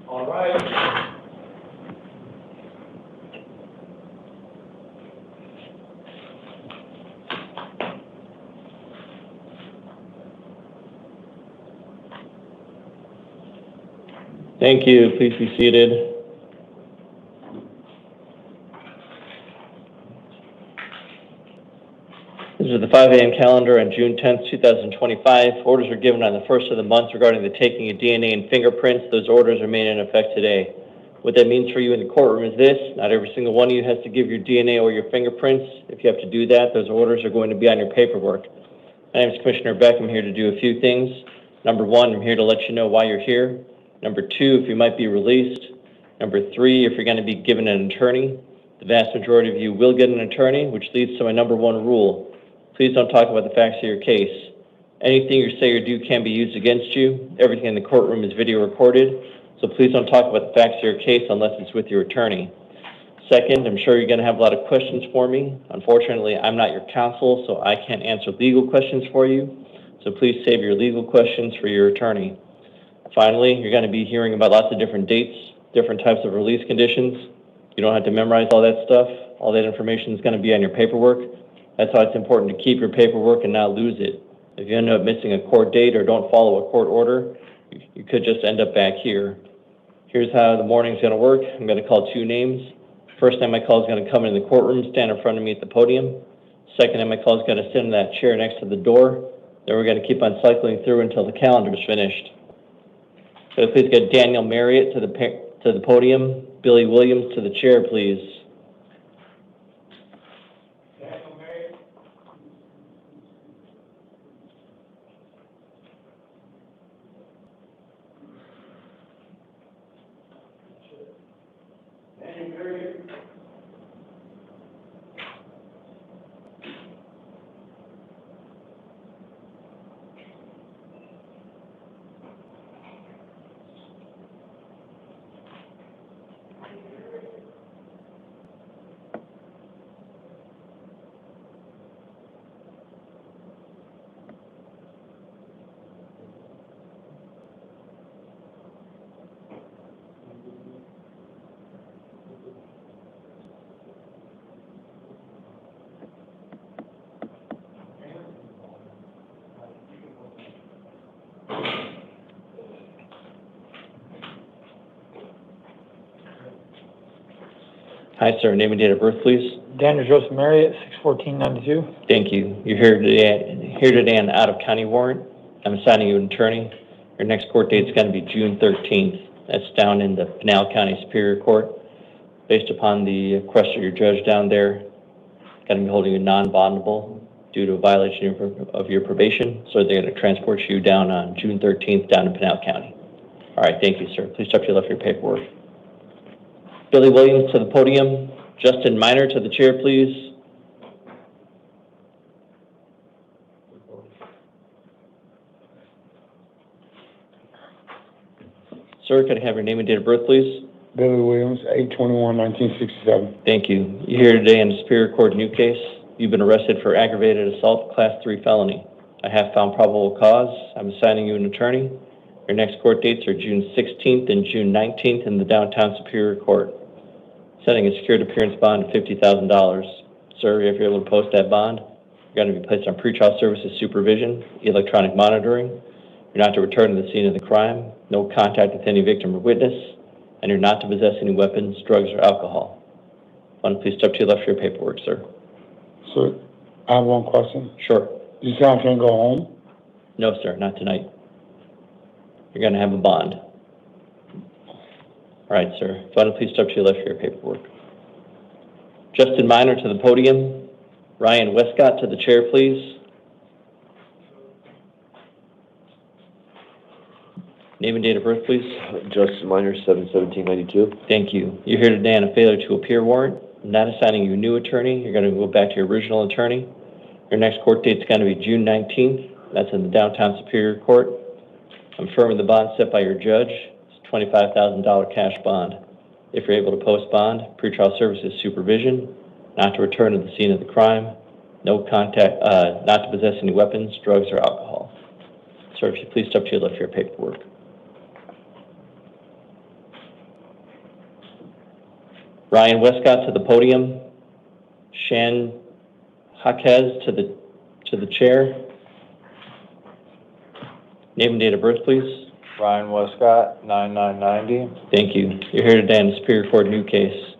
All right. Thank you. Please be seated. This is the 5 a.m. calendar on June 10th, 2025. Orders were given on the first of the month regarding the taking of DNA and fingerprints. Those orders remain in effect today. What that means for you in the courtroom is this: not every single one of you has to give your DNA or your fingerprints. If you have to do that, those orders are going to be on your paperwork. My name is Commissioner Beck. I'm here to do a few things. Number one, I'm here to let you know why you're here. Number two, if you might be released. Number three, if you're going to be given an attorney. The vast majority of you will get an attorney, which leads to my number one rule. Please don't talk about the facts of your case. Anything you say or do can be used against you. Everything in the courtroom is video recorded, so please don't talk about the facts of your case unless it's with your attorney. Second, I'm sure you're going to have a lot of questions for me. Unfortunately, I'm not your counsel, so I can't answer legal questions for you. So please save your legal questions for your attorney. Finally, you're going to be hearing about lots of different dates, different types of release conditions. You don't have to memorize all that stuff. All that information is going to be on your paperwork. That's why it's important to keep your paperwork and not lose it. If you end up missing a court date or don't follow a court order, you could just end up back here. Here's how the morning's going to work. I'm going to call two names. First name I call is going to come in the courtroom, stand in front of me at the podium. Second name I call is going to sit in that chair next to the door. Then we're going to keep on cycling through until the calendar is finished. So please get Daniel Marriott to the podium. Billy Williams to the chair, please. Hi, sir. Name and date of birth, please. Daniel Joseph Marriott, 6/14/92. Thank you. You're here today on an out-of-county warrant. I'm assigning you an attorney. Your next court date is going to be June 13th. That's down in the Pinal County Superior Court. Based upon the request of your judge down there, going to be holding you non-bondable due to a violation of your probation. So they're going to transport you down on June 13th down in Pinal County. All right. Thank you, sir. Please step to your left for your paperwork. Billy Williams to the podium. Justin Minor to the chair, please. Sir, could I have your name and date of birth, please? Billy Williams, 8/21/1967. Thank you. You're here today in the Superior Court new case. You've been arrested for aggravated assault, Class 3 felony. I have found probable cause. I'm assigning you an attorney. Your next court dates are June 16th and June 19th in the downtown Superior Court. Setting a secured appearance bond of $50,000. Sir, if you're able to post that bond, you're going to be placed on pretrial services supervision, electronic monitoring. You're not to return to the scene of the crime, no contact with any victim or witness, and you're not to possess any weapons, drugs, or alcohol. Please step to your left for your paperwork, sir. Sir, I have one question. Sure. You say I can't go home? No, sir, not tonight. You're going to have a bond. All right, sir. If I would please step to your left for your paperwork. Justin Minor to the podium. Ryan Westcott to the chair, please. Name and date of birth, please. Justin Minor, 7/17/92. Thank you. You're here today on a failure to appear warrant. I'm not assigning you a new attorney. You're going to go back to your original attorney. Your next court date is going to be June 19th. That's in the Downtown Superior Court. I'm affirming the bond set by your judge. It's a $25,000 cash bond. If you're able to post bond, pretrial services supervision, not to return to the scene of the crime, no contact, not to possess any weapons, drugs, or alcohol. Sir, if you please step to your left for your paperwork. Ryan Westcott to the podium. Shan Jaquez to the chair. Name and date of birth, please. Ryan Westcott, 9990. Thank you. You're here today in the Superior Court new case.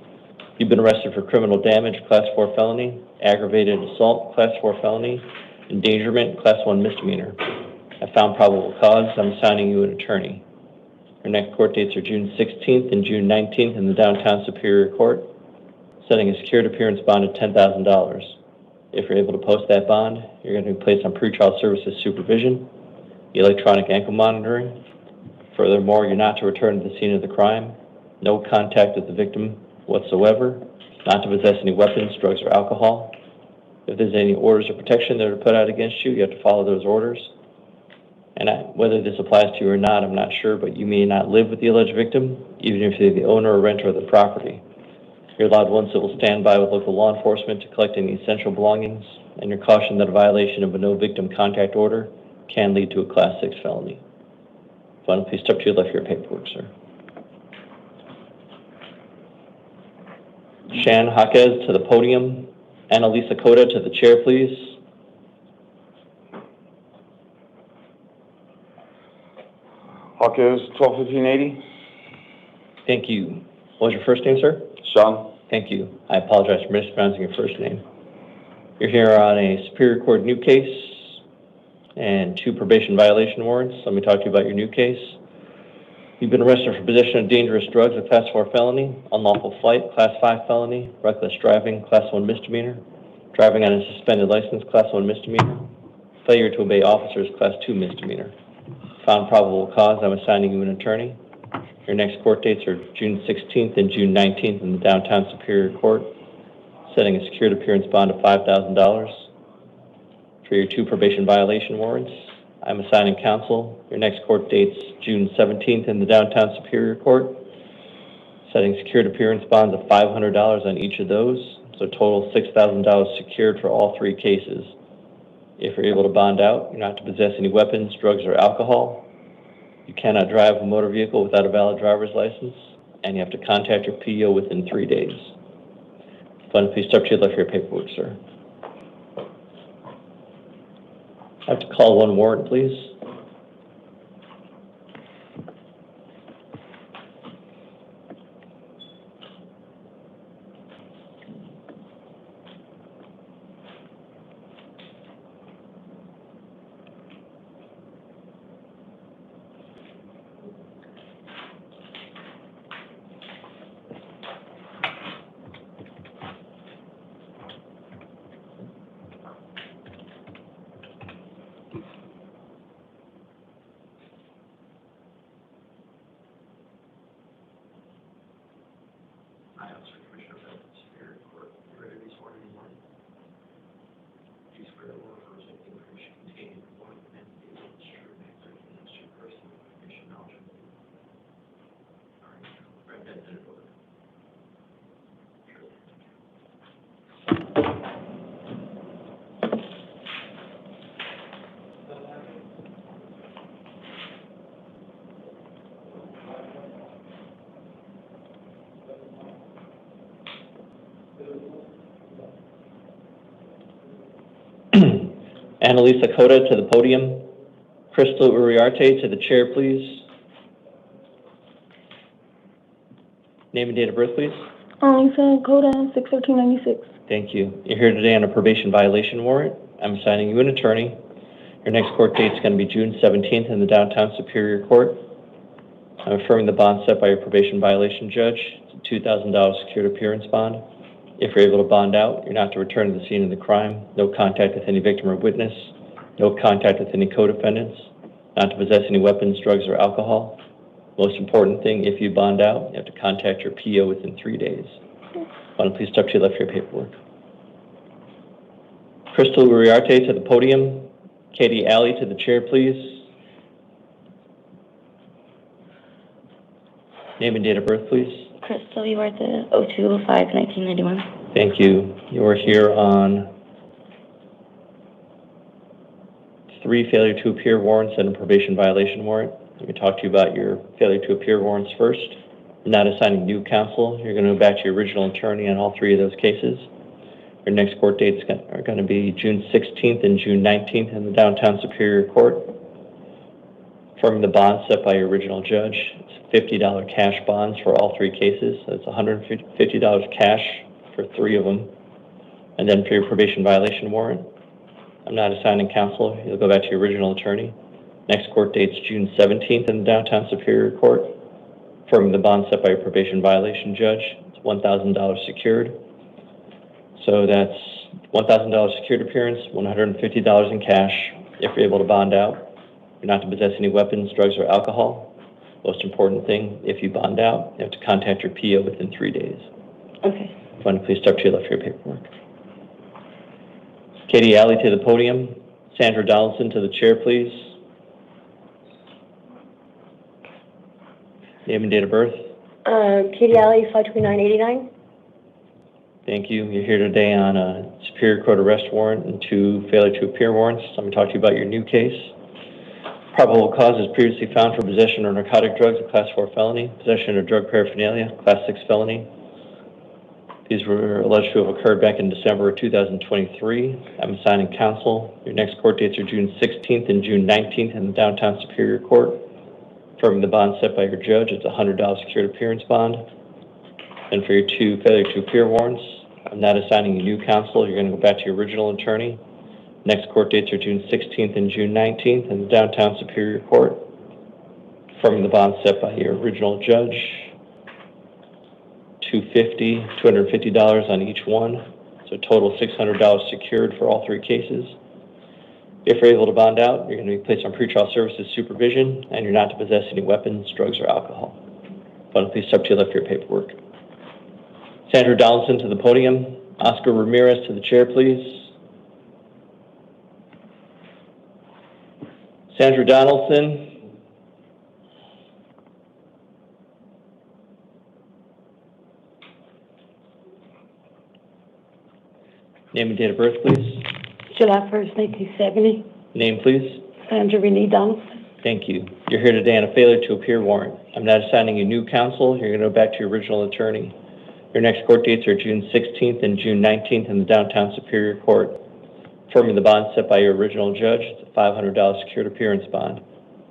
You've been arrested for criminal damage, Class 4 felony, aggravated assault, Class 4 felony, endangerment, Class 1 misdemeanor. I found probable cause. I'm assigning you an attorney. Your next court dates are June 16th and June 19th in the Downtown Superior Court, setting a secured appearance bond of $10,000. If you're able to post that bond, you're going to be placed on pretrial services supervision, electronic ankle monitoring. Furthermore, you're not to return to the scene of the crime, no contact with the victim whatsoever, not to possess any weapons, drugs, or alcohol. If there's any orders of protection that are put out against you, you have to follow those orders. And whether this applies to you or not, I'm not sure, but you may not live with the alleged victim, even if you're the owner or renter of the property. You're allowed one civil standby with local law enforcement to collect any essential belongings, and you're cautioned that a violation of a no victim contact order can lead to a Class 6 felony. Final, please step to your left for your paperwork, sir. Shan Jaquez to the podium. Annalisa Cota to the chair, please. Hawkes, 121580. Thank you. What was your first name, sir? Sean. Thank you. I apologize for mispronouncing your first name. You're here on a Superior Court new case and 2 probation violation warrants. Let me talk to you about your new case. You've been arrested for possession of dangerous drugs, a Class 4 felony, unlawful flight, Class 5 felony, reckless driving, Class 1 misdemeanor, driving on a suspended license, Class 1 misdemeanor, failure to obey officers, Class 2 misdemeanor. Found probable cause, I'm assigning you an attorney. Your next court dates are June 16th and June 19th in the Downtown Superior Court, setting a secured appearance bond of $5,000. For your 2 probation violation warrants, I'm assigning counsel. Your next court dates June 17th in the Downtown Superior Court, setting secured appearance bonds of $500 on each of those, so total $6,000 secured for all 3 cases. If you're able to bond out, you're not to possess any weapons, drugs, or alcohol. You cannot drive a motor vehicle without a valid driver's license, and you have to contact your PO within 3 days. Fund, please step to your left for your paperwork, sir. I have to call 1 warrant, please. Annalisa Cota to the podium. Crystal Uriarte to the chair, please. Name and date of birth, please. Annalisa Cota, 6/13/96. Thank you. You're here today on a probation violation warrant. I'm assigning you an attorney. Your next court date is going to be June 17th in the Downtown Superior Court. I'm affirming the bond set by your probation violation judge. It's a $2,000 secured appearance bond. If you're able to bond out, you're not to return to the scene of the crime, no contact with any victim or witness, no contact with any co-defendants, not to possess any weapons, drugs, or alcohol. Most important thing, if you bond out, you have to contact your PO within 3 days. Why don't you please step to your left for your paperwork. Crystal Uriarte to the podium. Katie Alley to the chair, please. Name and date of birth, please. Crystal Uriarte, 02/05/1991. Thank you. You are here on 3 failure to appear warrants and a probation violation warrant. Let me talk to you about your failure to appear warrants first. You're not assigning new counsel. You're going to go back to your original attorney on all 3 of those cases. Your next court dates are going to be June 16th and June 19th in the Downtown Superior Court. Affirming the bond set by your original judge. It's $50 cash bonds for all 3 cases. So it's $150 cash for 3 of them. And then for your probation violation warrant, I'm not assigning counsel. You'll go back to your original attorney. Next court date's June 17th in the Downtown Superior Court. Affirming the bond set by your probation violation judge. It's $1,000 secured. So that's $1,000 secured appearance, $150 in cash. If you're able to bond out, you're not to possess any weapons, drugs, or alcohol. Most important thing, if you bond out, you have to contact your PO within 3 days. Okay. Why don't you please step to your left for your paperwork. Katie Alley to the podium. Sandra Donaldson to the chair, please. Name and date of birth. Katie Alley, 52989. Thank you. You're here today on a Superior Court arrest warrant and 2 failure to appear warrants. I'm going to talk to you about your new case. Probable cause is previously found for possession of narcotic drugs, a Class 4 felony. Possession of drug paraphernalia, Class 6 felony. These were alleged to have occurred back in December of 2023. I'm assigning counsel. Your next court dates are June 16th and June 19th in the Downtown Superior Court. Affirming the bond set by your judge, it's a $100 secured appearance bond. And for your 2 failure to appear warrants, I'm not assigning you new counsel. You're going to go back to your original attorney. Next court dates are June 16th and June 19th in the Downtown Superior Court. Affirming the bond set by your original judge, $250 on each one. So total $600 secured for all 3 cases. If you're able to bond out, you're going to be placed on pretrial services supervision, and you're not to possess any weapons, drugs, or alcohol. Why don't you please step to your left for your paperwork. Sandra Donaldson to the podium. Oscar Ramirez to the chair, please. Sandra Donaldson. Name and date of birth, please. July 1st, 1970. Name, please. Sandra Renee Donaldson. Thank you. You're here today on a failure to appear warrant. I'm not assigning you new counsel. You're going to go back to your original attorney. Your next court dates are June 16th and June 19th in the Downtown Superior Court. Affirming the bond set by your original judge, it's a $500 secured appearance bond.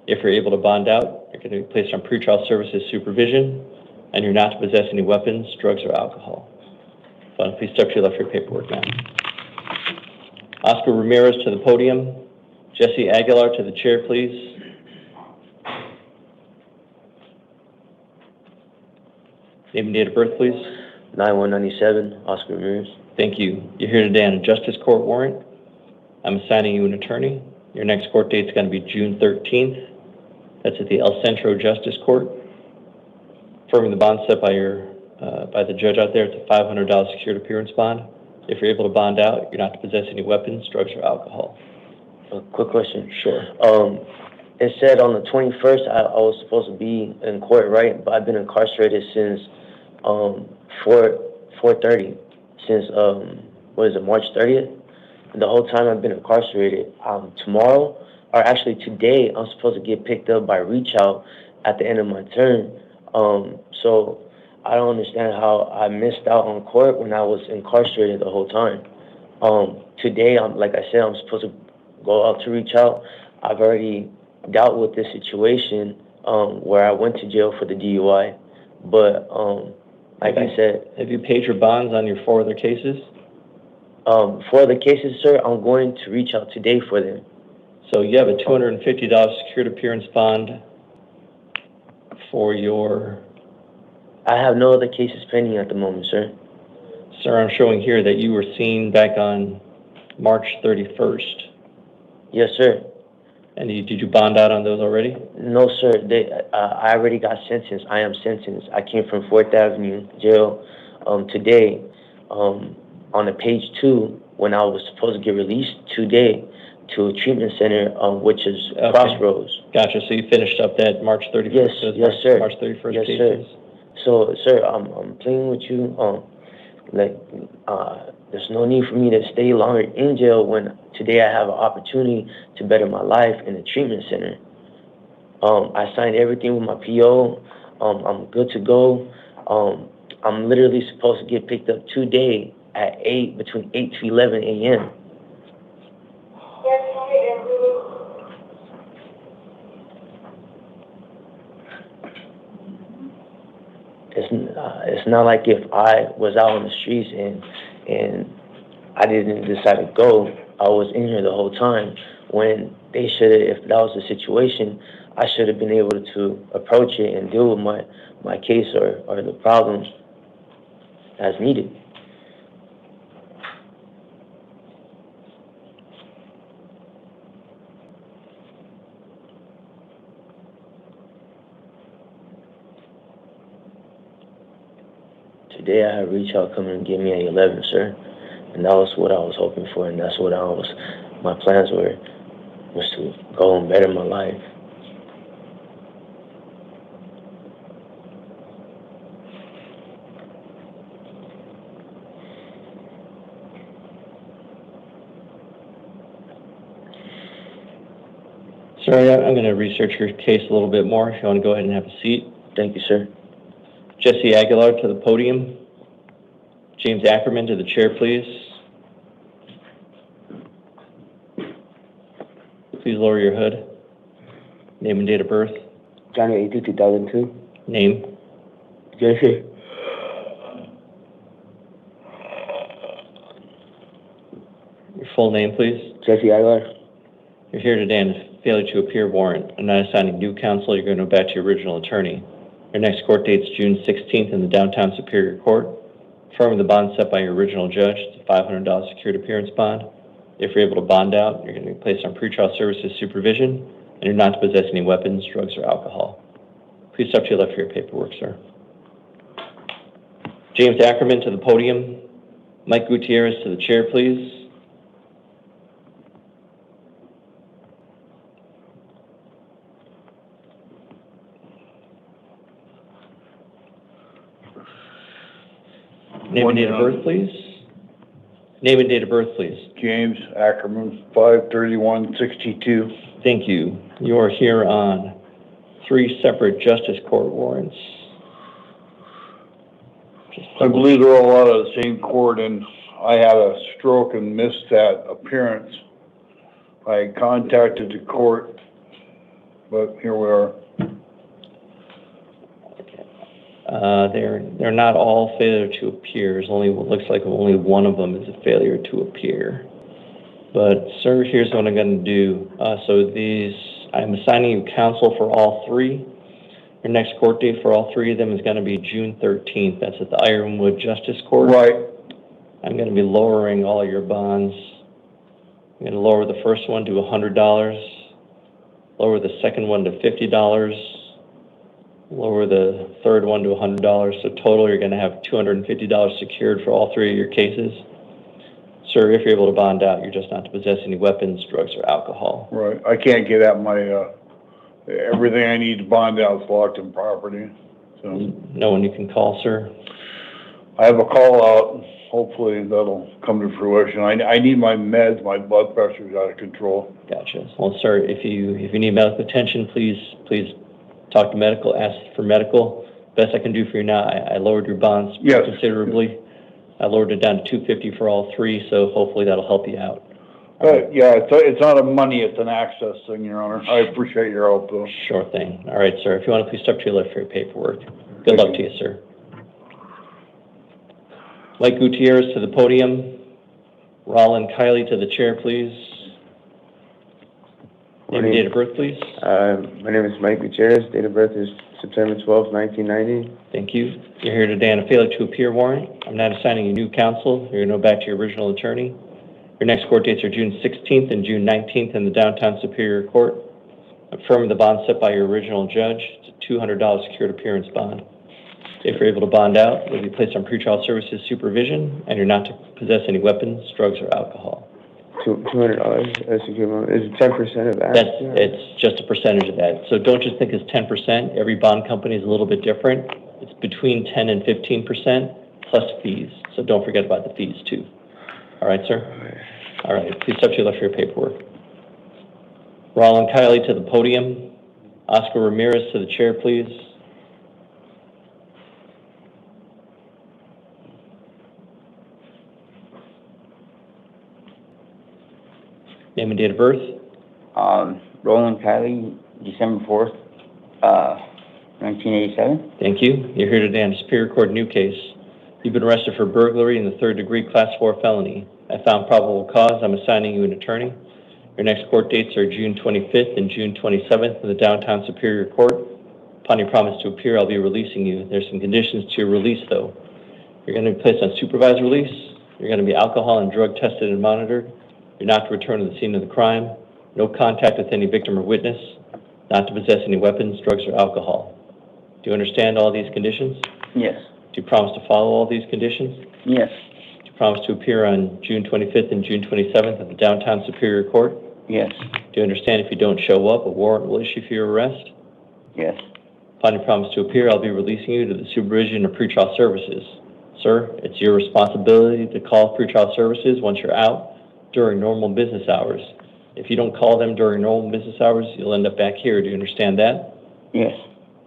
If you're able to bond out, you're going to be placed on pretrial services supervision, and you're not to possess any weapons, drugs, or alcohol. So please step to your left for your paperwork now. Oscar Ramirez to the podium. Jesse Aguilar to the chair, please. Name and date of birth, please. 9197, Oscar Ramirez. Thank you. You're here today on a justice court warrant. I'm assigning you an attorney. Your next court date is going to be June 13th. That's at the El Centro Justice Court. Affirming the bond set by the judge out there, it's a $500 secured appearance bond. If you're able to bond out, you're not to possess any weapons, drugs, or alcohol. A quick question. Sure. It said on the 21st I was supposed to be in court, right? But I've been incarcerated since 4:30, since March 30th. And the whole time I've been incarcerated. Tomorrow, or actually today, I'm supposed to get picked up by Reach Out at the end of my term. So I don't understand how I missed out on court when I was incarcerated the whole time. Today, like I said, I'm supposed to go out to Reach Out. I've already dealt with this situation where I went to jail for the DUI. But like I said... Have you paid your bonds on your 4 other cases? 4 other cases, sir, I'm going to Reach Out today for them. So you have a $250 secured appearance bond for your... I have no other cases pending at the moment, sir. Sir, I'm showing here that you were seen back on March 31st. Yes, sir. And did you bond out on those already? No, sir. I already got sentenced. I am sentenced. I came from 4th Avenue Jail today on the page 2 when I was supposed to get released today to a treatment center, which is Crossroads. Gotcha. So you finished up that March 31st? Yes, sir. March 31st yes, cases? Sir. So, sir, I'm playing with you. There's no need for me to stay longer in jail when today I have an opportunity to better my life in a treatment center. I signed everything with my PO. I'm good to go. I'm literally supposed to get picked up today at between 8 to 11 a.m. It's not like if I was out on the streets and I didn't decide to go. I was in here the whole time. When they should have, if that was the situation, I should have been able to approach it and deal with my case or the problems as needed. Today I had reach out coming and get me at 11, sir. And that was what I was hoping for, and that's what my plans was to go and better my life. Sir, I'm going to research your case a little bit more. If you want to go ahead and have a seat. Thank you, sir. Jesse Aguilar to the podium. James Ackerman to the chair, please. Please lower your hood. Name and date of birth. January 18, 2002. Name. Jesse. Your full name, please. Jesse Aguilar. You're here today on a failure to appear warrant. I'm not assigning new counsel. You're going to go back to your original attorney. Your next court date's June 16th in the Downtown Superior Court. Affirming the bond set by your original judge, it's a $500 secured appearance bond. If you're able to bond out, you're going to be placed on pretrial services supervision, and you're not to possess any weapons, drugs, or alcohol. Please step to your left for your paperwork, sir. James Ackerman to the podium. Mike Gutierrez to the chair, please. Name and date of birth, please. Name and date of birth, please. James Ackerman, 5/31/62. Thank you. You are here on 3 separate justice court warrants. I believe they're all out of the same court, and I had a stroke and missed that appearance. I contacted the court, but here we are. They're not all failure to appear. There's only what looks like only one of them is a failure to appear. But sir, here's what I'm going to do. I'm assigning you counsel for all 3. Your next court date for all 3 of them is going to be June 13th. That's at the Ironwood Justice Court. Right. I'm going to be lowering all your bonds. I'm going to lower the first one to $100, lower the second one to $50, lower the third one to $100. So total, you're going to have $250 secured for all 3 of your cases. Sir, if you're able to bond out, you're just not to possess any weapons, drugs, or alcohol. Right. I can't get at my, everything I need to bond out is locked in property. So No one you can call, sir? I have a call out. Hopefully that'll come to fruition. I need my meds. My blood pressure's out of control. Gotcha. Well, sir, if you need medical attention, please talk to medical, ask for medical. Best I can do for you now, I lowered your bonds considerably. I lowered it down to $250 for all 3, so hopefully that'll help you out. Yeah, it's not a money, it's an access thing, Your Honor. I appreciate your help, though. Sure thing. All right, sir. If you want to please step to your left for your paperwork. Good luck to you, sir. Mike Gutierrez to the podium. Roland Kiley to the chair, please. Name and date of birth, please. My name is Mike Gutierrez. Date of birth is September 12th, 1990. Thank you. You're here today on a failure to appear warrant. I'm not assigning you new counsel. You're going to go back to your original attorney. Your next court dates are June 16th and June 19th in the Downtown Superior Court. Affirming the bond set by your original judge. It's a $200 secured appearance bond. If you're able to bond out, you'll be placed on pretrial services supervision, and you're not to possess any weapons, drugs, or alcohol. $200. That's a good one. Is it 10% of that? It's just a percentage of that. So don't just think it's 10%. Every bond company is a little bit different. It's between 10 and 15% plus fees. So don't forget about the fees too. All right, sir? All right. Please step to your left for your paperwork. Roland Kiley to the podium. Oscar Ramirez to the chair, please. Name and date of birth. Roland Kiley, December 4th, 1987. Thank you. You're here today on a Superior Court new case. You've been arrested for burglary in the 3rd degree Class 4 felony. I found probable cause. I'm assigning you an attorney. Your next court dates are June 25th and June 27th in the Downtown Superior Court. Upon your promise to appear, I'll be releasing you. There's some conditions to your release, though. You're going to be placed on supervised release. You're going to be alcohol and drug tested and monitored. You're not to return to the scene of the crime. No contact with any victim or witness. Not to possess any weapons, drugs, or alcohol. Do you understand all these conditions? Yes. Do you promise to follow all these conditions? Yes. Do you promise to appear on June 25th and June 27th at the Downtown Superior Court? Yes. Do you understand if you don't show up, a warrant will issue for your arrest? Yes. Upon your promise to appear, I'll be releasing you to the supervision of pretrial services. Sir, it's your responsibility to call pretrial services once you're out during normal business hours. If you don't call them during normal business hours, you'll end up back here. Do you understand that? Yes.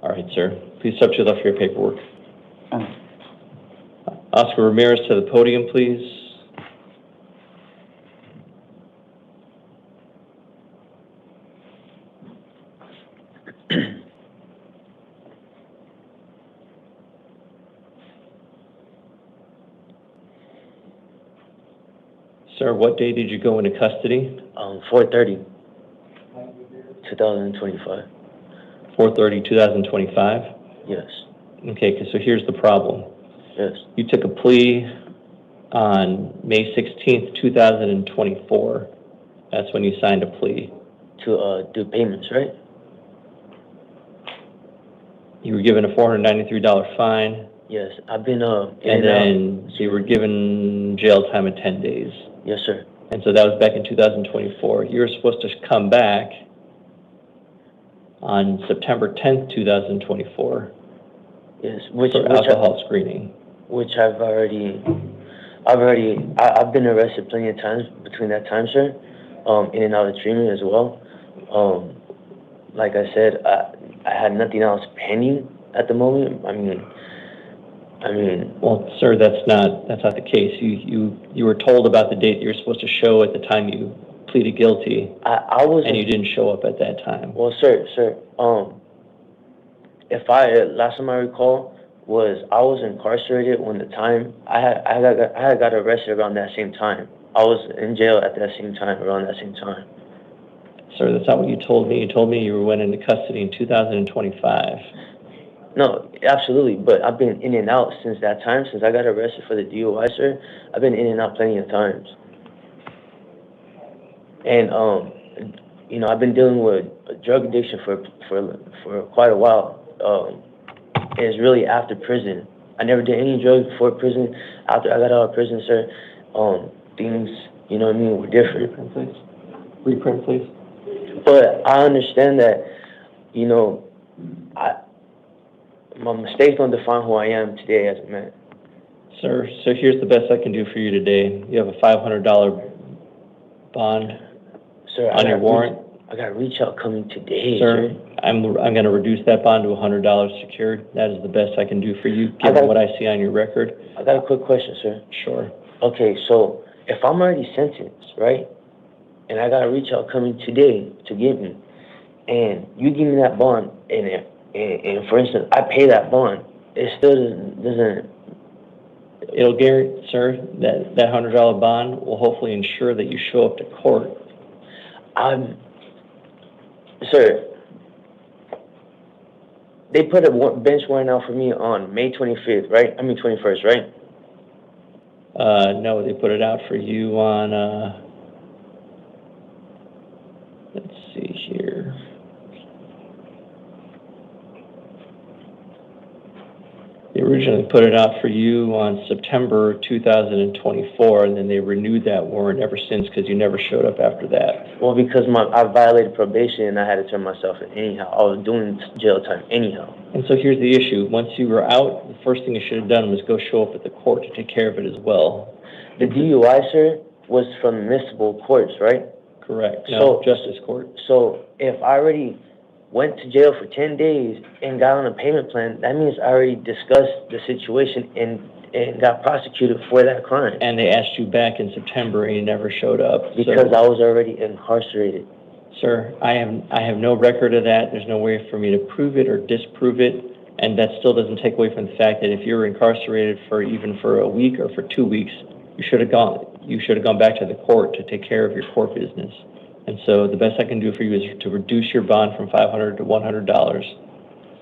All right, sir. Please step to your left for your paperwork. Oscar Ramirez to the podium, please. Sir, what day did you go into custody? 4/30, 2025. 4/30, 2025? Yes. Okay, so here's the problem. Yes. You took a plea on May 16th, 2024. That's when you signed a plea. To do payments, right? You were given a $493 fine. Yes. I've been And then you were given jail time of 10 days. Yes, sir. And so that was back in 2024. You were supposed to come back on September 10th, 2024 Yes. for alcohol screening. Which I've been arrested plenty of times between that time, sir. In and out of treatment as well. Like I said, I had nothing else pending at the moment. I mean. Well, sir, that's not the case. You were told about the date you were supposed to show at the time you pleaded guilty. I was. And you didn't show up at that time. Well, sir. Last time I recall was I was incarcerated when the time I had got arrested around that same time. I was in jail at that same time, around that same time. Sir, that's not what you told me. You told me you went into custody in 2025. No, absolutely, but I've been in and out since that time. Since I got arrested for the DUI, sir, I've been in and out plenty of times. And I've been dealing with drug addiction for quite a while. And it's really after prison. I never did any drugs before prison. After I got out of prison, sir, things, were different. Reprint, please. Reprint, please. But I understand that, my mistakes don't define who I am today as a man. Sir, so here's the best I can do for you today. You have a $500 bond on your warrant. I got a reach out coming today, sir. I'm going to reduce that bond to $100 secured. That is the best I can do for you, given what I see on your record. I got a quick question, sir. Sure. Okay, so if I'm already sentenced, right, and I got a reach out coming today to get me, and you give me that bond, and for instance, I pay that bond, it still doesn't. It'll guarantee, sir, that $100 bond will hopefully ensure that you show up to court. Sir, they put a bench warrant out for me on May 25th, right? I mean 21st, right? No, they put it out for you on, let's see here. They originally put it out for you on September 2024, and then they renewed that warrant ever since because you never showed up after that. Well, because I violated probation and I had to turn myself in anyhow. I was doing jail time anyhow. And so here's the issue. Once you were out, the first thing you should have done was go show up at the court to take care of it as well. The DUI, sir, was from municipal courts, right? Correct. No, justice court. So if I already went to jail for 10 days and got on a payment plan, that means I already discussed the situation and got prosecuted for that crime. And they asked you back in September and you never showed up. Because I was already incarcerated. Sir, I have no record of that. There's no way for me to prove it or disprove it. And that still doesn't take away from the fact that if you were incarcerated for even for a week or for 2 weeks, you should have gone back to the court to take care of your court business. And so the best I can do for you is to reduce your bond from $500 to $100.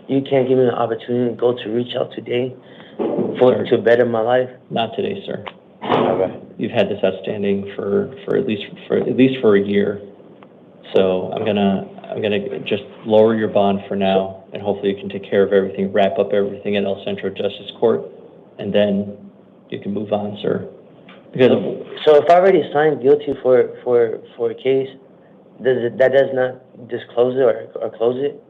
You can't give me an opportunity to go to reach out today to better my life? Not today, sir. Okay. You've had this outstanding for at least for a year. So I'm gonna just lower your bond for now, and hopefully you can take care of everything, wrap up everything at El Centro Justice Court, and then you can move on, sir. Because so if I already signed guilty for a case, that does not disclose it or close it?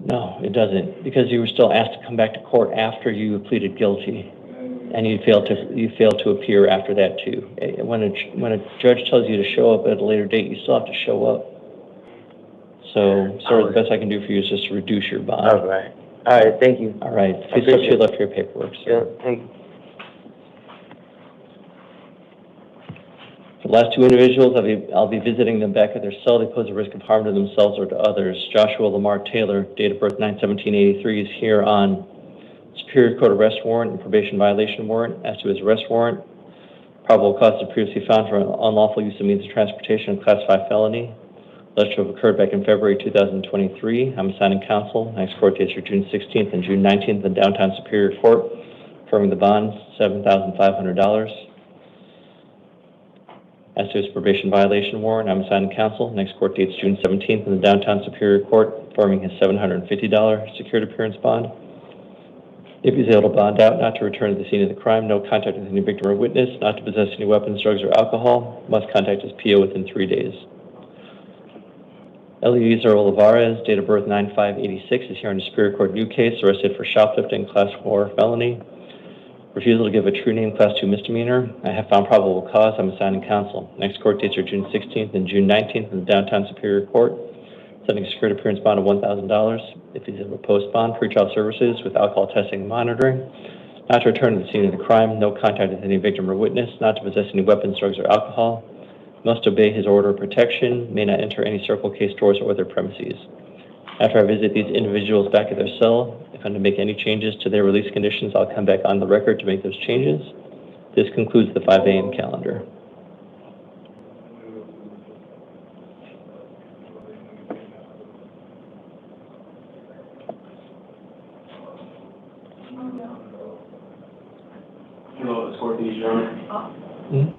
No, it doesn't, because you were still asked to come back to court after you pleaded guilty, and you failed to appear after that too. When a judge tells you to show up at a later date, you still have to show up. So, sir, the best I can do for you is just to reduce your bond. All right, thank you. All right, please step to your left for your paperwork, sir. Yeah, thank you. For the last two individuals, I'll be visiting them back at their cell. They pose a risk of harm to themselves or to others. Joshua Lamar Taylor, date of birth 9/17/83, is here on Superior Court arrest warrant and probation violation warrant. As to his arrest warrant, probable cause is previously found for unlawful use of means of transportation, a Class 5 felony. Alleged to have occurred back in February 2023. I'm assigning counsel. Next court dates are June 16th and June 19th in downtown Superior Court, affirming the bond, $7,500. As to his probation violation warrant, I'm assigning counsel. Next court dates June 17th in the downtown Superior Court, affirming his $750 secured appearance bond. If he's able to bond out, not to return to the scene of the crime, no contact with any victim or witness, not to possess any weapons, drugs, or alcohol, must contact his PO within 3 days. Eliezer Olivares, date of birth 9/5/86, is here on the Superior Court new case, arrested for shoplifting, Class 4 felony. Refusal to give a true name, Class 2 misdemeanor. I have found probable cause. I'm assigning counsel. Next court dates are June 16th and June 19th in the downtown Superior Court, setting a secured appearance bond of $1,000. If he's able to post bond, pretrial services with alcohol testing and monitoring. Not to return to the scene of the crime, no contact with any victim or witness, not to possess any weapons, drugs, or alcohol. Must obey his order of protection, may not enter any Circle K stores or other premises. After I visit these individuals back at their cell, if I'm to make any changes to their release conditions, I'll come back on the record to make those changes. This concludes the 5 a.m. calendar. Hello, escort these, Your Honor. Mm-hmm.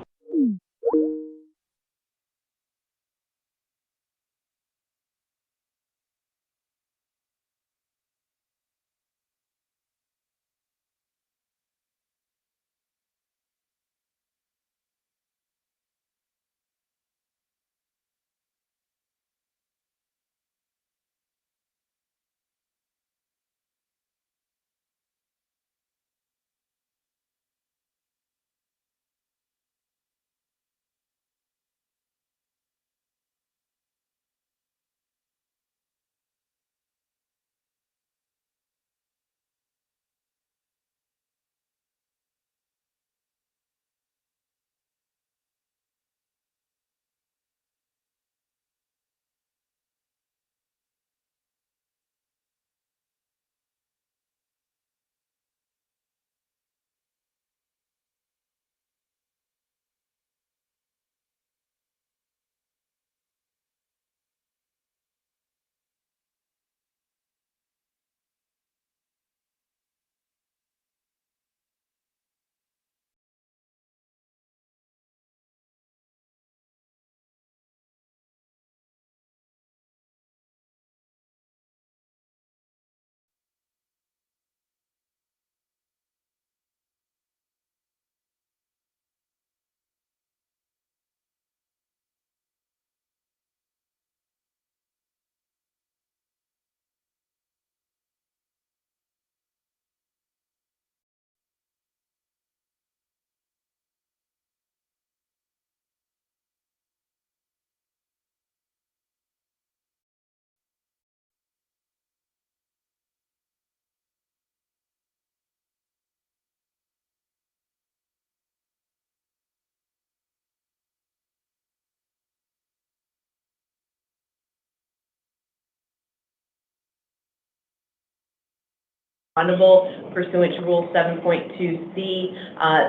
bondable pursuant to Rule 7.2C.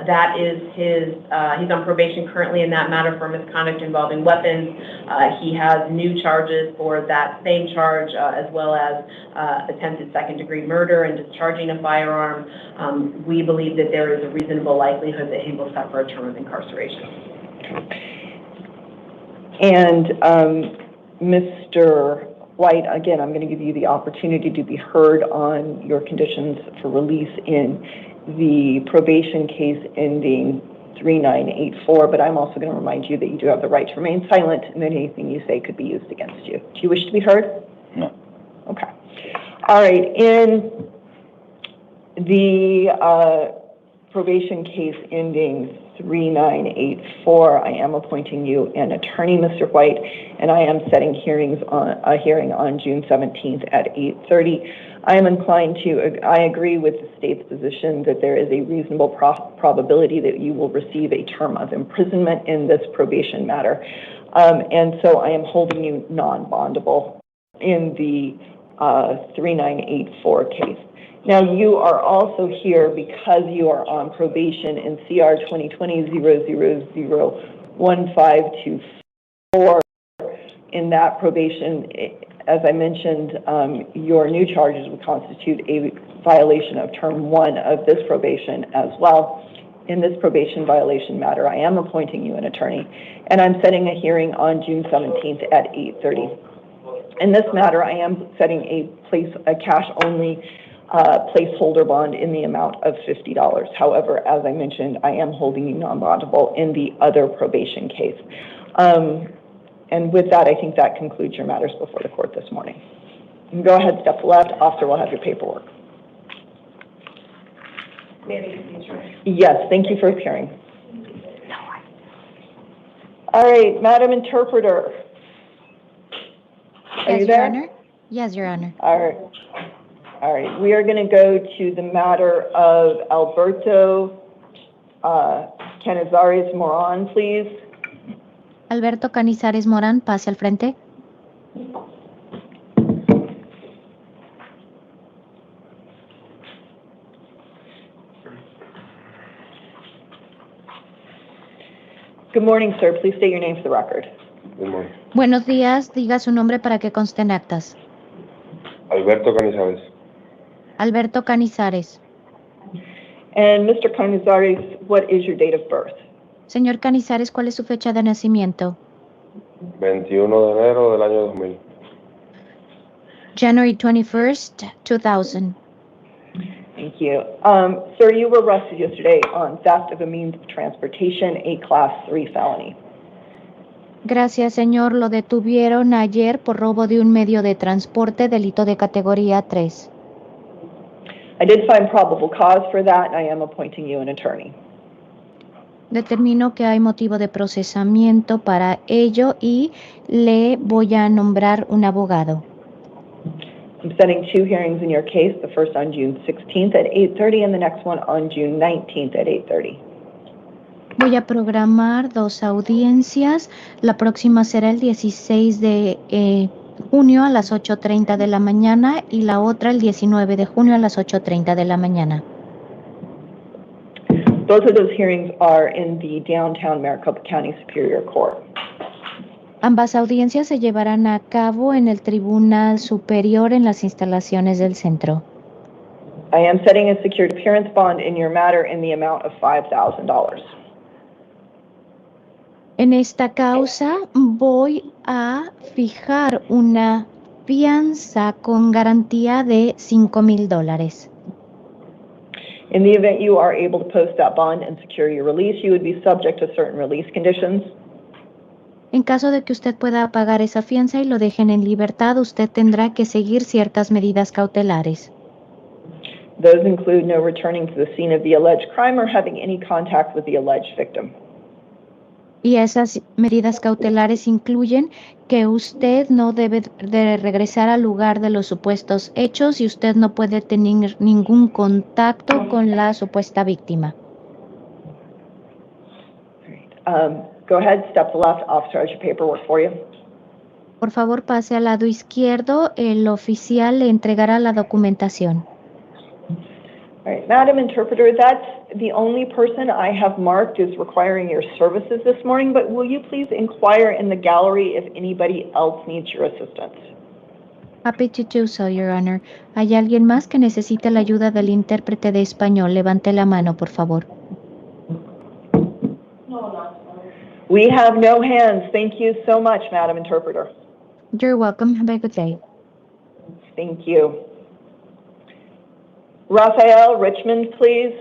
That is he's on probation currently in that matter for misconduct involving weapons. He has new charges for that same charge, as well as attempted second-degree murder and discharging a firearm. We believe that there is a reasonable likelihood that he will suffer a term of incarceration. And Mr. White, again, I'm going to give you the opportunity to be heard on your conditions for release in the probation case ending 3984, but I'm also going to remind you that you do have the right to remain silent, and that anything you say could be used against you. Do you wish to be heard? No. Okay. All right. In the probation case ending 3984, I am appointing you an attorney, Mr. White, and I am setting a hearing on June 17th at 8:30. I agree with the state's position that there is a reasonable probability that you will receive a term of imprisonment in this probation matter. And so I am holding you non-bondable in the 3984 case. Now, you are also here because you are on probation in CR 2020-0001524. In that probation, as I mentioned, your new charges would constitute a violation of Term 1 of this probation as well. In this probation violation matter, I am appointing you an attorney, and I'm setting a hearing on June 17th at 8:30. In this matter, I am setting a cash-only placeholder bond in the amount of $50. However, as I mentioned, I am holding you non-bondable in the other probation case. And with that, I think that concludes your matters before the court this morning. You can go ahead, step left. Officer will have your paperwork. Manny C. Yes, thank you for appearing. All right, Madam Interpreter. Are you there? Your Honor. Yes, Your Honor. All right. All right, we are going to go to the matter of Alberto Canizares Moran, please. Alberto Canizares Moran, pase al frente. Good morning, sir. Please state your name for the record. Good morning. Buenos días, diga su nombre para que conste en actas. Alberto Canizares. Alberto Canizares. And Mr. Canizares, what is your date of birth? Señor Canizares, ¿cuál es su fecha de nacimiento? 21 de enero del año 2000. January 21st, 2000. Thank you. Sir, you were arrested yesterday on theft of a means of transportation, a Class 3 felony. Gracias, señor. Lo detuvieron ayer por robo de un medio de transporte, delito de categoría 3. I did find probable cause for that, and I am appointing you an attorney. Determino que hay motivo de procesamiento para ello y le voy a nombrar un abogado. I'm setting 2 hearings in your case, the first on June 16th at 8:30 and the next one on June 19th at 8:30. Voy a programar 2 audiencias. La próxima será el 16 de junio a las 8:30 de la mañana y la otra el 19 de junio a las 8:30 de la mañana. Both of those hearings are in the downtown Maricopa County Superior Court. Ambas audiencias se llevarán a cabo en el Tribunal Superior en las instalaciones del centro. I am setting a secured appearance bond in your matter in the amount of $5,000. En esta causa voy a fijar una fianza con garantía de $5,000. In the event you are able to post that bond and secure your release, you would be subject to certain release conditions. En caso de que usted pueda pagar esa fianza y lo dejen en libertad, usted tendrá que seguir ciertas medidas cautelares. Those include no returning to the scene of the alleged crime or having any contact with the alleged victim. Y esas medidas cautelares incluyen que usted no debe de regresar al lugar de los supuestos hechos y usted no puede tener ningún contacto con la supuesta víctima. Go ahead, step to the left. Officer has your paperwork for you. Por favor, pase al lado izquierdo. El oficial le entregará la documentación. All right, Madam Interpreter, that's the only person I have marked as requiring your services this morning, but will you please inquire in the gallery if anybody else needs your assistance? Happy to do so, Your Honor. ¿Hay alguien más que necesite la ayuda del intérprete de español? Levante la mano, por favor. We have no hands. Thank you so much, Madam Interpreter. You're welcome. Have a good day. Thank you. Raphael Richmond, please.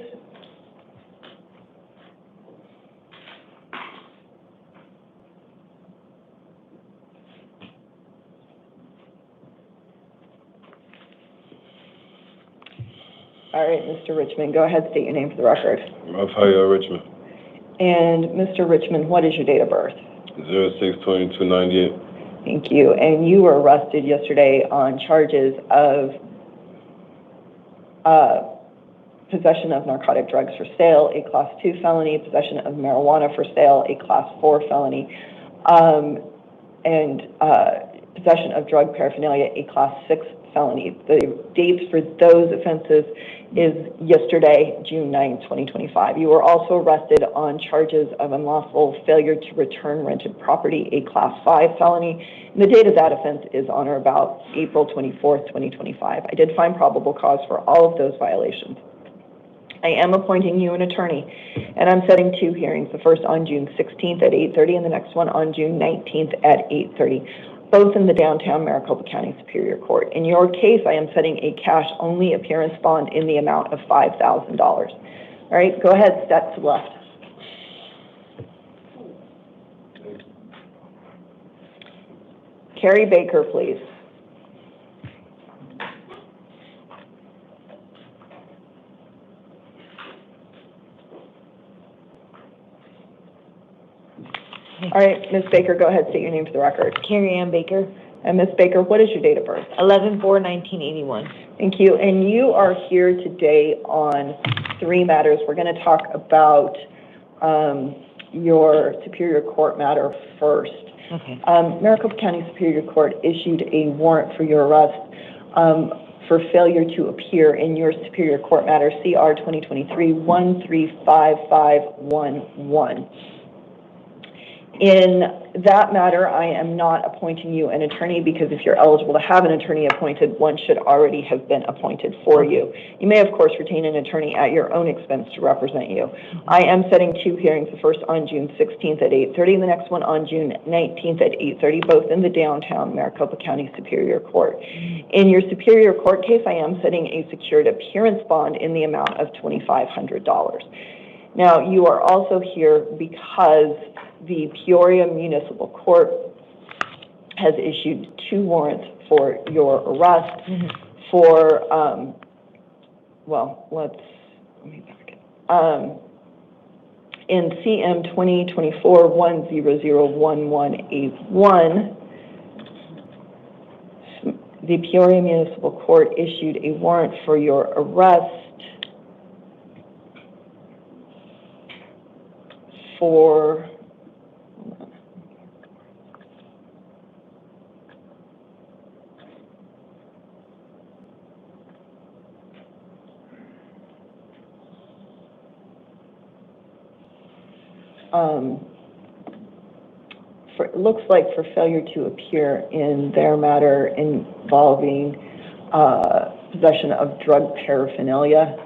All right, Mr. Richmond, go ahead, state your name for the record. Raphael Richmond. And Mr. Richmond, what is your date of birth? 06/22/98. Thank you. And you were arrested yesterday on charges of possession of narcotic drugs for sale, a Class 2 felony, possession of marijuana for sale, a Class 4 felony, and possession of drug paraphernalia, a Class 6 felony. The dates for those offenses is yesterday, June 9, 2025. You were also arrested on charges of unlawful failure to return rented property, a Class 5 felony. And the date of that offense is on or about April 24th, 2025. I did find probable cause for all of those violations. I am appointing you an attorney, and I'm setting 2 hearings, the first on June 16th at 8:30 and the next one on June 19th at 8:30, both in the downtown Maricopa County Superior Court. In your case, I am setting a cash-only appearance bond in the amount of $5,000. All right, go ahead, step to the left. Carrie Baker, please. All right, Ms. Baker, go ahead, state your name for the record. Carrie Ann Baker, And Ms. Baker, what is your date of birth? 11/4/1981. Thank you. And you are here today on 3 matters. We're going to talk about your Superior Court matter first. Okay. Maricopa County Superior Court issued a warrant for your arrest for failure to appear in your Superior Court matter, CR 2023-135511. In that matter, I am not appointing you an attorney because if you're eligible to have an attorney appointed, one should already have been appointed for you. You may, of course, retain an attorney at your own expense to represent you. I am setting 2 hearings, the first on June 16th at 8:30 and the next one on June 19th at 8:30, both in the downtown Maricopa County Superior Court. In your Superior Court case, I am setting a secured appearance bond in the amount of $2,500. Now, you are also here because the Peoria Municipal Court has issued 2 warrants for your arrest for, let me back it. In CM 2024-1001181, the Peoria Municipal Court issued a warrant for your arrest for it looks like for failure to appear in their matter involving possession of drug paraphernalia.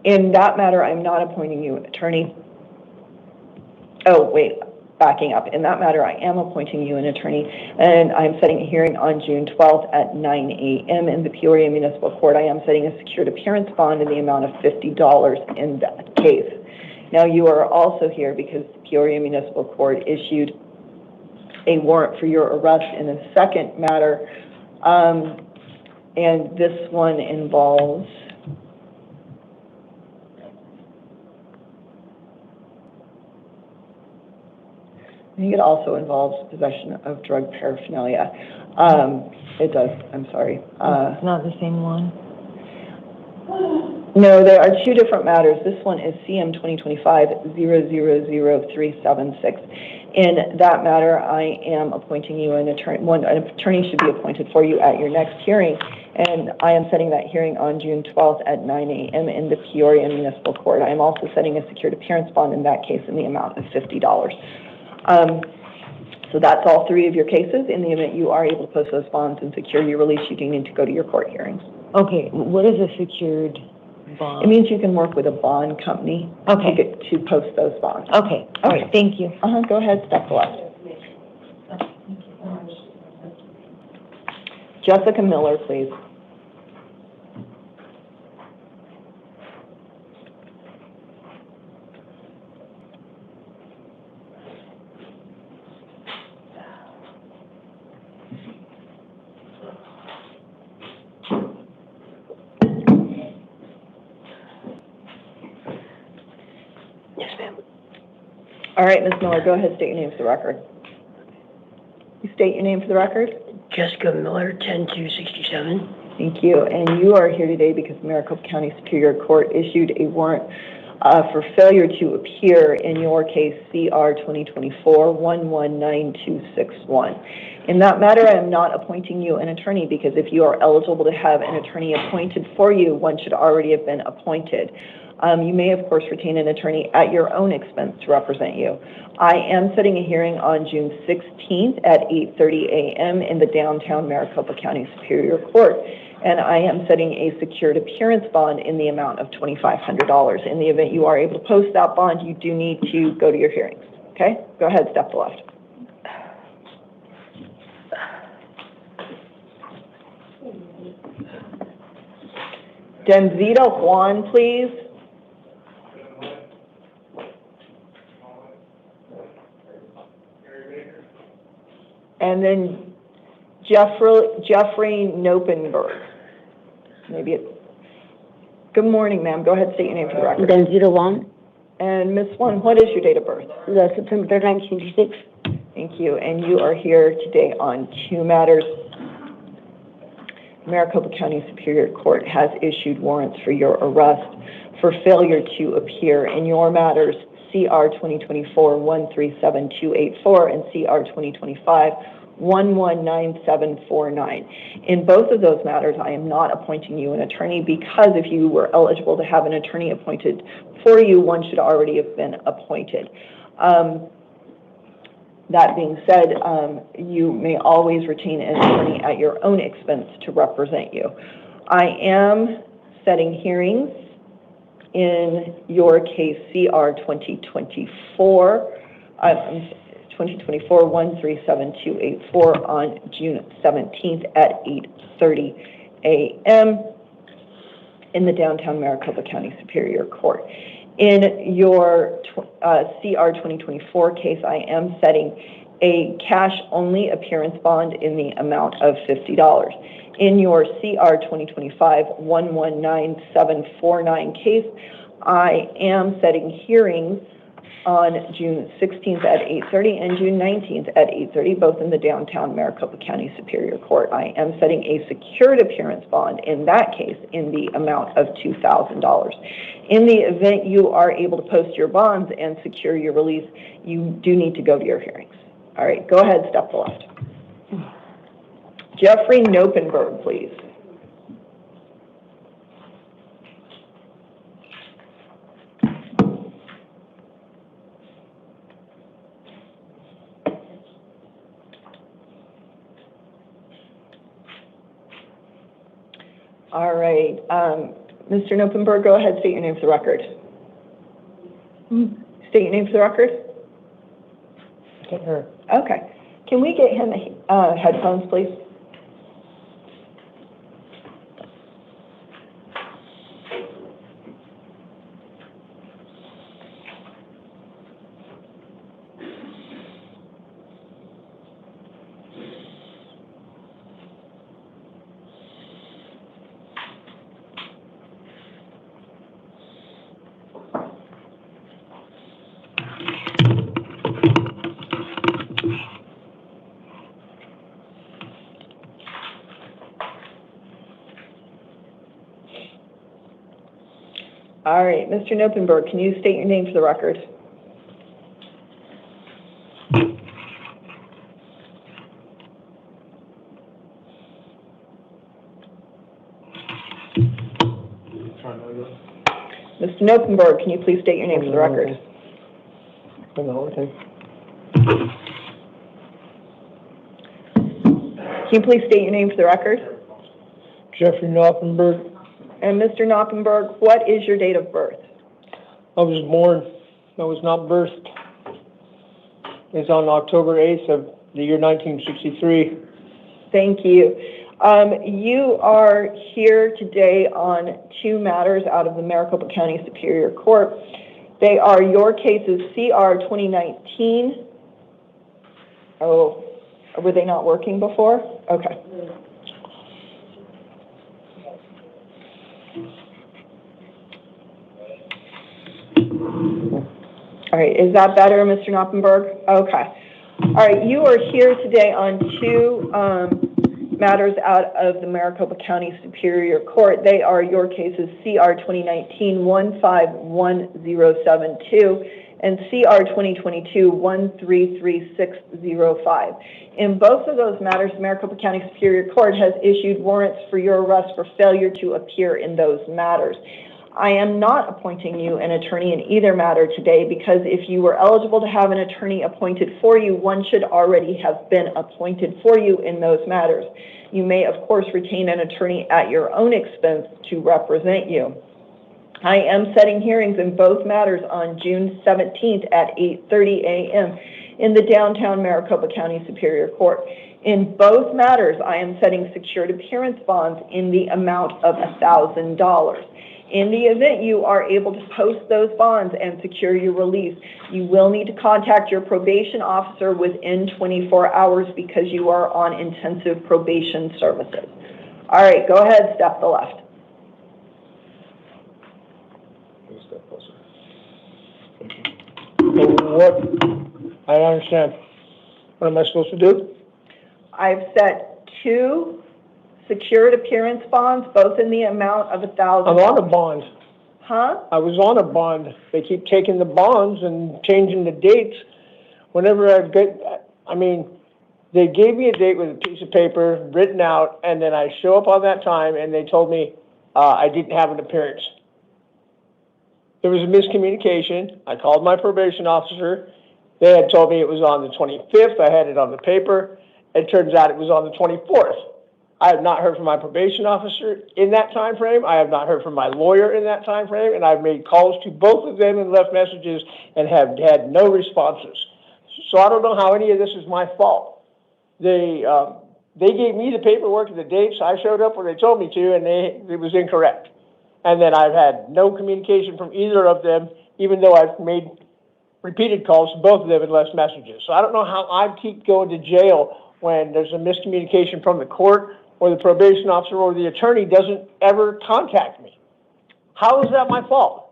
In that matter, I'm not appointing you an attorney. Oh, wait, backing up. In that matter, I am appointing you an attorney, and I'm setting a hearing on June 12th at 9 a.m. in the Peoria Municipal Court. I am setting a secured appearance bond in the amount of $50 in that case. Now, you are also here because the Peoria Municipal Court issued a warrant for your arrest in a second matter, and this one involves I think it also involves possession of drug paraphernalia. It does, I'm sorry. It's not the same one? No, there are two different matters. This one is CM 2025-000376. In that matter, I am appointing you an attorney. An attorney should be appointed for you at your next hearing, and I am setting that hearing on June 12th at 9 a.m. in the Peoria Municipal Court. I am also setting a secured appearance bond in that case in the amount of $50. So that's all three of your cases. In the event you are able to post those bonds and secure your release, you do need to go to your court hearings. Okay, what is a secured bond? It means you can work with a bond company to post those bonds. Okay, all right, thank you. Go ahead, step left. Jessica Miller, please. All right, Ms. Miller, go ahead, state your name for the record. You state your name for the record? Jessica Miller, 10267. Thank you. And you are here today because Maricopa County Superior Court issued a warrant for failure to appear in your case CR 2024-119261. In that matter, I am not appointing you an attorney because if you are eligible to have an attorney appointed for you, one should already have been appointed. You may, of course, retain an attorney at your own expense to represent you. I am setting a hearing on June 16th at 8:30 a.m. in the downtown Maricopa County Superior Court, and I am setting a secured appearance bond in the amount of $2,500. In the event you are able to post that bond, you do need to go to your hearings. Okay? Go ahead, step to left. Denzita Juan, please. And then Jeffrey Nopenberg. Maybe it's... Good morning, ma'am. Go ahead, state your name for the record. Denzita Juan. And Ms. Juan, what is your date of birth? September 3rd, 1986. Thank you. And you are here today on two matters. Maricopa County Superior Court has issued warrants for your arrest for failure to appear in your matters CR 2024-137284 and CR 2025-119749. In both of those matters, I am not appointing you an attorney because if you were eligible to have an attorney appointed for you, one should already have been appointed. That being said, you may always retain an attorney at your own expense to represent you. I am setting hearings in your case CR 2024-137284 on June 17th at 8:30 a.m. in the downtown Maricopa County Superior Court. In your CR 2024 case, I am setting a cash-only appearance bond in the amount of $50. In your CR 2025-119749 case, I am setting hearings on June 16th at 8:30 and June 19th at 8:30, both in the downtown Maricopa County Superior Court. I am setting a secured appearance bond in that case in the amount of $2,000. In the event you are able to post your bonds and secure your release, you do need to go to your hearings. All right, go ahead, step to the left. Jeffrey Nopenberg, please. All right, Mr. Nopenberg, go ahead, state your name for the record. State your name for the record. Get her. Okay. Can we get him headphones, please? All right, Mr. Noppenberg, can you state your name for the record? Mr. Noppenberg, can you please state your name for the record? Can you please state your name for the record? Jeffrey Knoppenberg. And Mr. Noppenberg, what is your date of birth? I was born, I was not birthed. It's on October 8th of the year 1963. Thank you. You are here today on two matters out of the Maricopa County Superior Court. They are your cases CR 2019. Oh, were they not working before? Okay. All right, is that better, Mr. Noppenberg? Okay. All right, you are here today on two matters out of the Maricopa County Superior Court. They are your cases CR 2019-151072 and CR 2022-133605. In both of those matters, the Maricopa County Superior Court has issued warrants for your arrest for failure to appear in those matters. I am not appointing you an attorney in either matter today because if you were eligible to have an attorney appointed for you, one should already have been appointed for you in those matters. You may, of course, retain an attorney at your own expense to represent you. I am setting hearings in both matters on June 17th at 8:30 a.m. in the downtown Maricopa County Superior Court. In both matters, I am setting secured appearance bonds in the amount of $1,000. In the event you are able to post those bonds and secure your release, you will need to contact your probation officer within 24 hours because you are on intensive probation services. All right, go ahead, step to the left. What? I don't understand. What am I supposed to do? I've set two secured appearance bonds, both in the amount of $1,000. I'm on a bond. Huh? I was on a bond. They keep taking the bonds and changing the dates. Whenever I get, I mean, they gave me a date with a piece of paper written out, and then I show up on that time, and they told me I didn't have an appearance. There was a miscommunication. I called my probation officer. They had told me it was on the 25th. I had it on the paper. It turns out it was on the 24th. I have not heard from my probation officer in that time frame. I have not heard from my lawyer in that time frame, and I've made calls to both of them and left messages and have had no responses. So I don't know how any of this is my fault. They gave me the paperwork and the dates. I showed up when they told me to, and it was incorrect. And then I've had no communication from either of them, even though I've made repeated calls to both of them and left messages. So I don't know how I keep going to jail when there's a miscommunication from the court or the probation officer or the attorney doesn't ever contact me. How is that my fault?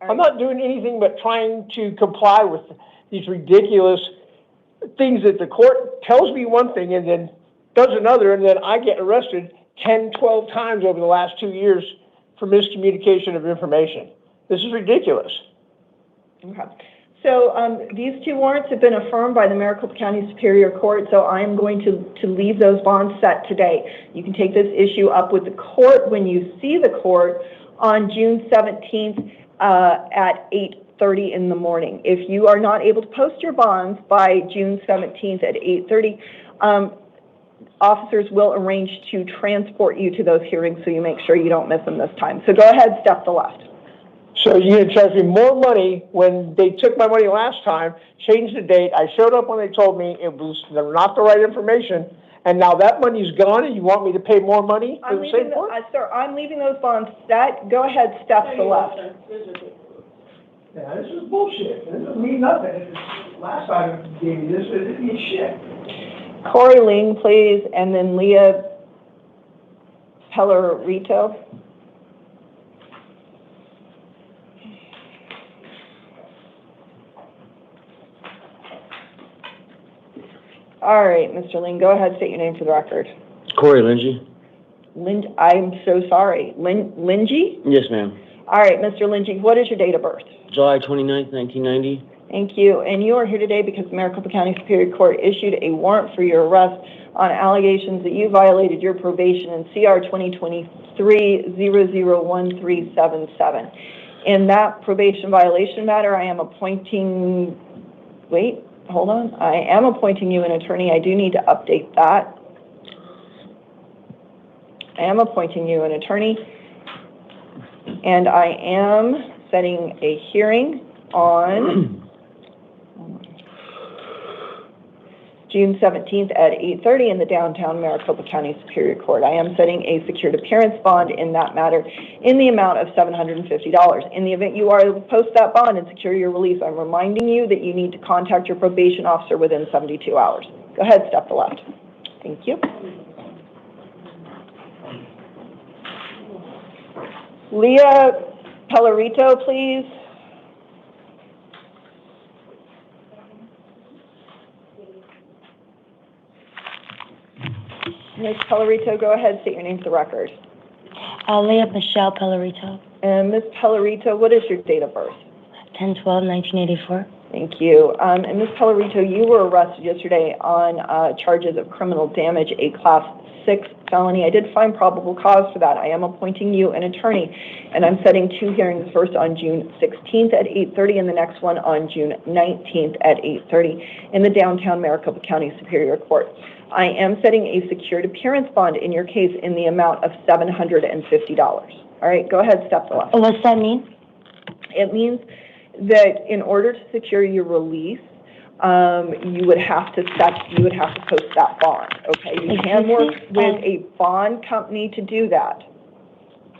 I'm not doing anything but trying to comply with these ridiculous things that the court tells me one thing and then does another, and then I get arrested 10, 12 times over the last 2 years for miscommunication of information. This is ridiculous. Okay. So these two warrants have been affirmed by the Maricopa County Superior Court, so I'm going to leave those bonds set today. You can take this issue up with the court when you see the court on June 17th at 8:30 in the morning. If you are not able to post your bonds by June 17th at 8:30, officers will arrange to transport you to those hearings so you make sure you don't miss them this time. So go ahead, step to the left. So you're going to charge me more money when they took my money last time, changed the date. I showed up when they told me it was not the right information, and now that money's gone, and you want me to pay more money for the same court? Sir, I'm leaving those bonds set. Go ahead, step to the left. Yeah, this is bullshit. This doesn't mean nothing. Last time you gave me this, it didn't mean shit. Corey Ling, please, and then Leah Pellerito. All right, Mr. Ling, go ahead, state your name for the record. Corey Lindsay. I'm so sorry. Lindsay? Yes, ma'am. All right, Mr. Lindsay, what is your date of birth? July 29th, 1990. Thank you. And you are here today because the Maricopa County Superior Court issued a warrant for your arrest on allegations that you violated your probation in CR 2023-001377. In that probation violation matter, I am appointing, I am appointing you an attorney. I do need to update that. I am appointing you an attorney, and I am setting a hearing on June 17th at 8:30 in the downtown Maricopa County Superior Court. I am setting a secured appearance bond in that matter in the amount of $750. In the event you are able to post that bond and secure your release, I'm reminding you that you need to contact your probation officer within 72 hours. Go ahead, step to left. Thank you. Leah Pellerito, please. Ms. Pellerito, go ahead, state your name for the record. Leah Michelle Pellerito. And Ms. Pellerito, what is your date of birth? 10/12/1984. Thank you. And Ms. Pellerito, you were arrested yesterday on charges of criminal damage, a Class 6 felony. I did find probable cause for that. I am appointing you an attorney, and I'm setting two hearings, first on June 16th at 8:30 and the next one on June 19th at 8:30 in the downtown Maricopa County Superior Court. I am setting a secured appearance bond in your case in the amount of $750. All right, go ahead, step to left. What's that mean? It means that in order to secure your release, you would have to post that bond. Okay, you can work with a bond company to do that.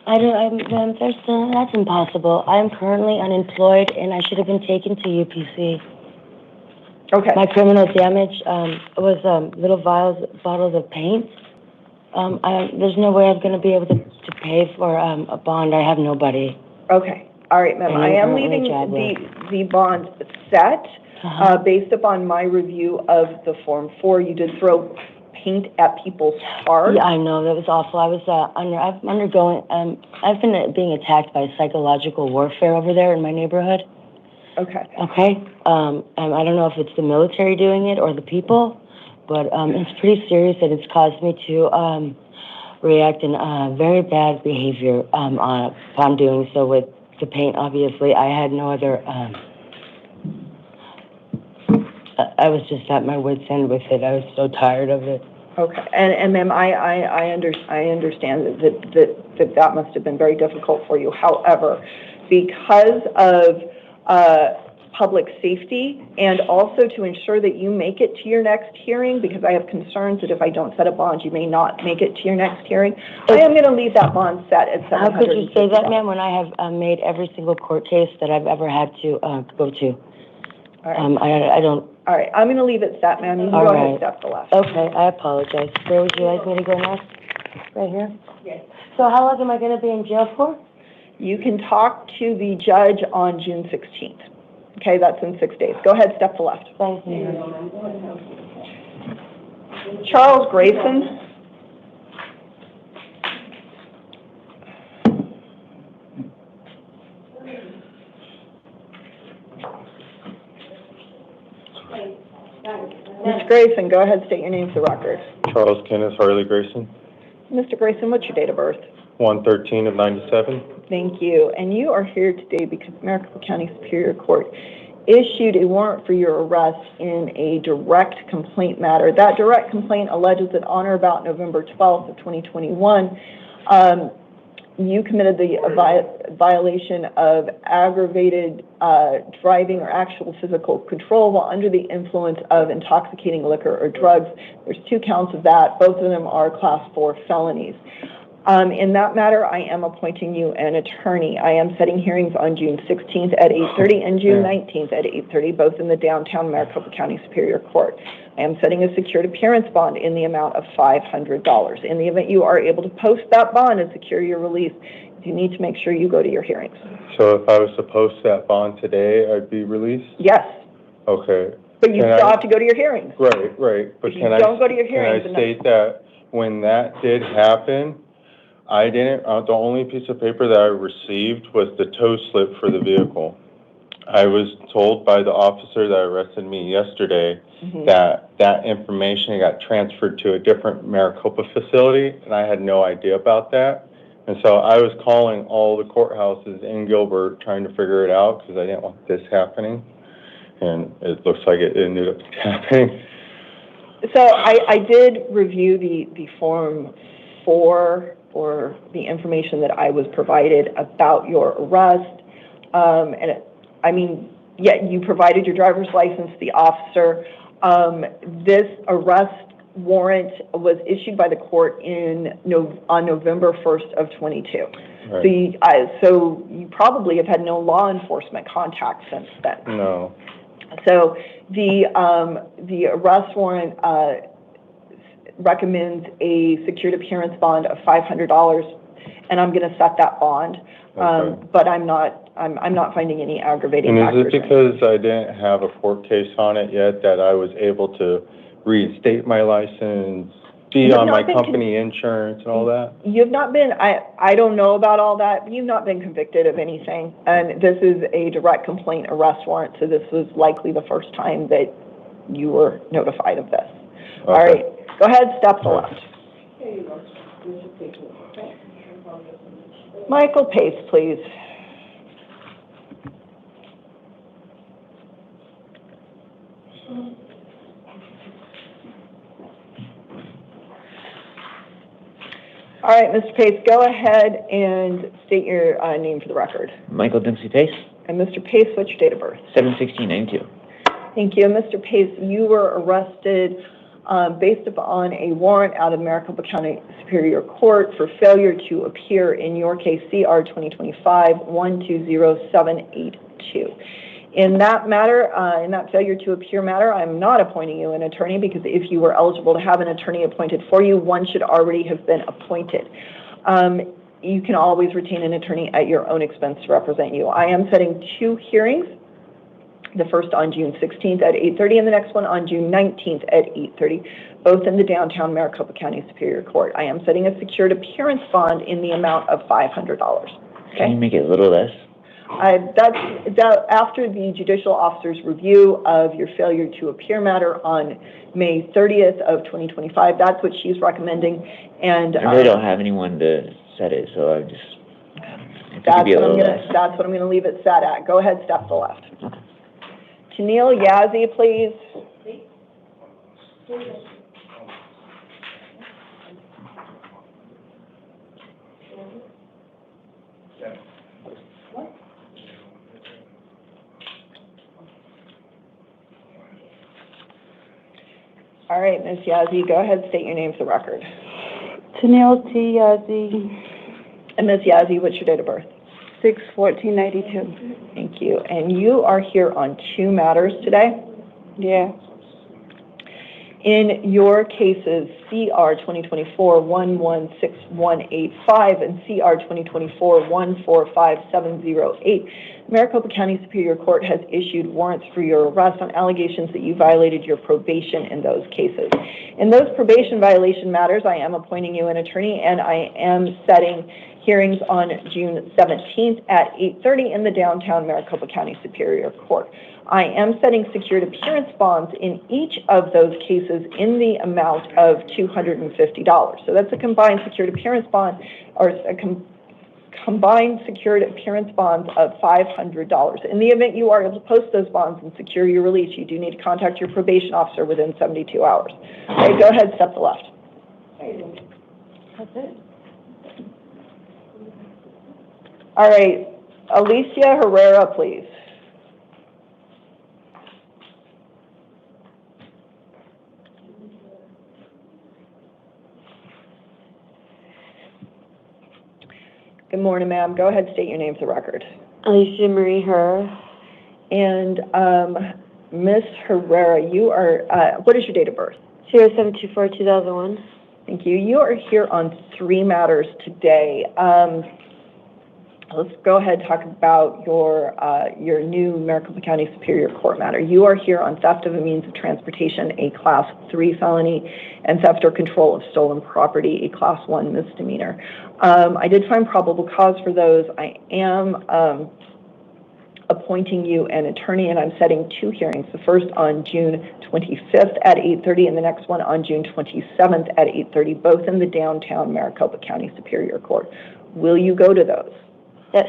That's impossible. I'm currently unemployed, and I should have been taken to UPC. Okay. My criminal damage was little bottles of paint. There's no way I'm going to be able to pay for a bond. I have nobody. Okay. All right, ma'am. I am leaving the bond set based upon my review of the Form 4. You did throw paint at people's cars. Yeah, I know. That was awful. I was I've been being attacked by psychological warfare over there in my neighborhood. Okay. Okay. I don't know if it's the military doing it or the people, but it's pretty serious, and it's caused me to react in very bad behavior upon doing so with the paint. Obviously, I had no other. I was just at my wit's end with it. I was so tired of it. Okay, and ma'am, I understand that must have been very difficult for you. However, because of public safety, and also to ensure that you make it to your next hearing, because I have concerns that if I don't set a bond, you may not make it to your next hearing. I am going to leave that bond set at $750. How could you say that, ma'am, when I have made every single court case that I've ever had to go to? All right. I don't. All right, I'm going to leave it set, ma'am. You can go ahead and step to the left. Okay, I apologize. Where would you like me to go next? Right here? Yes. So how long am I going to be in jail for? You can talk to the judge on June 16th. Okay, that's in 6 days. Go ahead, step to left. Thank you. Charles Grayson. Mr. Grayson, go ahead, state your name for the record. Charles Kenneth Harley Grayson. Mr. Grayson, what's your date of birth? 1/13/97. Thank you. And you are here today because Maricopa County Superior Court issued a warrant for your arrest in a direct complaint matter. That direct complaint alleges that on or about November 12th of 2021, you committed the violation of aggravated driving or actual physical control while under the influence of intoxicating liquor or drugs. There's 2 counts of that. Both of them are Class 4 felonies. In that matter, I am appointing you an attorney. I am setting hearings on June 16th at 8:30 and June 19th at 8:30, both in the downtown Maricopa County Superior Court. I am setting a secured appearance bond in the amount of $500. In the event you are able to post that bond and secure your release, you need to make sure you go to your hearings. So if I was to post that bond today, I'd be released? Yes. Okay. But you still have to go to your hearings. Right. But if you don't go to your hearings, can I state that when that did happen, I didn't, the only piece of paper that I received was the tow slip for the vehicle. I was told by the officer that arrested me yesterday that information got transferred to a different Maricopa facility, and I had no idea about that. And so I was calling all the courthouses in Gilbert trying to figure it out because I didn't want this happening. And it looks like it ended up happening. So I did review the Form 4 or the information that I was provided about your arrest. Yet you provided your driver's license to the officer. This arrest warrant was issued by the court on November 1st of 22. Right. So you probably have had no law enforcement contact since then. No. So the arrest warrant recommends a secured appearance bond of $500, and I'm going to set that bond. Okay. But I'm not finding any aggravating factors. And is it because I didn't have a court case on it yet that I was able to reinstate my license, be on my company insurance and all that? You've not been, I don't know about all that, but you've not been convicted of anything. And this is a direct complaint arrest warrant, so this was likely the first time that you were notified of this. Okay. All right, go ahead, step to the left. Michael Pace, please. All right, Mr. Pace, go ahead and state your name for the record. Michael Dempsey Pace. And Mr. Pace, what's your date of birth? 7/16/92. Thank you. Mr. Pace, you were arrested based upon a warrant out of Maricopa County Superior Court for failure to appear in your case CR 2025-120782. In that matter, in that failure to appear matter, I'm not appointing you an attorney because if you were eligible to have an attorney appointed for you, one should already have been appointed. You can always retain an attorney at your own expense to represent you. I am setting 2 hearings, the first on June 16th at 8:30 and the next one on June 19th at 8:30, both in the downtown Maricopa County Superior Court. I am setting a secured appearance bond in the amount of $500. Okay? Can you make it a little less? That's after the judicial officer's review of your failure to appear matter on May 30th of 2025. That's what she's recommending. And I really don't have anyone to set it, so I just. That's what I'm going to leave it set at. Go ahead, step to the left. Okay. Tennille Yazzie, please. All right, Ms. Yazzie, go ahead, state your name for the record. Tennille T. Yazzie. And Ms. Yazzie, what's your date of birth? 6/14/92. Thank you. And you are here on 2 matters today? Yeah. In your cases, CR 2024-116185 and CR 2024-145708, Maricopa County Superior Court has issued warrants for your arrest on allegations that you violated your probation in those cases. In those probation violation matters, I am appointing you an attorney, and I am setting hearings on June 17th at 8:30 in the downtown Maricopa County Superior Court. I am setting secured appearance bonds in each of those cases in the amount of $250. So that's a combined secured appearance bond, or a combined secured appearance bonds of $500. In the event you are able to post those bonds and secure your release, you do need to contact your probation officer within 72 hours. Okay, go ahead, step to the left. That's it. All right, Alicia Herrera, please. Good morning, ma'am. Go ahead, state your name for the record. Alicia Marie Herrera. And Ms. Herrera, you are, what is your date of birth? 07/24/2001. Thank you. You are here on 3 matters today. let's go ahead and talk about your new Maricopa County Superior Court matter. You are here on theft of a means of transportation, a Class 3 felony, and theft or control of stolen property, a Class 1 misdemeanor. I did find probable cause for those. I am appointing you an attorney, and I'm setting 2 hearings, the first on June 25th at 8:30 and the next one on June 27th at 8:30, both in the downtown Maricopa County Superior Court. Will you go to those? Yes.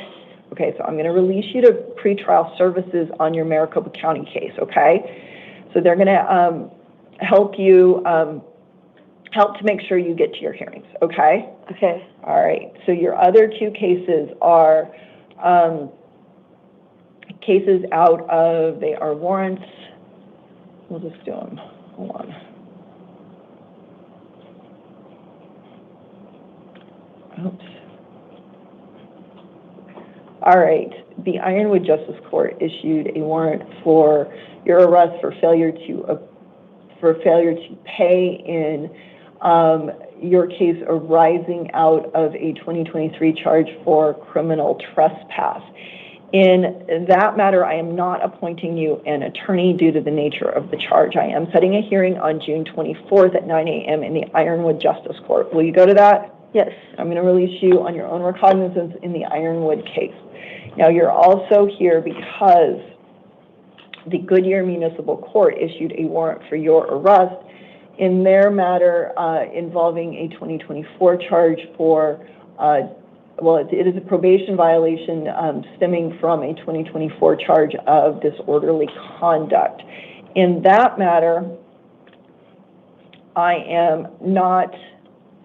Okay, so I'm going to release you to pretrial services on your Maricopa County case, okay? So they're going to help you, help to make sure you get to your hearings, okay? Okay. All right, so your other 2 cases are cases out of, they are warrants. We'll just do them. Hold on. Oops. All right, the Ironwood Justice Court issued a warrant for your arrest for failure to pay in your case arising out of a 2023 charge for criminal trespass. In that matter, I am not appointing you an attorney due to the nature of the charge. I am setting a hearing on June 24th at 9 a.m. in the Ironwood Justice Court. Will you go to that? Yes. I'm going to release you on your own recognizance in the Ironwood case. Now, you're also here because the Goodyear Municipal Court issued a warrant for your arrest in their matter involving a 2024 charge for, well, it is a probation violation stemming from a 2024 charge of disorderly conduct. In that matter, I am not,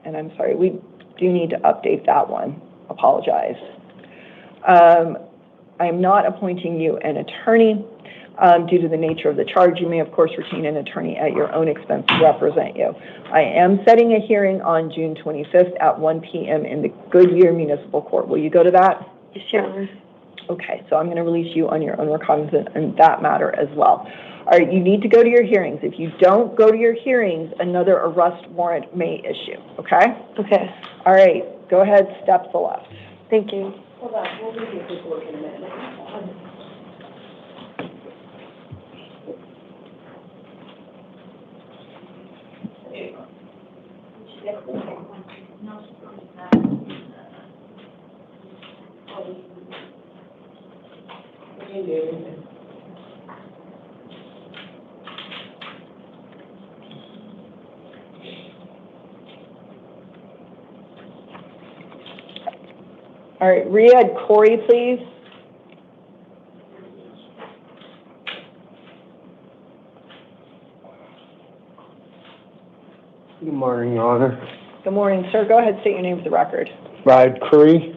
and I'm sorry, we do need to update that one. Apologize. I am not appointing you an attorney due to the nature of the charge. You may, of course, retain an attorney at your own expense to represent you. I am setting a hearing on June 25th at 1 p.m. in the Goodyear Municipal Court. Will you go to that? Yes, Your Honor. Okay, so I'm going to release you on your own recognizance in that matter as well. All right, you need to go to your hearings. If you don't go to your hearings, another arrest warrant may issue, okay? Okay. All right, go ahead, step to the left. Thank you. Hold on, we'll give you a quick look in a minute. All right, Riyadh Corey, please. Good morning, Your Honor. Good morning, sir. Go ahead, state your name for the record. Riyadh Curry.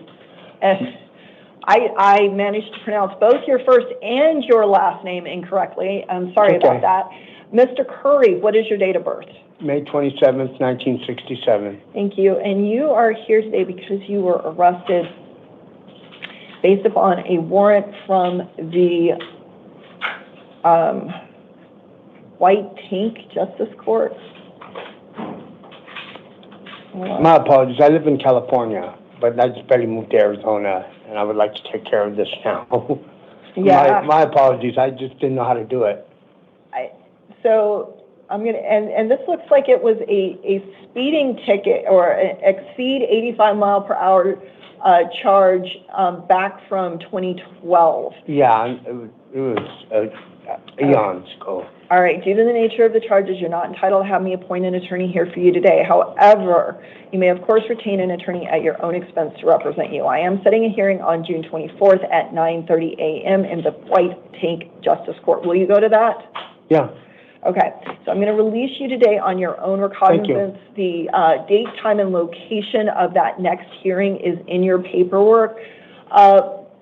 I managed to pronounce both your first and your last name incorrectly. I'm sorry about that. Mr. Curry, what is your date of birth? May 27th, 1967. Thank you. And you are here today because you were arrested based upon a warrant from the White Tank Justice Court. My apologies. I live in California, but I just barely moved to Arizona, and I would like to take care of this now. Yeah. My apologies. I just didn't know how to do it. So I'm gonna, and this looks like it was a speeding ticket or exceed 85 mile per hour charge back from 2012. Yeah, it was eons ago. All right, due to the nature of the charges, you're not entitled to have me appoint an attorney here for you today. However, you may, of course, retain an attorney at your own expense to represent you. I am setting a hearing on June 24th at 9:30 a.m. in the White Tank Justice Court. Will you go to that? Yeah. Okay, so I'm going to release you today on your own recognizance. The date, time, and location of that next hearing is in your paperwork.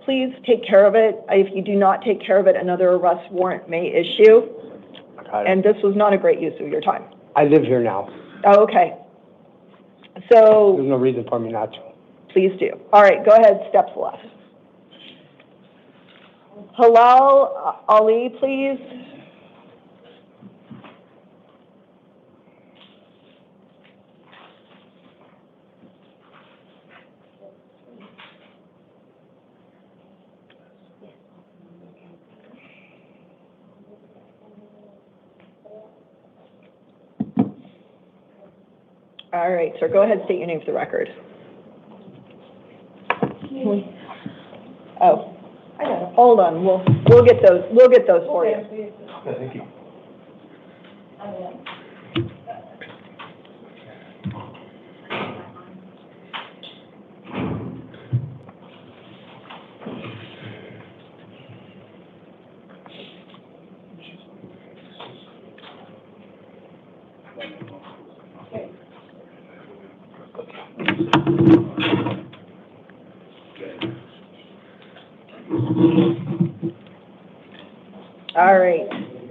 Please take care of it. If you do not take care of it, another arrest warrant may issue. And this was not a great use of your time. I live here now. Oh, okay. So there's no reason for me not to. Please do. All right, go ahead, steps left. Halal Ali, please. All right, sir, go ahead and state your name for the record. Oh, hold on, we'll get those for you. Okay, thank you. All right,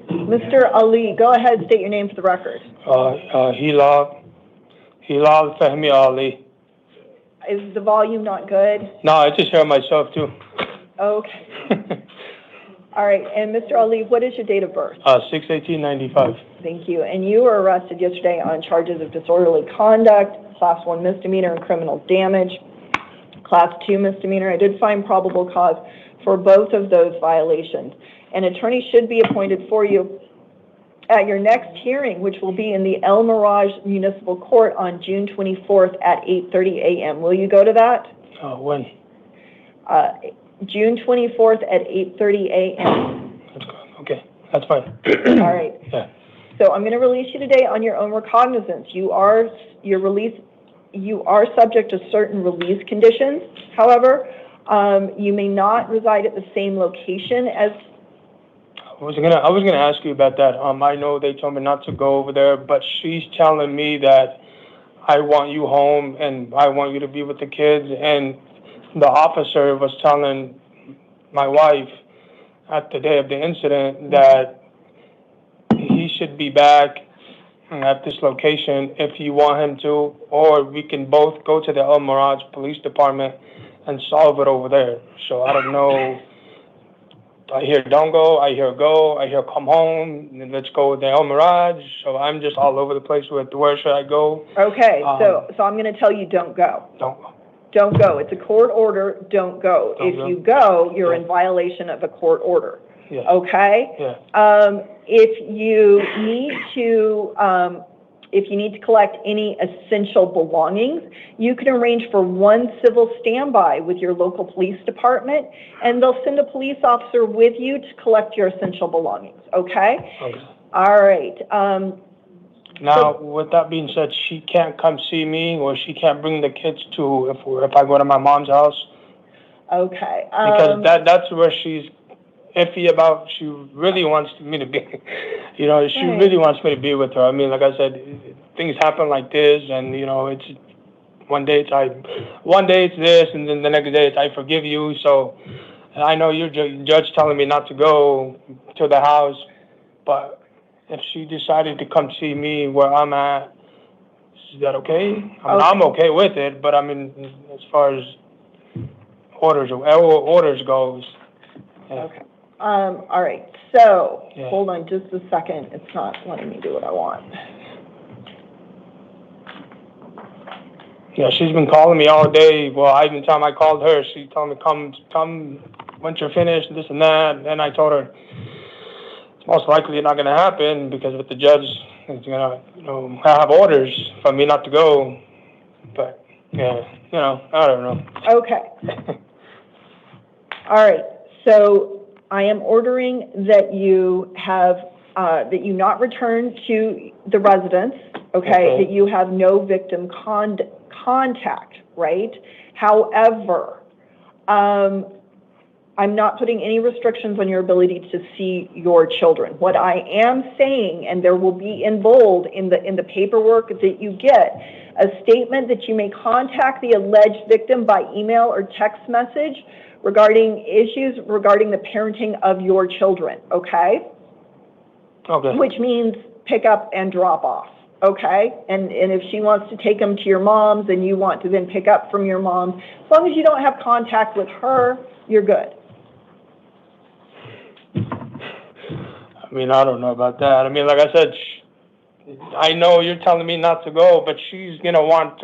Mr. Ali, go ahead, state your name for the record. Hilal Fahmi Ali. Is the volume not good? No, I just hear myself too. Okay. All right, and Mr. Ali, what is your date of birth? 6/18/95. Thank you. And you were arrested yesterday on charges of disorderly conduct, Class 1 misdemeanor and criminal damage, Class 2 misdemeanor. I did find probable cause for both of those violations. An attorney should be appointed for you at your next hearing, which will be in the El Mirage Municipal Court on June 24th at 8:30 a.m. Will you go to that? When? June 24th at 8:30 a.m. Okay, that's fine. All right. Yeah. So I'm going to release you today on your own recognizance. You are subject to certain release conditions. However, you may not reside at the same location as. I was gonna ask you about that. I know they told me not to go over there, but she's telling me that I want you home and I want you to be with the kids. And the officer was telling my wife at the day of the incident that he should be back at this location if you want him to, or we can both go to the El Mirage Police Department and solve it over there. So I don't know. I hear don't go, I hear go, I hear come home, and let's go with the El Mirage. So I'm just all over the place with where should I go. Okay, so I'm going to tell you don't go. Don't go. Don't go. It's a court order. Don't go. If you go, you're in violation of a court order. Yeah. Okay? Yeah. If you need to collect any essential belongings, you can arrange for one civil standby with your local police department, and they'll send a police officer with you to collect your essential belongings. Okay? Okay. All right. Now, with that being said, she can't come see me, or she can't bring the kids to if I go to my mom's house. Okay. Because that's where she's iffy about. She really wants me to be, she really wants me to be with her. I mean, like I said, things happen like this, and it's one day it's this, and then the next day it's I forgive you. So I know your judge telling me not to go to the house, but if she decided to come see me where I'm at, is that okay? I mean, I'm okay with it, but I mean, as far as orders goes. Yeah. Okay. All right. So, hold on just a second. It's not letting me do what I want. Yeah, she's been calling me all day. Well, every time I called her, she told me, come once you're finished, this and that. And I told her, it's most likely not going to happen because with the judge, he's going to, have orders for me not to go. But, I don't know. Okay. All right. So, I am ordering that you not return to the residence, okay? That you have no victim contact, right? However, I'm not putting any restrictions on your ability to see your children. What I am saying, and there will be in bold in the paperwork that you get, a statement that you may contact the alleged victim by email or text message regarding issues regarding the parenting of your children, okay? Okay. Which means pick up and drop off, okay? And if she wants to take them to your mom's and you want to then pick up from your mom's, as long as you don't have contact with her, you're good. I mean, I don't know about that. I mean, like I said, I know you're telling me not to go, but she's going to want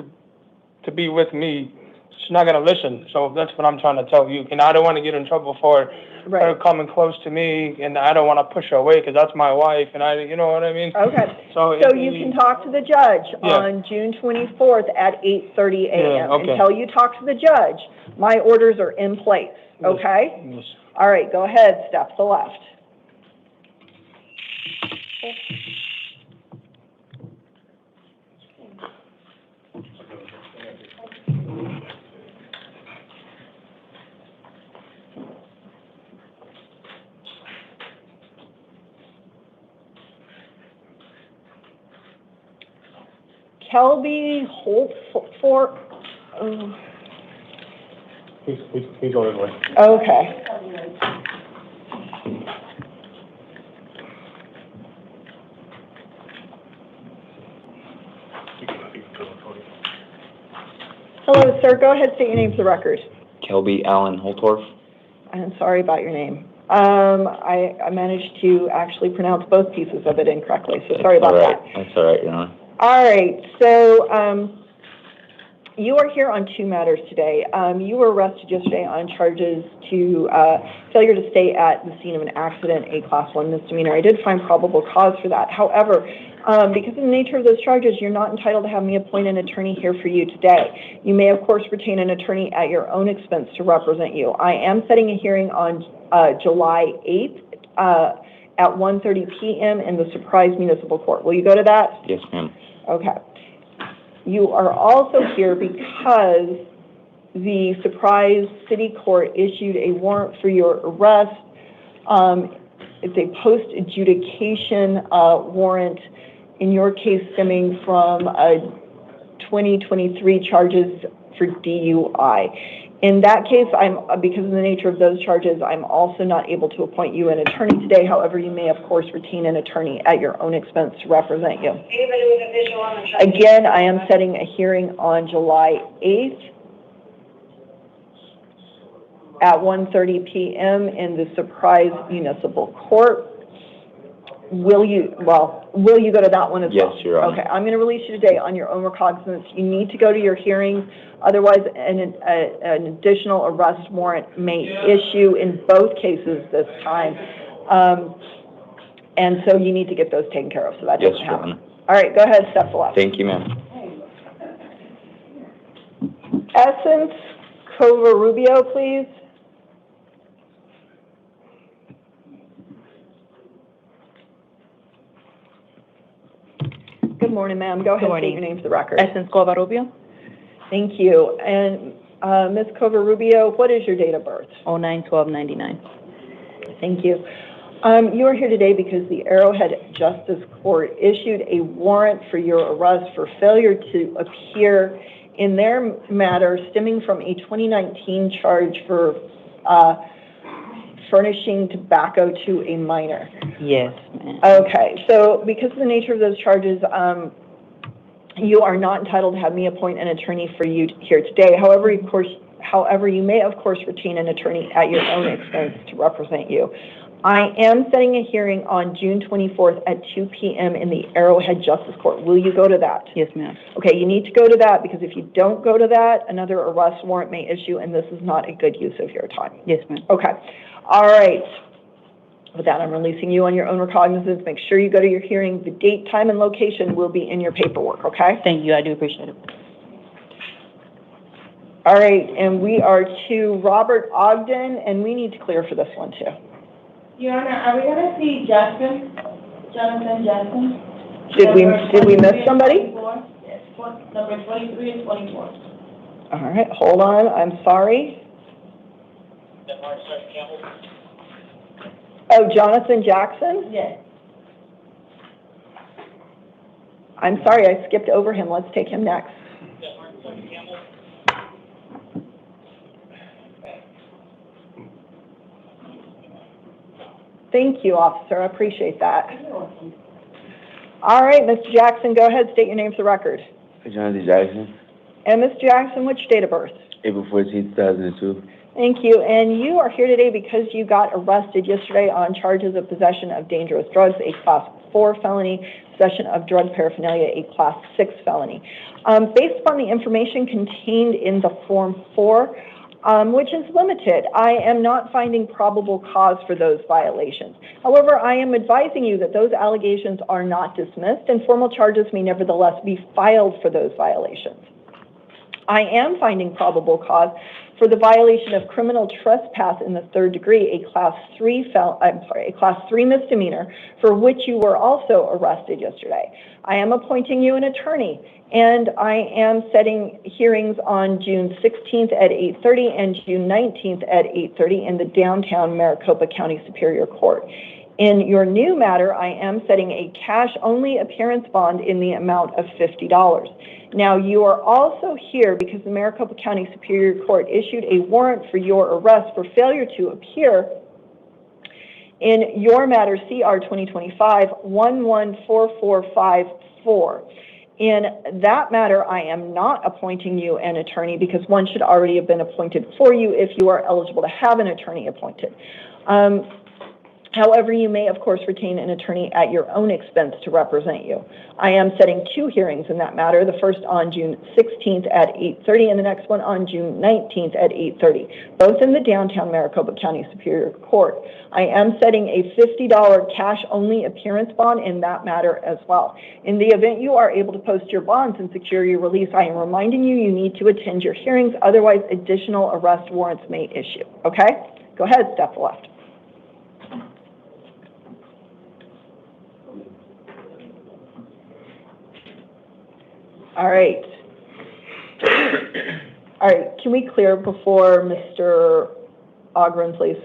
to be with me. she's not gonna listen. So that's what I'm trying to tell you. And I don't want to get in trouble for her coming close to me, and I don't want to push her away because that's my wife, and you know what I mean? Okay. So you can talk to the judge on June 24th at 8:30 a.m. Yeah, okay. Until you talk to the judge, my orders are in place, okay? Yes. All right, go ahead, step to the left. Kelby Holtfort. He's going away. Okay. Hello, sir. Go ahead, state your name for the record. Kelby Allen Holtorf. I'm sorry about your name. I managed to actually pronounce both pieces of it incorrectly, so sorry about that. That's all right, Your Honor. All right, so you are here on two matters today. You were arrested yesterday on charges to failure to stay at the scene of an accident, a Class 1 misdemeanor. I did find probable cause for that. However, because of the nature of those charges, you're not entitled to have me appoint an attorney here for you today. You may, of course, retain an attorney at your own expense to represent you. I am setting a hearing on July 8th at 1:30 p.m. in the Surprise Municipal Court. Will you go to that? Yes, ma'am. Okay. You are also here because the Surprise City Court issued a warrant for your arrest. It's a post-adjudication warrant, in your case stemming from 2023 charges for DUI. In that case, because of the nature of those charges, I'm also not able to appoint you an attorney today. However, you may, of course, retain an attorney at your own expense to represent you. Again, I am setting a hearing on July 8th at 1:30 p.m. in the Surprise Municipal Court. Will you go to that one as well? Yes, Your Honor. Okay, I'm going to release you today on your own recognizance. You need to go to your hearing, otherwise an additional arrest warrant may issue in both cases this time. And so you need to get those taken care of, so that doesn't happen. Your Honor. All right, go ahead, step to left. Thank you, ma'am. Essence Covarubio, please. Good morning, ma'am. Go ahead and state your name for the record. Essence Covarubio. Thank you. And Ms. Covarubio, what is your date of birth? 09/12/99. Thank you. You are here today because the Arrowhead Justice Court issued a warrant for your arrest for failure to appear in their matter stemming from a 2019 charge for furnishing tobacco to a minor. Yes, ma'am. Okay, so because of the nature of those charges, you are not entitled to have me appoint an attorney for you here today. However, you may, of course, retain an attorney at your own expense to represent you. I am setting a hearing on June 24th at 2 p.m. in the Arrowhead Justice Court. Will you go to that? Yes, ma'am. Okay, you need to go to that because if you don't go to that, another arrest warrant may issue, and this is not a good use of your time. Yes, ma'am. Okay. All right. With that, I'm releasing you on your own recognizance. Make sure you go to your hearing. The date, time, and location will be in your paperwork, okay? Thank you. I do appreciate it. All right, and we are to Robert Ogden, and we need to clear for this one, too. Your Honor, are we going to see Jonathan Jackson? Did we miss somebody? Yes, number 23 and 24. All right, hold on. I'm sorry. Oh, Jonathan Jackson? Yes. I'm sorry, I skipped over him. Let's take him next. Thank you, officer. I appreciate that. All right, Mr. Jackson, go ahead. State your name for the record. Jonathan Jackson, And Mr. Jackson, which date of birth? April 14th, 2002. Thank you. And you are here today because you got arrested yesterday on charges of possession of dangerous drugs, a Class 4 felony, possession of drug paraphernalia, a Class 6 felony. Based upon the information contained in the Form 4, which is limited, I am not finding probable cause for those violations. However, I am advising you that those allegations are not dismissed and formal charges may nevertheless be filed for those violations. I am finding probable cause for the violation of criminal trespass in the 3rd degree, a Class 3 misdemeanor for which you were also arrested yesterday. I am appointing you an attorney, and I am setting hearings on June 16th at 8:30 and June 19th at 8:30 in the downtown Maricopa County Superior Court. In your new matter, I am setting a cash-only appearance bond in the amount of $50. Now, you are also here because the Maricopa County Superior Court issued a warrant for your arrest for failure to appear in your matter CR 2025-114454. In that matter, I am not appointing you an attorney because one should already have been appointed for you if you are eligible to have an attorney appointed. However, you may, of course, retain an attorney at your own expense to represent you. I am setting 2 hearings in that matter, the first on June 16th at 8:30 and the next one on June 19th at 8:30, both in the downtown Maricopa County Superior Court. I am setting a $50 cash-only appearance bond in that matter as well. In the event you are able to post your bonds and secure your release, I am reminding you need to attend your hearings, otherwise additional arrest warrants may issue. Okay? Go ahead, step left. All right. All right, can we clear before Mr. Ogren, please?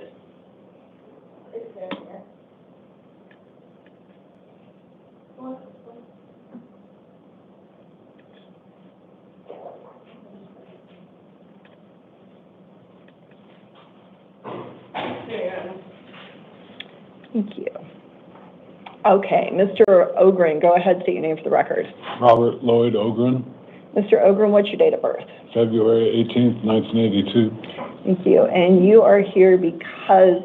Thank you. Okay, Mr. Ogren, go ahead, state your name for the record. Robert Lloyd Ogren, Mr. Ogren, what's your date of birth? February 18th, 1982. Thank you. And you are here because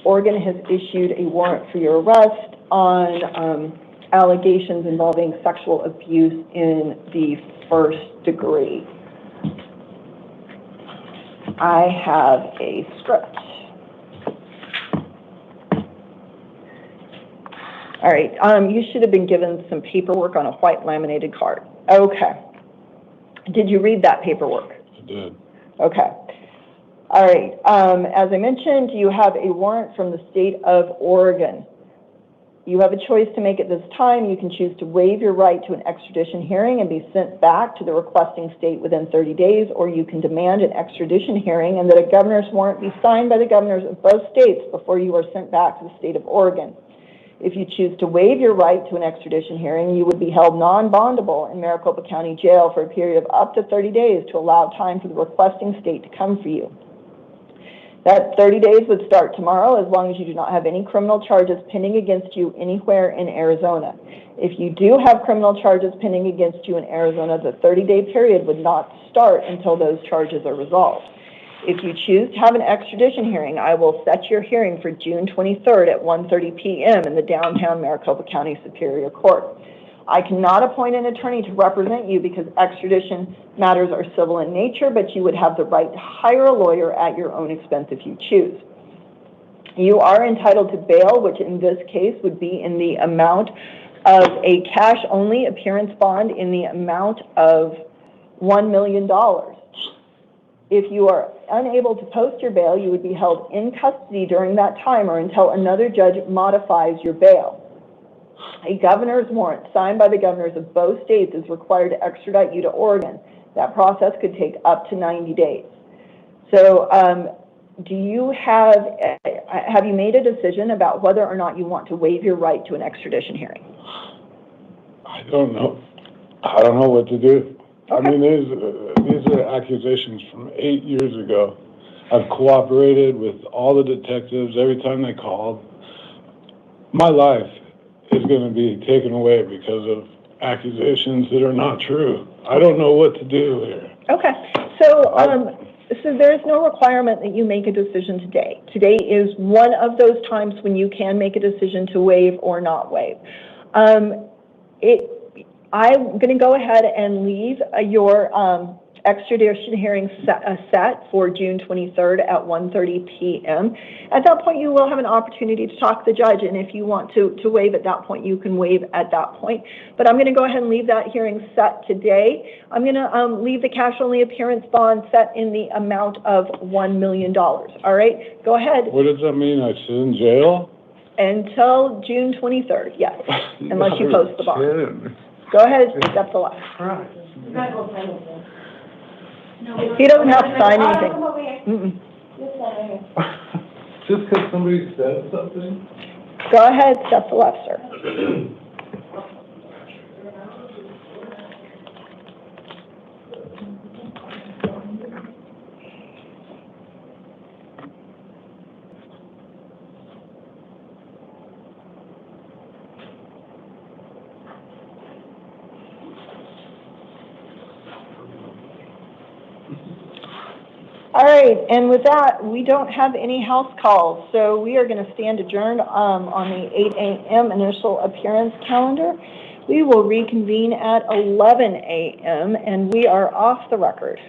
Oregon has issued a warrant for your arrest on allegations involving sexual abuse in the 1st degree. I have a script. All right, you should have been given some paperwork on a white laminated card. Okay. Did you read that paperwork? I did. Okay. All right, as I mentioned, you have a warrant from the state of Oregon. You have a choice to make at this time. You can choose to waive your right to an extradition hearing and be sent back to the requesting state within 30 days, or you can demand an extradition hearing and that a governor's warrant be signed by the governors of both states before you are sent back to the state of Oregon. If you choose to waive your right to an extradition hearing, you would be held non-bondable in Maricopa County Jail for a period of up to 30 days to allow time for the requesting state to come for you. That 30 days would start tomorrow as long as you do not have any criminal charges pending against you anywhere in Arizona. If you do have criminal charges pending against you in Arizona, the 30-day period would not start until those charges are resolved. If you choose to have an extradition hearing, I will set your hearing for June 23rd at 1:30 p.m. in the downtown Maricopa County Superior Court. I cannot appoint an attorney to represent you because extradition matters are civil in nature, but you would have the right to hire a lawyer at your own expense if you choose. You are entitled to bail, which in this case would be in the amount of a cash-only appearance bond in the amount of $1 million. If you are unable to post your bail, you would be held in custody during that time or until another judge modifies your bail. A governor's warrant signed by the governors of both states is required to extradite you to Oregon. That process could take up to 90 days. So do you have you made a decision about whether or not you want to waive your right to an extradition hearing? I don't know. I don't know what to do. Okay. I mean, these are accusations from 8 years ago. I've cooperated with all the detectives every time they called. My life is going to be taken away because of accusations that are not true. I don't know what to do here. Okay. So So there's no requirement that you make a decision today. Today is one of those times when you can make a decision to waive or not waive. I'm going to go ahead and leave your extradition hearing set for June 23rd at 1:30 p.m. At that point, you will have an opportunity to talk to the judge, and if you want to waive at that point, you can waive at that point. But I'm going to go ahead and leave that hearing set today. I'm going to leave the cash-only appearance bond set in the amount of $1 million. All right? Go ahead. What does that mean? I sit in jail? Until June 23rd, yes, unless you post the bond. Go ahead, accept the loss. He doesn't have to sign anything. Just because somebody said something? Go ahead, step to the left, sir. All right, and with that, we don't have any house calls, so we are going to stand adjourned on the 8 a.m. initial appearance calendar. We will reconvene at 11 a.m., and we are off the record.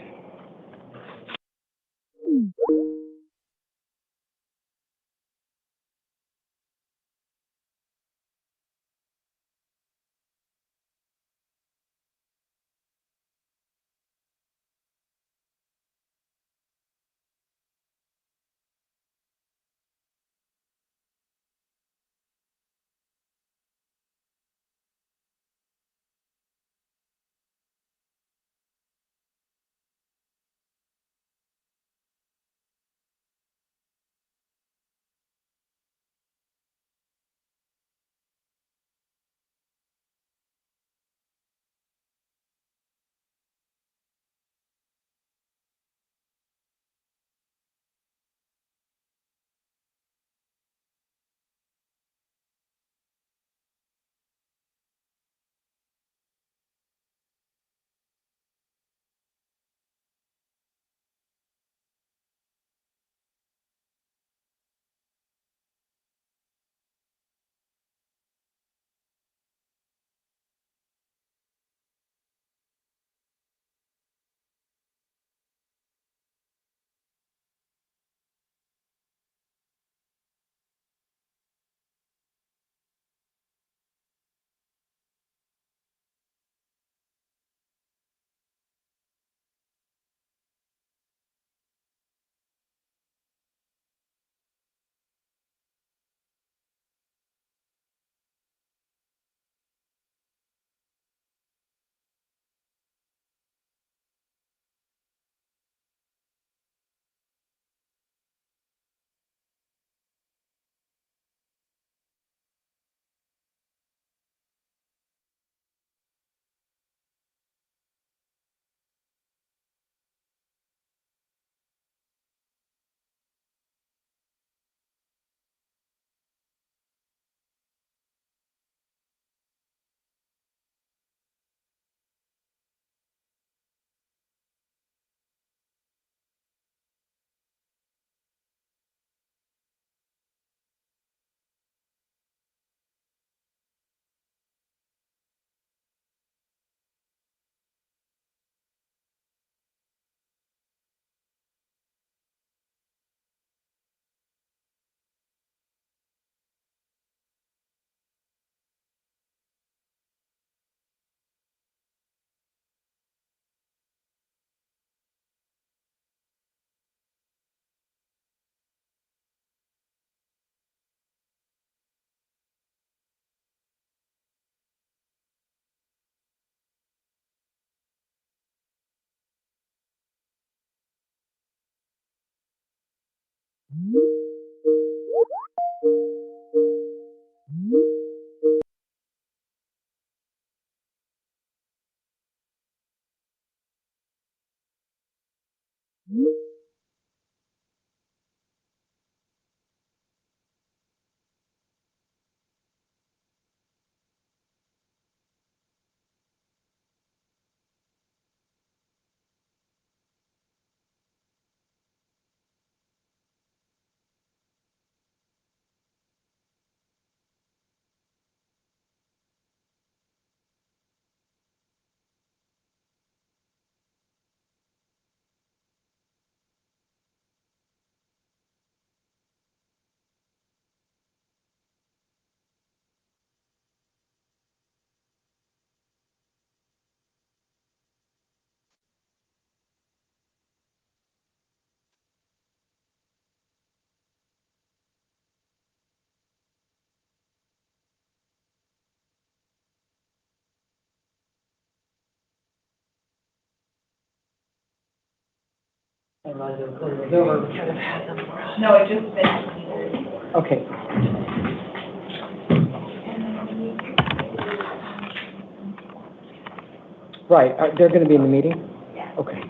No, it just finished. Okay. Right, they're going to be in the meeting? Yeah. Okay.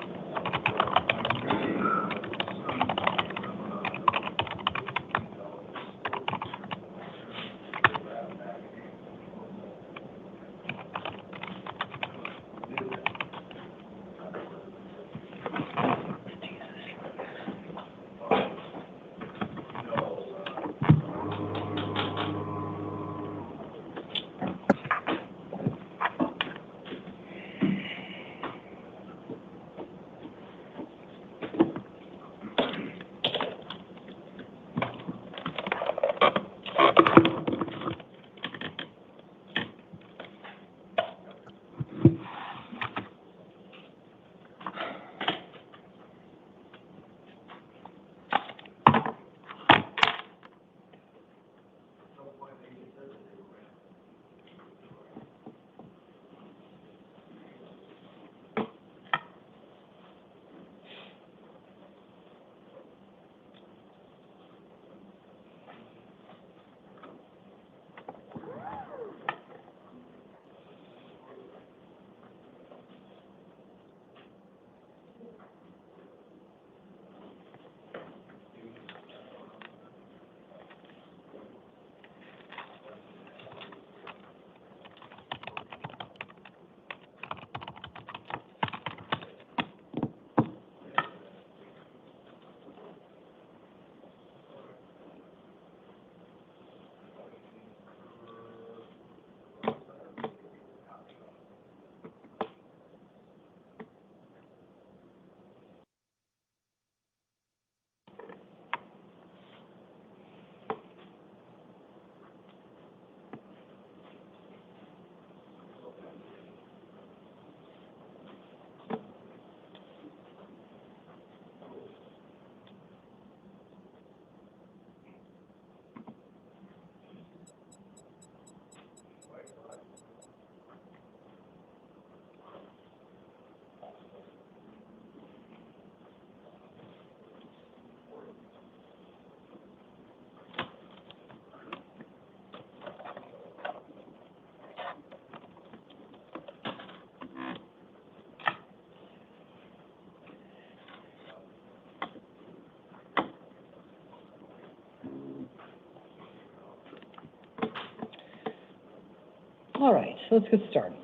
All right, so let's get started.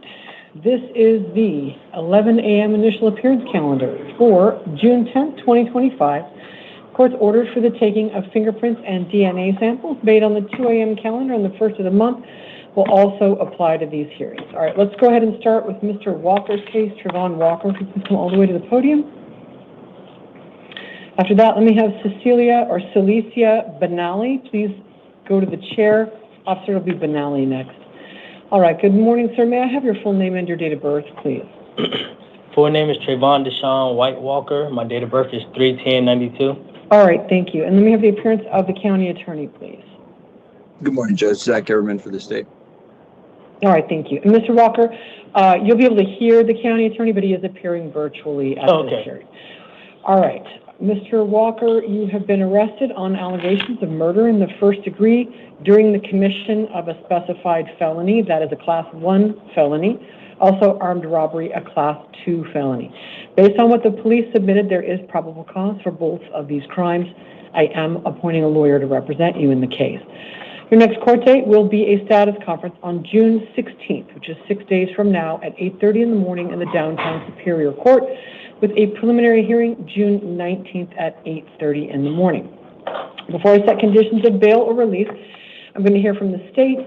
This is the 11 a.m. initial appearance calendar for June 10th, 2025. Court's orders for the taking of fingerprints and DNA samples made on the 2 a.m. calendar on the first of the month will also apply to these hearings. All right, let's go ahead and start with Mr. Walker's case, Trevon Walker, who can come all the way to the podium. After that, let me have Cecilia Benally. Please go to the chair. Officer, it'll be Benally next. All right, good morning, sir. May I have your full name and your date of birth, please? Full name is Trayvon Deshaun White Walker. My date of birth is 3/10/92. All right, thank you. And let me have the appearance of the county attorney, please. Good morning, Judge. Zach Everman for the state. All right, thank you. And Mr. Walker, you'll be able to hear the county attorney, but he is appearing virtually at this hearing. All right. Mr. Walker, you have been arrested on allegations of murder in the first degree during the commission of a specified felony. That is a Class 1 felony. Also, armed robbery, a Class 2 felony. Based on what the police submitted, there is probable cause for both of these crimes. I am appointing a lawyer to represent you in the case. Your next court date will be a status conference on June 16th, which is 6 days from now at 8:30 in the morning in the downtown Superior Court, with a preliminary hearing June 19th at 8:30 in the morning. Before I set conditions of bail or release, I'm going to hear from the state,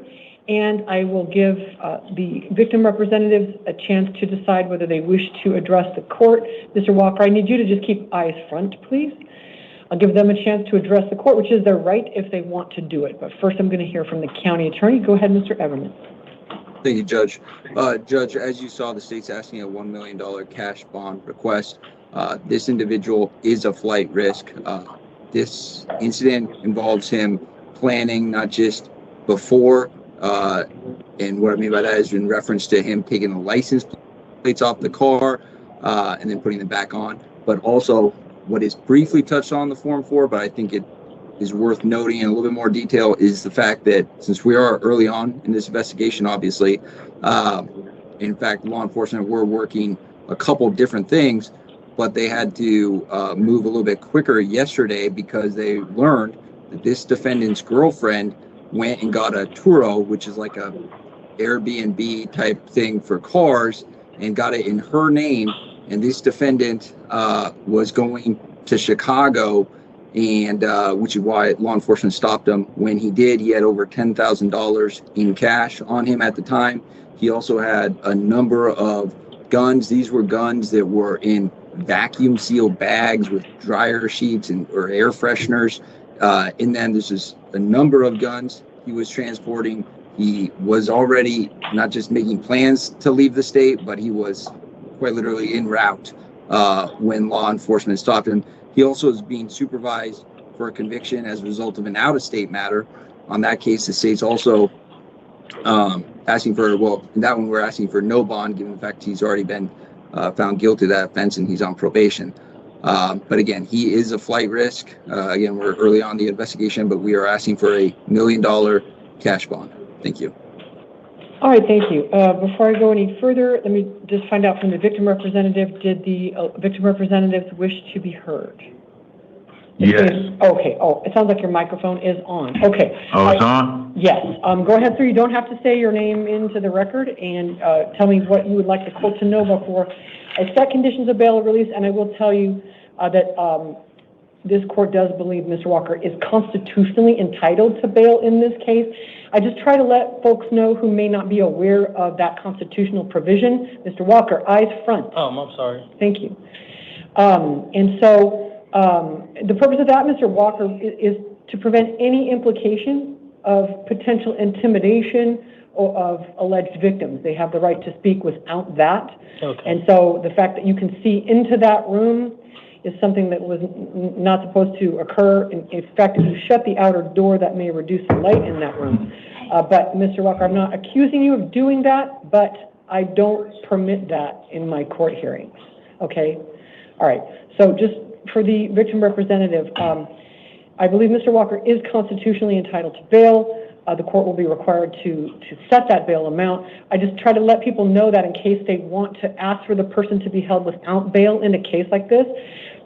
and I will give the victim representatives a chance to decide whether they wish to address the court. Mr. Walker, I need you to just keep eyes front, please. I'll give them a chance to address the court, which is their right if they want to do it. But first, I'm going to hear from the county attorney. Go ahead, Mr. Everman. Thank you, Judge. Judge, as you saw, the state's asking a $1 million cash bond request. This individual is a flight risk. This incident involves him planning, not just before, and what I mean by that is in reference to him taking the license plates off the car and then putting them back on, but also What is briefly touched on the Form 4, but I think it is worth noting in a little bit more detail, is the fact that since we are early on in this investigation, obviously, in fact, law enforcement were working a couple different things, but they had to move a little bit quicker yesterday because they learned that this defendant's girlfriend went and got a Turo, which is like a Airbnb type thing for cars, and got it in her name. And this defendant was going to Chicago, and which is why law enforcement stopped him. When he did, he had over $10,000 in cash on him at the time. He also had a number of guns. These were guns that were in vacuum sealed bags with dryer sheets or air fresheners in them. This is a number of guns he was transporting. He was already not just making plans to leave the state, but he was quite literally en route when law enforcement stopped him. He also is being supervised for a conviction as a result of an out-of-state matter. On that case, the state's also asking for, well, in that one we're asking for no bond, given the fact he's already been found guilty of that offense and he's on probation. But again, he is a flight risk. Again, we're early on the investigation, but we are asking for $1 million cash bond. Thank you. All right, thank you. Before I go any further, let me just find out from the victim representative, did the victim representatives wish to be heard? Yes. Okay, oh, it sounds like your microphone is on. Okay. Oh, it's on? Yes, go ahead, sir. You don't have to say your name into the record, and tell me what you would like the court to know before I set conditions of bail or release, and I will tell you that this court does believe Mr. Walker is constitutionally entitled to bail in this case. I just try to let folks know who may not be aware of that constitutional provision. Mr. Walker, eyes front. Oh, I'm sorry. Thank you. And so the purpose of that, Mr. Walker, is to prevent any implication of potential intimidation or of alleged victims. They have the right to speak without that. Okay. And so the fact that you can see into that room is something that was not supposed to occur. In fact, if you shut the outer door, that may reduce the light in that room. But Mr. Walker, I'm not accusing you of doing that, but I don't permit that in my court hearings. Okay? All right. So just for the victim representative, I believe Mr. Walker is constitutionally entitled to bail. The court will be required to set that bail amount. I just try to let people know that in case they want to ask for the person to be held without bail in a case like this.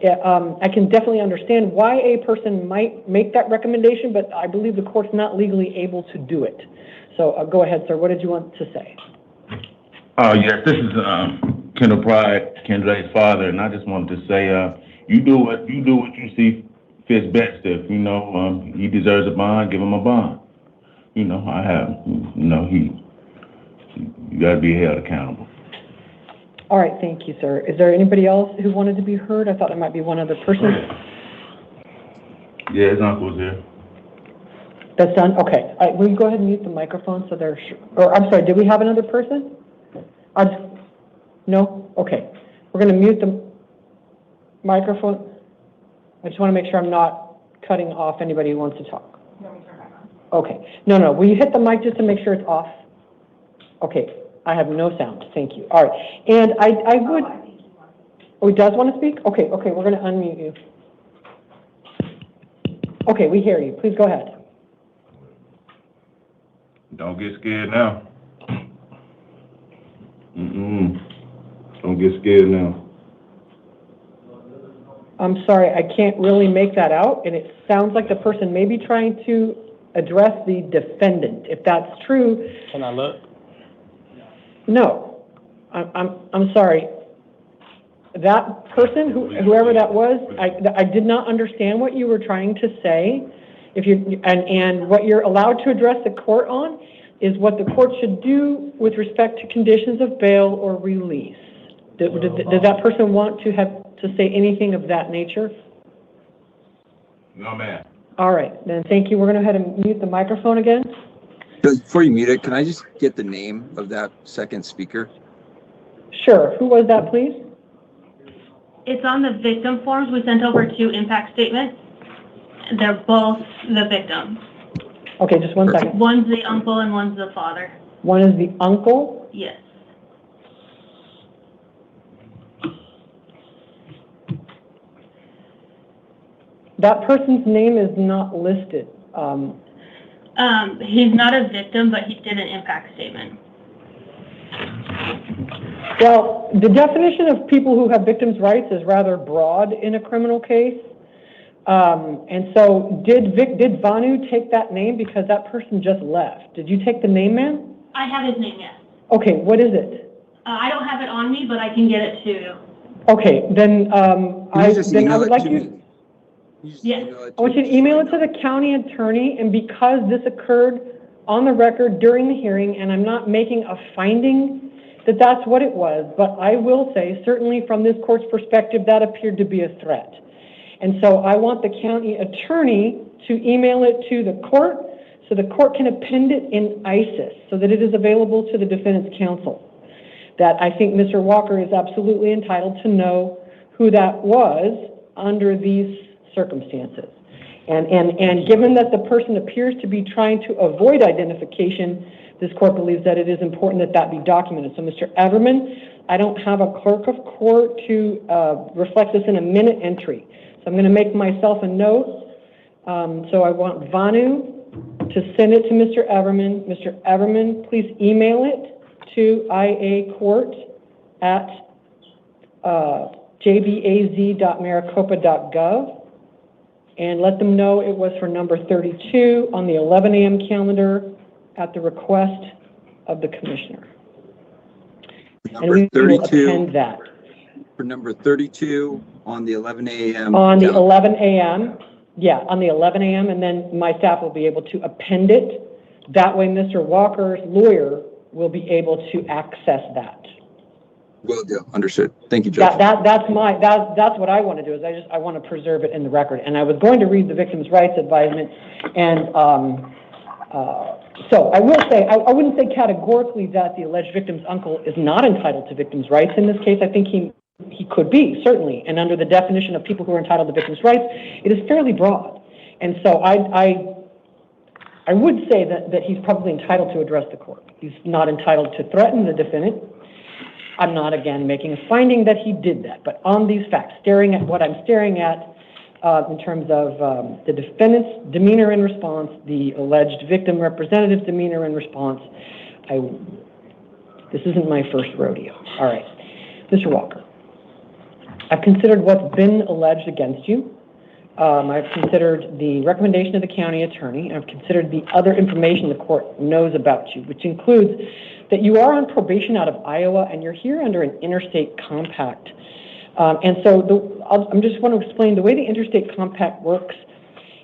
I can definitely understand why a person might make that recommendation, but I believe the court's not legally able to do it. So go ahead, sir. What did you want to say? Yes, this is Kendall Pride, Kendall's father, and I just wanted to say, you do what you see fits best. If he deserves a bond, give him a bond. You got to be held accountable. All right, thank you, sir. Is there anybody else who wanted to be heard? I thought there might be one other person. Yeah, his uncle's here. That's done? Okay. Will you go ahead and mute the microphone so they're or I'm sorry, did we have another person? No? Okay. We're going to mute the microphone. I just want to make sure I'm not cutting off anybody who wants to talk. Okay. No. Will you hit the mic just to make sure it's off? Okay. I have no sound. Thank you. All right. And I would... Oh, he does want to speak? Okay. We're going to unmute you. Okay, we hear you. Please go ahead. Don't get scared now. Don't get scared now. I'm sorry, I can't really make that out, and it sounds like the person may be trying to address the defendant. If that's true... Can I look? No. I'm sorry. That person, whoever that was, I did not understand what you were trying to say. And what you're allowed to address the court on is what the court should do with respect to conditions of bail or release. Does that person want to say anything of that nature? No, ma'am. All right, then thank you. We're going to go ahead and mute the microphone again. Before you mute it, can I just get the name of that second speaker? Sure. Who was that, please? It's on the victim forms. We sent over 2 impact statements. They're both the victims. Okay, just one second. One's the uncle and one's the father. One is the uncle? Yes. that person's name is not listed. He's not a victim, but he did an impact statement. Well, the definition of people who have victims' rights is rather broad in a criminal case. And so did Vanu take that name because that person just left? Did you take the name, ma'am? I have his name, yes. Okay, what is it? I don't have it on me, but I can get it to you. Okay, then, I would like you. Yes. I want you to email it to the county attorney, and because this occurred on the record during the hearing, and I'm not making a finding that that's what it was, but I will say, certainly from this court's perspective, that appeared to be a threat. And so I want the county attorney to email it to the court, so the court can append it in ISIS, so that it is available to the defendant's counsel. That I think Mr. Walker is absolutely entitled to know who that was under these circumstances. And given that the person appears to be trying to avoid identification, this court believes that it is important that that be documented. So Mr. Everman, I don't have a clerk of court to reflect this in a minute entry. So I'm going to make myself a note. So I want Vanu to send it to Mr. Everman. Mr. Everman, please email it to iacort@jbaz.maricopa.gov and let them know it was for number 32 on the 11 a.m. calendar at the request of the commissioner. And we will append that. For number 32 on the 11 a.m. On the 11 a.m., yeah, on the 11 a.m., and then my staff will be able to append it. That way Mr. Walker's lawyer will be able to access that. Will do. Understood. Thank you, Judge. That's what I want to do, is I want to preserve it in the record. And I was going to read the victim's rights advisement, and so I will say, I wouldn't say categorically that the alleged victim's uncle is not entitled to victim's rights in this case. I think he could be, certainly. And under the definition of people who are entitled to victim's rights, it is fairly broad. And so I would say that he's probably entitled to address the court. He's not entitled to threaten the defendant. I'm not, again, making a finding that he did that. But on these facts, staring at what I'm staring at in terms of the defendant's demeanor in response, the alleged victim representative's demeanor in response, this isn't my first rodeo. All right. Mr. Walker, I've considered what's been alleged against you. I've considered the recommendation of the county attorney, and I've considered the other information the court knows about you, which includes that you are on probation out of Iowa, and you're here under an interstate compact. And so I'm just want to explain the way the interstate compact works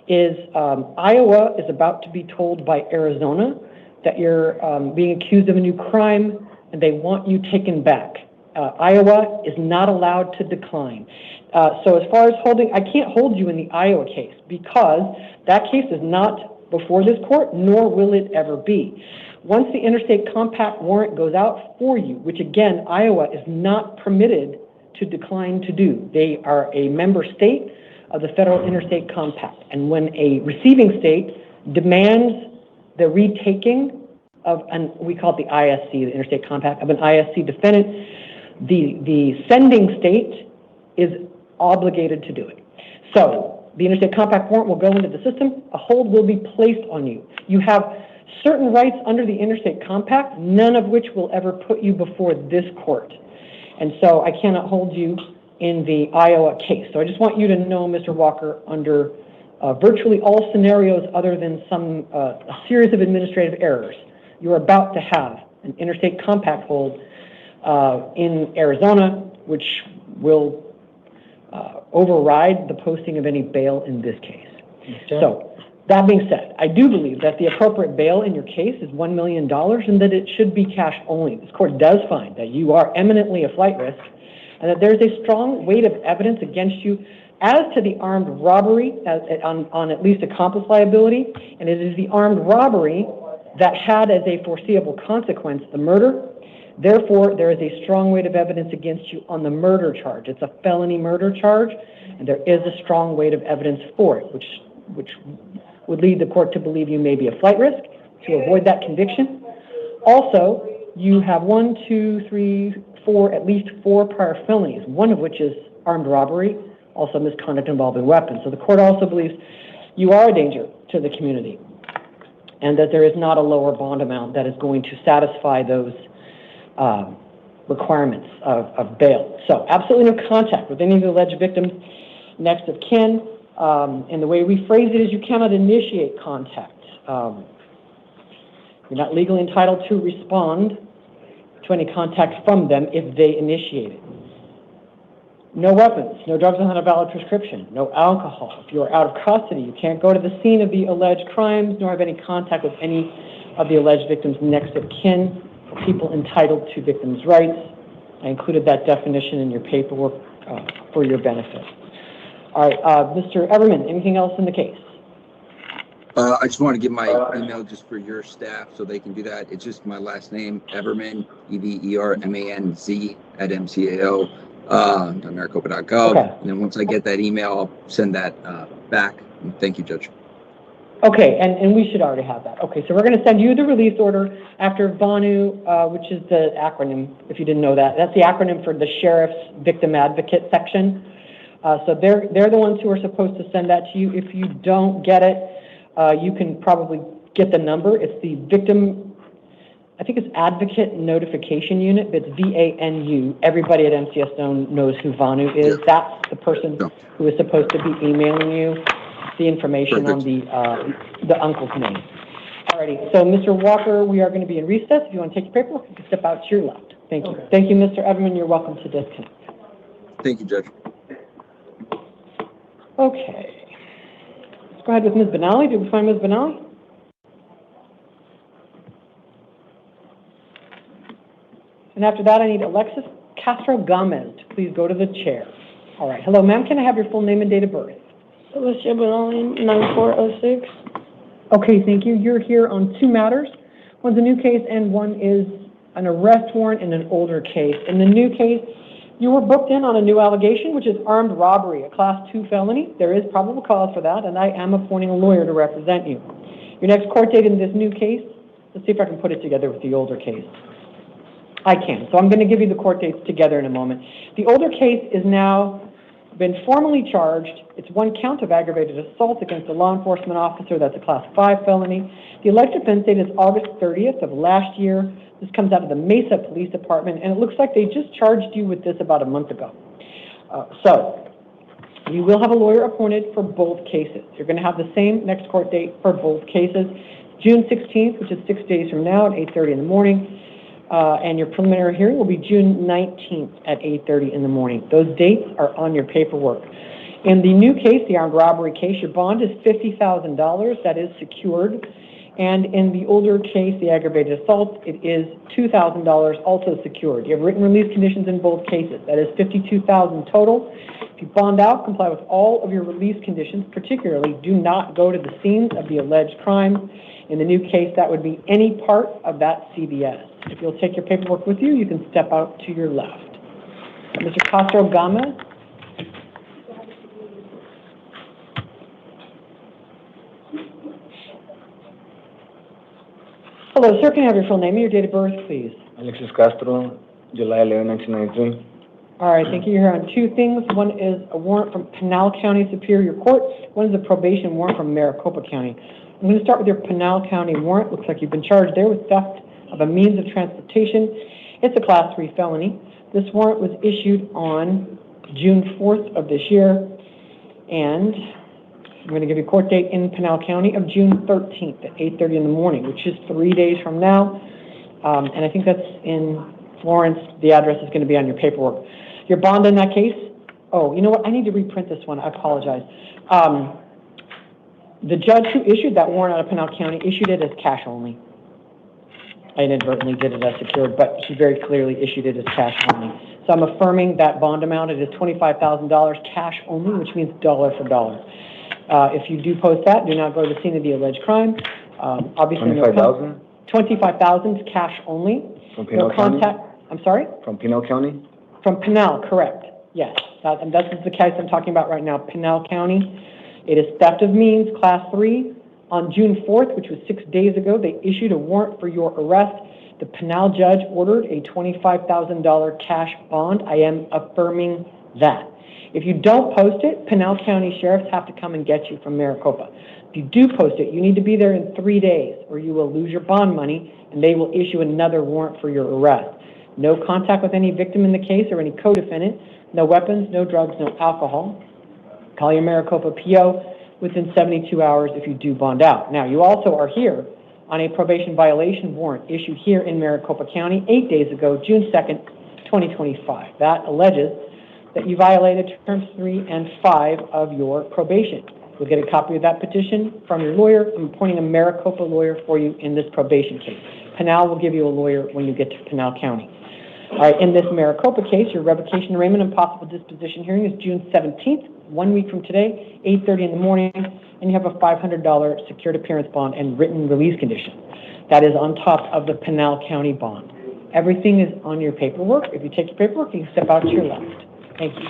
is Iowa is about to be told by Arizona that you're being accused of a new crime, and they want you taken back. Iowa is not allowed to decline. So as far as holding, I can't hold you in the Iowa case because that case is not before this court, nor will it ever be. Once the interstate compact warrant goes out for you, which again, Iowa is not permitted to decline to do. They are a member state of the federal interstate compact. And when a receiving state demands the retaking of we call it the ISC, the interstate compact, of an ISC defendant, the sending state is obligated to do it. So the interstate compact warrant will go into the system. A hold will be placed on you. You have certain rights under the interstate compact, none of which will ever put you before this court. And so I cannot hold you in the Iowa case. So I just want you to know, Mr. Walker, under virtually all scenarios other than a series of administrative errors, you're about to have an interstate compact hold in Arizona, which will override the posting of any bail in this case. Okay. So that being said, I do believe that the appropriate bail in your case is $1 million and that it should be cash only. This court does find that you are eminently a flight risk and that there's a strong weight of evidence against you as to the armed robbery on at least accomplice liability, and it is the armed robbery that had as a foreseeable consequence the murder. Therefore, there is a strong weight of evidence against you on the murder charge. It's a felony murder charge, and there is a strong weight of evidence for it, which would lead the court to believe you may be a flight risk to avoid that conviction. Also, you have at least four prior felonies, one of which is armed robbery, also misconduct involving weapons. So the court also believes you are a danger to the community and that there is not a lower bond amount that is going to satisfy those requirements of bail. So absolutely no contact with any of the alleged victims' next of kin. And the way we phrase it is you cannot initiate contact. You're not legally entitled to respond to any contact from them if they initiate it. No weapons, no drugs without a valid prescription, no alcohol. If you are out of custody, you can't go to the scene of the alleged crimes, nor have any contact with any of the alleged victims' next of kin, or people entitled to victims' rights. I included that definition in your paperwork for your benefit. All right, Mr. Everman, anything else in the case? I just want to give my email just for your staff so they can do that. It's just my last name, Everman, EVERMANZ @MCAO.Maricopa.gov. Okay. And then once I get that email, I'll send that back. And thank you, Judge. Okay, and we should already have that. Okay, so we're going to send you the release order after VANU, which is the acronym, if you didn't know that. That's the acronym for the Sheriff's Victim Advocate section. So they're the ones who are supposed to send that to you. If you don't get it, you can probably get the number. It's the Victim, I think it's Advocate Notification Unit, but it's VANU. Everybody at MCS knows who VANU is. That's the person who is supposed to be emailing you the information on the uncle's name. Alrighty, so Mr. Walker, we are going to be in recess. If you want to take your paperwork, you can step out to your left. Thank you. Thank you, Mr. Everman. You're welcome to disconnect. Thank you, Judge. Okay. Let's go ahead with Ms. Benally. Did we find Ms. Benally? And after that, I need Alexis Castro-Gomez to please go to the chair. All right. Hello, ma'am. Can I have your full name and date of birth? Alicia Benali, 9406. Okay, thank you. You're here on two matters. One's a new case and one is an arrest warrant in an older case. In the new case, you were booked in on a new allegation, which is armed robbery, a Class 2 felony. There is probable cause for that, and I am appointing a lawyer to represent you. Your next court date in this new case, let's see if I can put it together with the older case. I can. So I'm going to give you the court dates together in a moment. The older case is now been formally charged. It's one count of aggravated assault against a law enforcement officer. That's a Class 5 felony. The alleged offense date is August 30th of last year. This comes out of the Mesa Police Department, and it looks like they just charged you with this about a month ago. So you will have a lawyer appointed for both cases. You're going to have the same next court date for both cases, June 16th, which is 6 days from now at 8:30 in the morning. And your preliminary hearing will be June 19th at 8:30 in the morning. Those dates are on your paperwork. In the new case, the armed robbery case, your bond is $50,000. That is secured. And in the older case, the aggravated assault, it is $2,000, also secured. You have written release conditions in both cases. That is $52,000 total. If you bond out, comply with all of your release conditions, particularly do not go to the scenes of the alleged crime. In the new case, that would be any part of that CBS. If you'll take your paperwork with you, you can step out to your left. Mr. Castro-Gomez. Hello, sir. Can I have your full name and your date of birth, please? Alexis Castro, July 11, 1993. All right, thank you. You're here on two things. One is a warrant from Pinal County Superior Court. One is a probation warrant from Maricopa County. I'm going to start with your Pinal County warrant. Looks like you've been charged there with theft of a means of transportation. It's a Class 3 felony. This warrant was issued on June 4th of this year, and I'm going to give you a court date in Pinal County of June 13th at 8:30 in the morning, which is 3 days from now, and I think that's in Florence. The address is going to be on your paperwork. Your bond in that case, oh, you know what? I need to reprint this one. I apologize. The judge who issued that warrant out of Pinal County issued it as cash only. I inadvertently did it as secured, but he very clearly issued it as cash only. So I'm affirming that bond amount. It is $25,000 cash only, which means dollar for dollar. If you do post that, do not go to the scene of the alleged crime. Obviously, $25,000? $25,000 cash only. From Pinal County? I'm sorry? From Pinal County? From Pinal, correct. Yes, and that's the case I'm talking about right now, Pinal County. It is theft of means, Class 3. On June 4th, which was 6 days ago, they issued a warrant for your arrest. The Pinal judge ordered a $25,000 cash bond. I am affirming that. If you don't post it, Pinal County sheriffs have to come and get you from Maricopa. If you do post it, you need to be there in 3 days, or you will lose your bond money, and they will issue another warrant for your arrest. No contact with any victim in the case or any co-defendant. No weapons, no drugs, no alcohol. Call your Maricopa PO within 72 hours if you do bond out. Now, you also are here on a probation violation warrant issued here in Maricopa County 8 days ago, June 2nd, 2025. That alleges that you violated terms 3 and 5 of your probation. You'll get a copy of that petition from your lawyer. I'm appointing a Maricopa lawyer for you in this probation case. Pinal will give you a lawyer when you get to Pinal County. All right, in this Maricopa case, your revocation, arraignment, and possible disposition hearing is June 17th, 1 week from today, 8:30 in the morning, and you have a $500 secured appearance bond and written release condition. That is on top of the Pinal County bond. Everything is on your paperwork. If you take your paperwork, you can step out to your left. Thank you.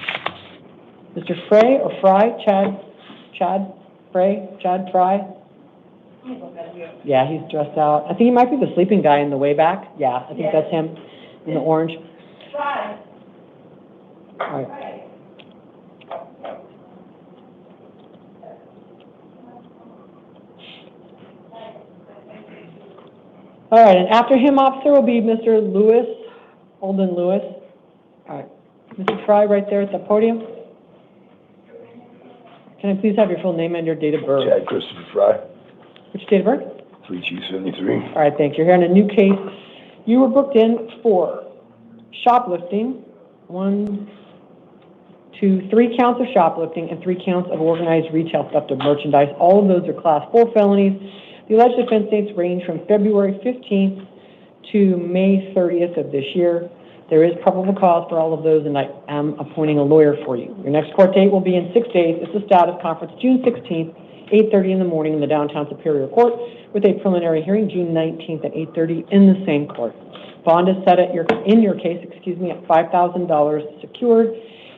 Mr. Frey or Fry, Chad Fry? Yeah, he's dressed out. I think he might be the sleeping guy in the way back. Yeah, I think that's him in the orange. Fry. All right. All right, and after him, officer, will be Mr. Lewis, Holden Lewis. All right, Mr. Fry, right there at the podium. Can I please have your full name and your date of birth? Chad Christopher Fry, Which date of birth? 3/2/73. All right, thank you. You're here on a new case. You were booked in for shoplifting, 3 counts of shoplifting and 3 counts of organized retail theft of merchandise. All of those are Class 4 felonies. The alleged offense dates range from February 15th to May 30th of this year. There is probable cause for all of those, and I am appointing a lawyer for you. Your next court date will be in 6 days. It's a status conference, June 16th, 8:30 in the morning in the downtown Superior Court, with a preliminary hearing June 19th at 8:30 in the same court. Bond is set at in your case, at $5,000 secured.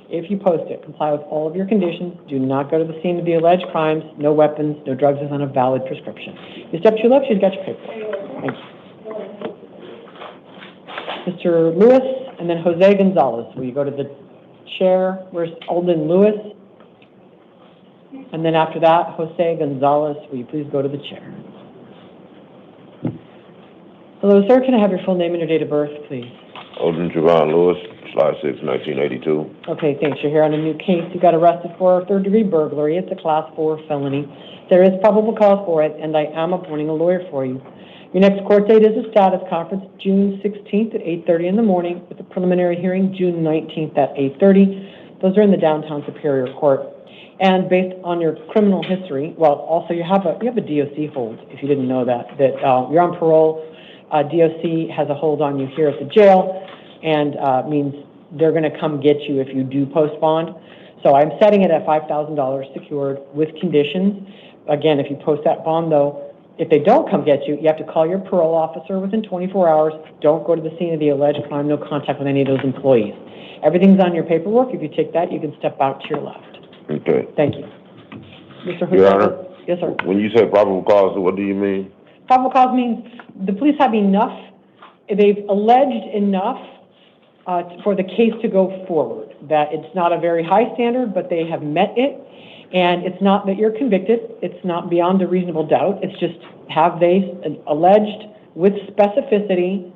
If you post it, comply with all of your conditions. Do not go to the scene of the alleged crimes. No weapons, no drugs is on a valid prescription. You step to your left, she's got your paperwork. Thank you. Mr. Lewis, and then Jose Gonzalez. Will you go to the chair? Where's Alden Lewis? And then after that, Jose Gonzalez, will you please go to the chair? Hello, sir. Can I have your full name and your date of birth, please? Alden Javon Lewis, July 6, 1982. Okay, thanks. You're here on a new case. You got arrested for third-degree burglary. It's a Class 4 felony. There is probable cause for it, and I am appointing a lawyer for you. Your next court date is a status conference, June 16th at 8:30 in the morning, with a preliminary hearing June 19th at 8:30. Those are in the downtown Superior Court. And based on your criminal history, well, also you have a DOC hold, if you didn't know that you're on parole. DOC has a hold on you here at the jail, and means they're going to come get you if you do post bond. So I'm setting it at $5,000 secured with conditions. Again, if you post that bond, though, if they don't come get you, you have to call your parole officer within 24 hours. Don't go to the scene of the alleged crime. No contact with any of those employees. Everything's on your paperwork. If you take that, you can step out to your left. Okay. Thank you. Mr. Your Honor? Hussein? Yes, sir. When you say probable cause, what do you mean? Probable cause means the police have enough, they've alleged enough for the case to go forward. That it's not a very high standard, but they have met it. And it's not that you're convicted. It's not beyond a reasonable doubt. It's just, have they alleged with specificity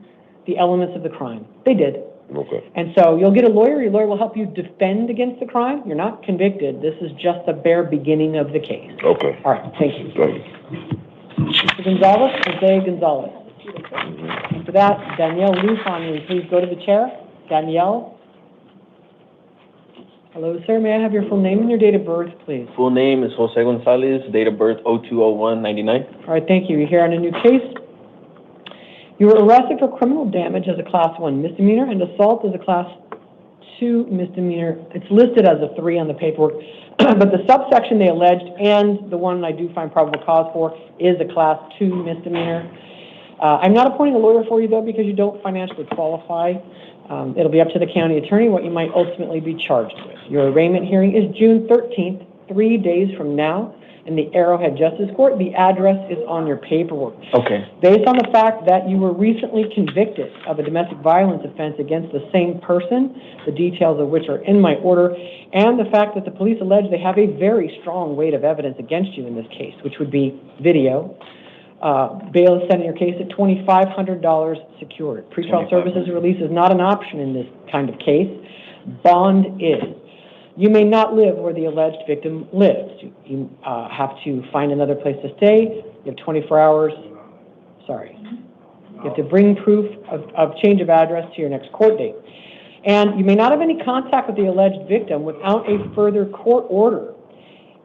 the elements of the crime? They did. Okay. And so you'll get a lawyer. Your lawyer will help you defend against the crime. You're not convicted. This is just the bare beginning of the case. Okay. All right. Thank you. Thank you. Mr. Gonzalez, Jose Gonzalez. And for that, Danielle Lufon, will you please go to the chair? Danielle? Hello, sir. May I have your full name and your date of birth, please? Full name is Jose Gonzalez, date of birth 02/01/99. All right, thank you. You're here on a new case. You were arrested for criminal damage as a Class 1 misdemeanor and assault as a Class 2 misdemeanor. It's listed as a 3 on the paperwork, but the subsection they alleged and the one I do find probable cause for is a Class 2 misdemeanor. I'm not appointing a lawyer for you, though, because you don't financially qualify. It'll be up to the county attorney what you might ultimately be charged with. Your arraignment hearing is June 13th, 3 days from now. in the Arrowhead Justice Court. The address is on your paperwork. Okay. Based on the fact that you were recently convicted of a domestic violence offense against the same person, the details of which are in my order, and the fact that the police allege they have a very strong weight of evidence against you in this case, which would be video, bail is set in your case at $2,500 secured. Pretrial services release is not an option in this kind of case. Bond is. You may not live where the alleged victim lives. You have to find another place to stay. You have 24 hours. Sorry. You have to bring proof of change of address to your next court date. And you may not have any contact with the alleged victim without a further court order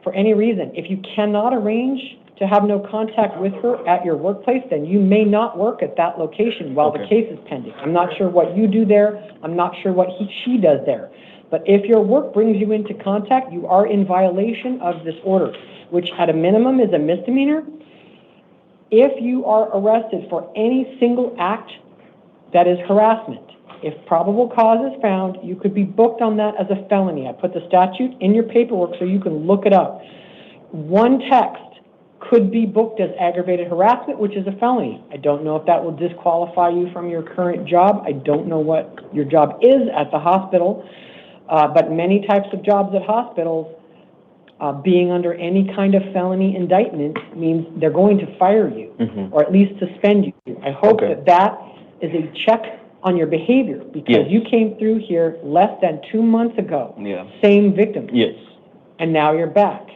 for any reason. If you cannot arrange to have no contact with her at your workplace, then you may not work at that location while the case is pending. I'm not sure what you do there. I'm not sure what she does there. But if your work brings you into contact, you are in violation of this order, which at a minimum is a misdemeanor. If you are arrested for any single act that is harassment, if probable cause is found, you could be booked on that as a felony. I put the statute in your paperwork so you can look it up. One text could be booked as aggravated harassment, which is a felony. I don't know if that will disqualify you from your current job. I don't know what your job is at the hospital. But many types of jobs at hospitals, being under any kind of felony indictment means they're going to fire you or at least suspend you. I hope that is a check on your behavior because you came through here less than 2 months ago. Same victim. And now you're back.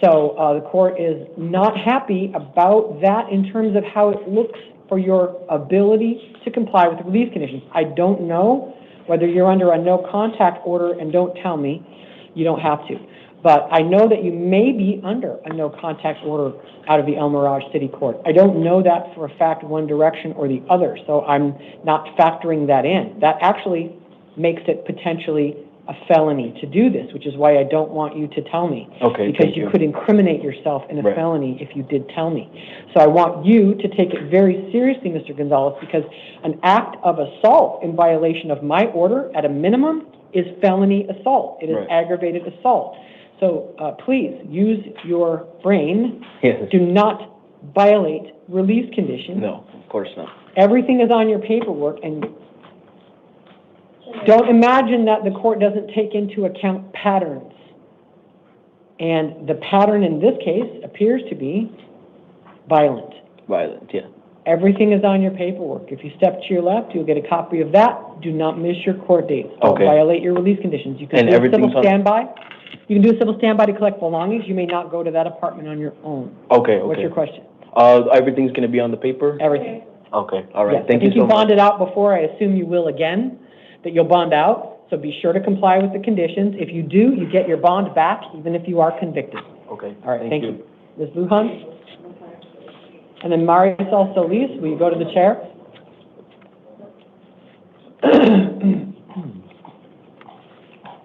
So the court is not happy about that in terms of how it looks for your ability to comply with the release conditions. I don't know whether you're under a no contact order, and don't tell me, you don't have to. But I know that you may be under a no contact order out of the El Mirage City Court. I don't know that for a fact one direction or the other, so I'm not factoring that in. That actually makes it potentially a felony to do this, which is why I don't want you to tell me. Because you could incriminate yourself in a felony if you did tell me. So I want you to take it very seriously, Mr. Gonzalez, because an act of assault in violation of my order at a minimum is felony assault. It is aggravated assault. So please use your brain. Do not violate release conditions. No, of course not. Everything is on your paperwork, and don't imagine that the court doesn't take into account patterns. And the pattern in this case appears to be violent. Everything is on your paperwork. If you step to your left, you'll get a copy of that. Do not miss your court dates. Don't violate your release conditions. You can do a civil standby. You can do a civil standby to collect belongings. You may not go to that apartment on your own. What's your question? Everything's going to be on the paper? Everything. Okay, all right. Yes, Thank you so you much. bonded out before. I assume you will again, that you'll bond out. So be sure to comply with the conditions. If you do, you get your bond back, even if you are convicted. Okay. All right, thank you. Ms. Lujan? And then Marisol Solis, will you go to the chair?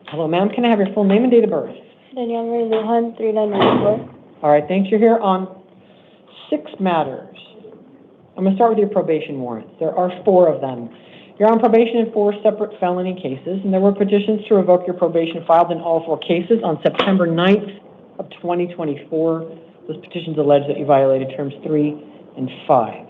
Hello, ma'am. Can I have your full name and date of birth? Danielle Marie Lujan, 3994. All right, thanks. You're here on 6 matters. I'm going to start with your probation warrants. There are 4 of them. You're on probation in 4 separate felony cases, and there were petitions to revoke your probation filed in all 4 cases on September 9th of 2024. Those petitions allege that you violated terms 3 and 5.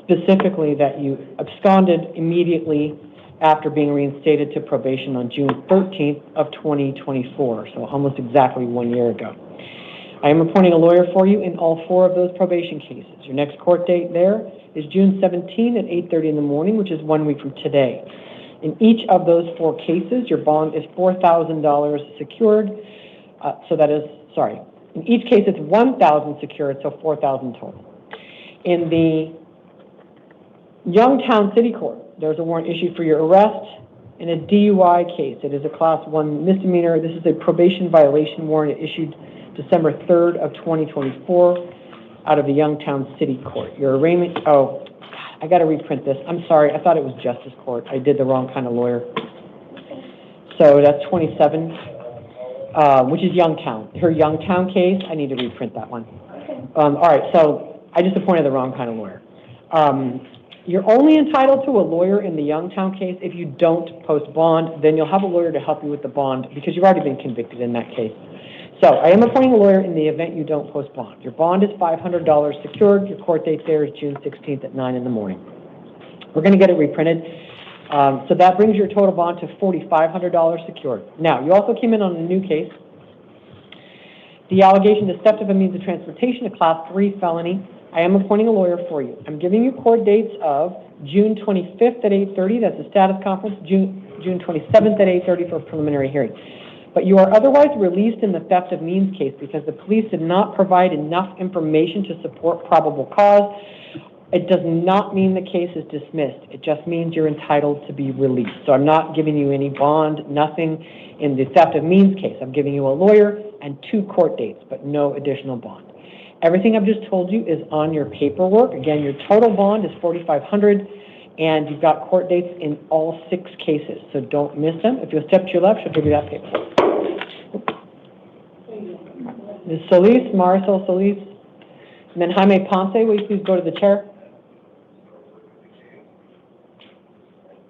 Specifically, that you absconded immediately after being reinstated to probation on June 13th of 2024, so almost exactly 1 year ago. I am appointing a lawyer for you in all 4 of those probation cases. Your next court date there is June 17 at 8:30 in the morning, which is 1 week from today. In each of those 4 cases, your bond is $4,000 secured. In each case, it's $1,000 secured, so $4,000 total. In the Youngtown City Court, there's a warrant issued for your arrest in a DUI case. It is a Class 1 misdemeanor. This is a probation violation warrant issued December 3rd of 2024 out of the Youngtown City Court. Your arraignment, I got to reprint this. I'm sorry, I thought it was Justice Court. I did the wrong kind of lawyer. So that's 27, which is Youngtown. Her Youngtown case, I need to reprint that one. All right, so I just appointed the wrong kind of lawyer. You're only entitled to a lawyer in the Youngtown case if you don't post bond. Then you'll have a lawyer to help you with the bond because you've already been convicted in that case. So I am appointing a lawyer in the event you don't post bond. Your bond is $500 secured. Your court date there is June 16th at 9 in the morning. We're going to get it reprinted. So that brings your total bond to $4,500 secured. Now, you also came in on a new case. The allegation is theft of a means of transportation, a Class 3 felony. I am appointing a lawyer for you. I'm giving you court dates of June 25th at 8:30. That's a status conference. June 27th at 8:30 for a preliminary hearing. But you are otherwise released in the theft of means case because the police did not provide enough information to support probable cause. It does not mean the case is dismissed. It just means you're entitled to be released. So I'm not giving you any bond, nothing in the theft of means case. I'm giving you a lawyer and 2 court dates, but no additional bond. Everything I've just told you is on your paperwork. Again, your total bond is $4,500, and you've got court dates in all 6 cases. So don't miss them. If you'll step to your left, she'll give you that paper. Ms. Solis, Marisol Solis, and then Jaime Ponce, will you please go to the chair?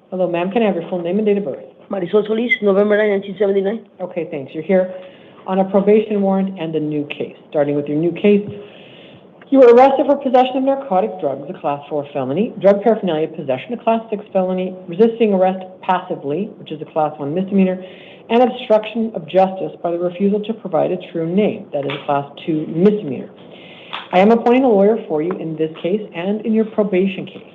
Hello, ma'am. Can I have your full name and date of birth? Marisol Solis, November 9, 1979. Okay, thanks. You're here on a probation warrant and a new case. Starting with your new case, you were arrested for possession of narcotic drugs, a Class 4 felony, drug paraphernalia possession, a Class 6 felony, resisting arrest passively, which is a Class 1 misdemeanor, and obstruction of justice by the refusal to provide a true name, that is a Class 2 misdemeanor. I am appointing a lawyer for you in this case and in your probation case.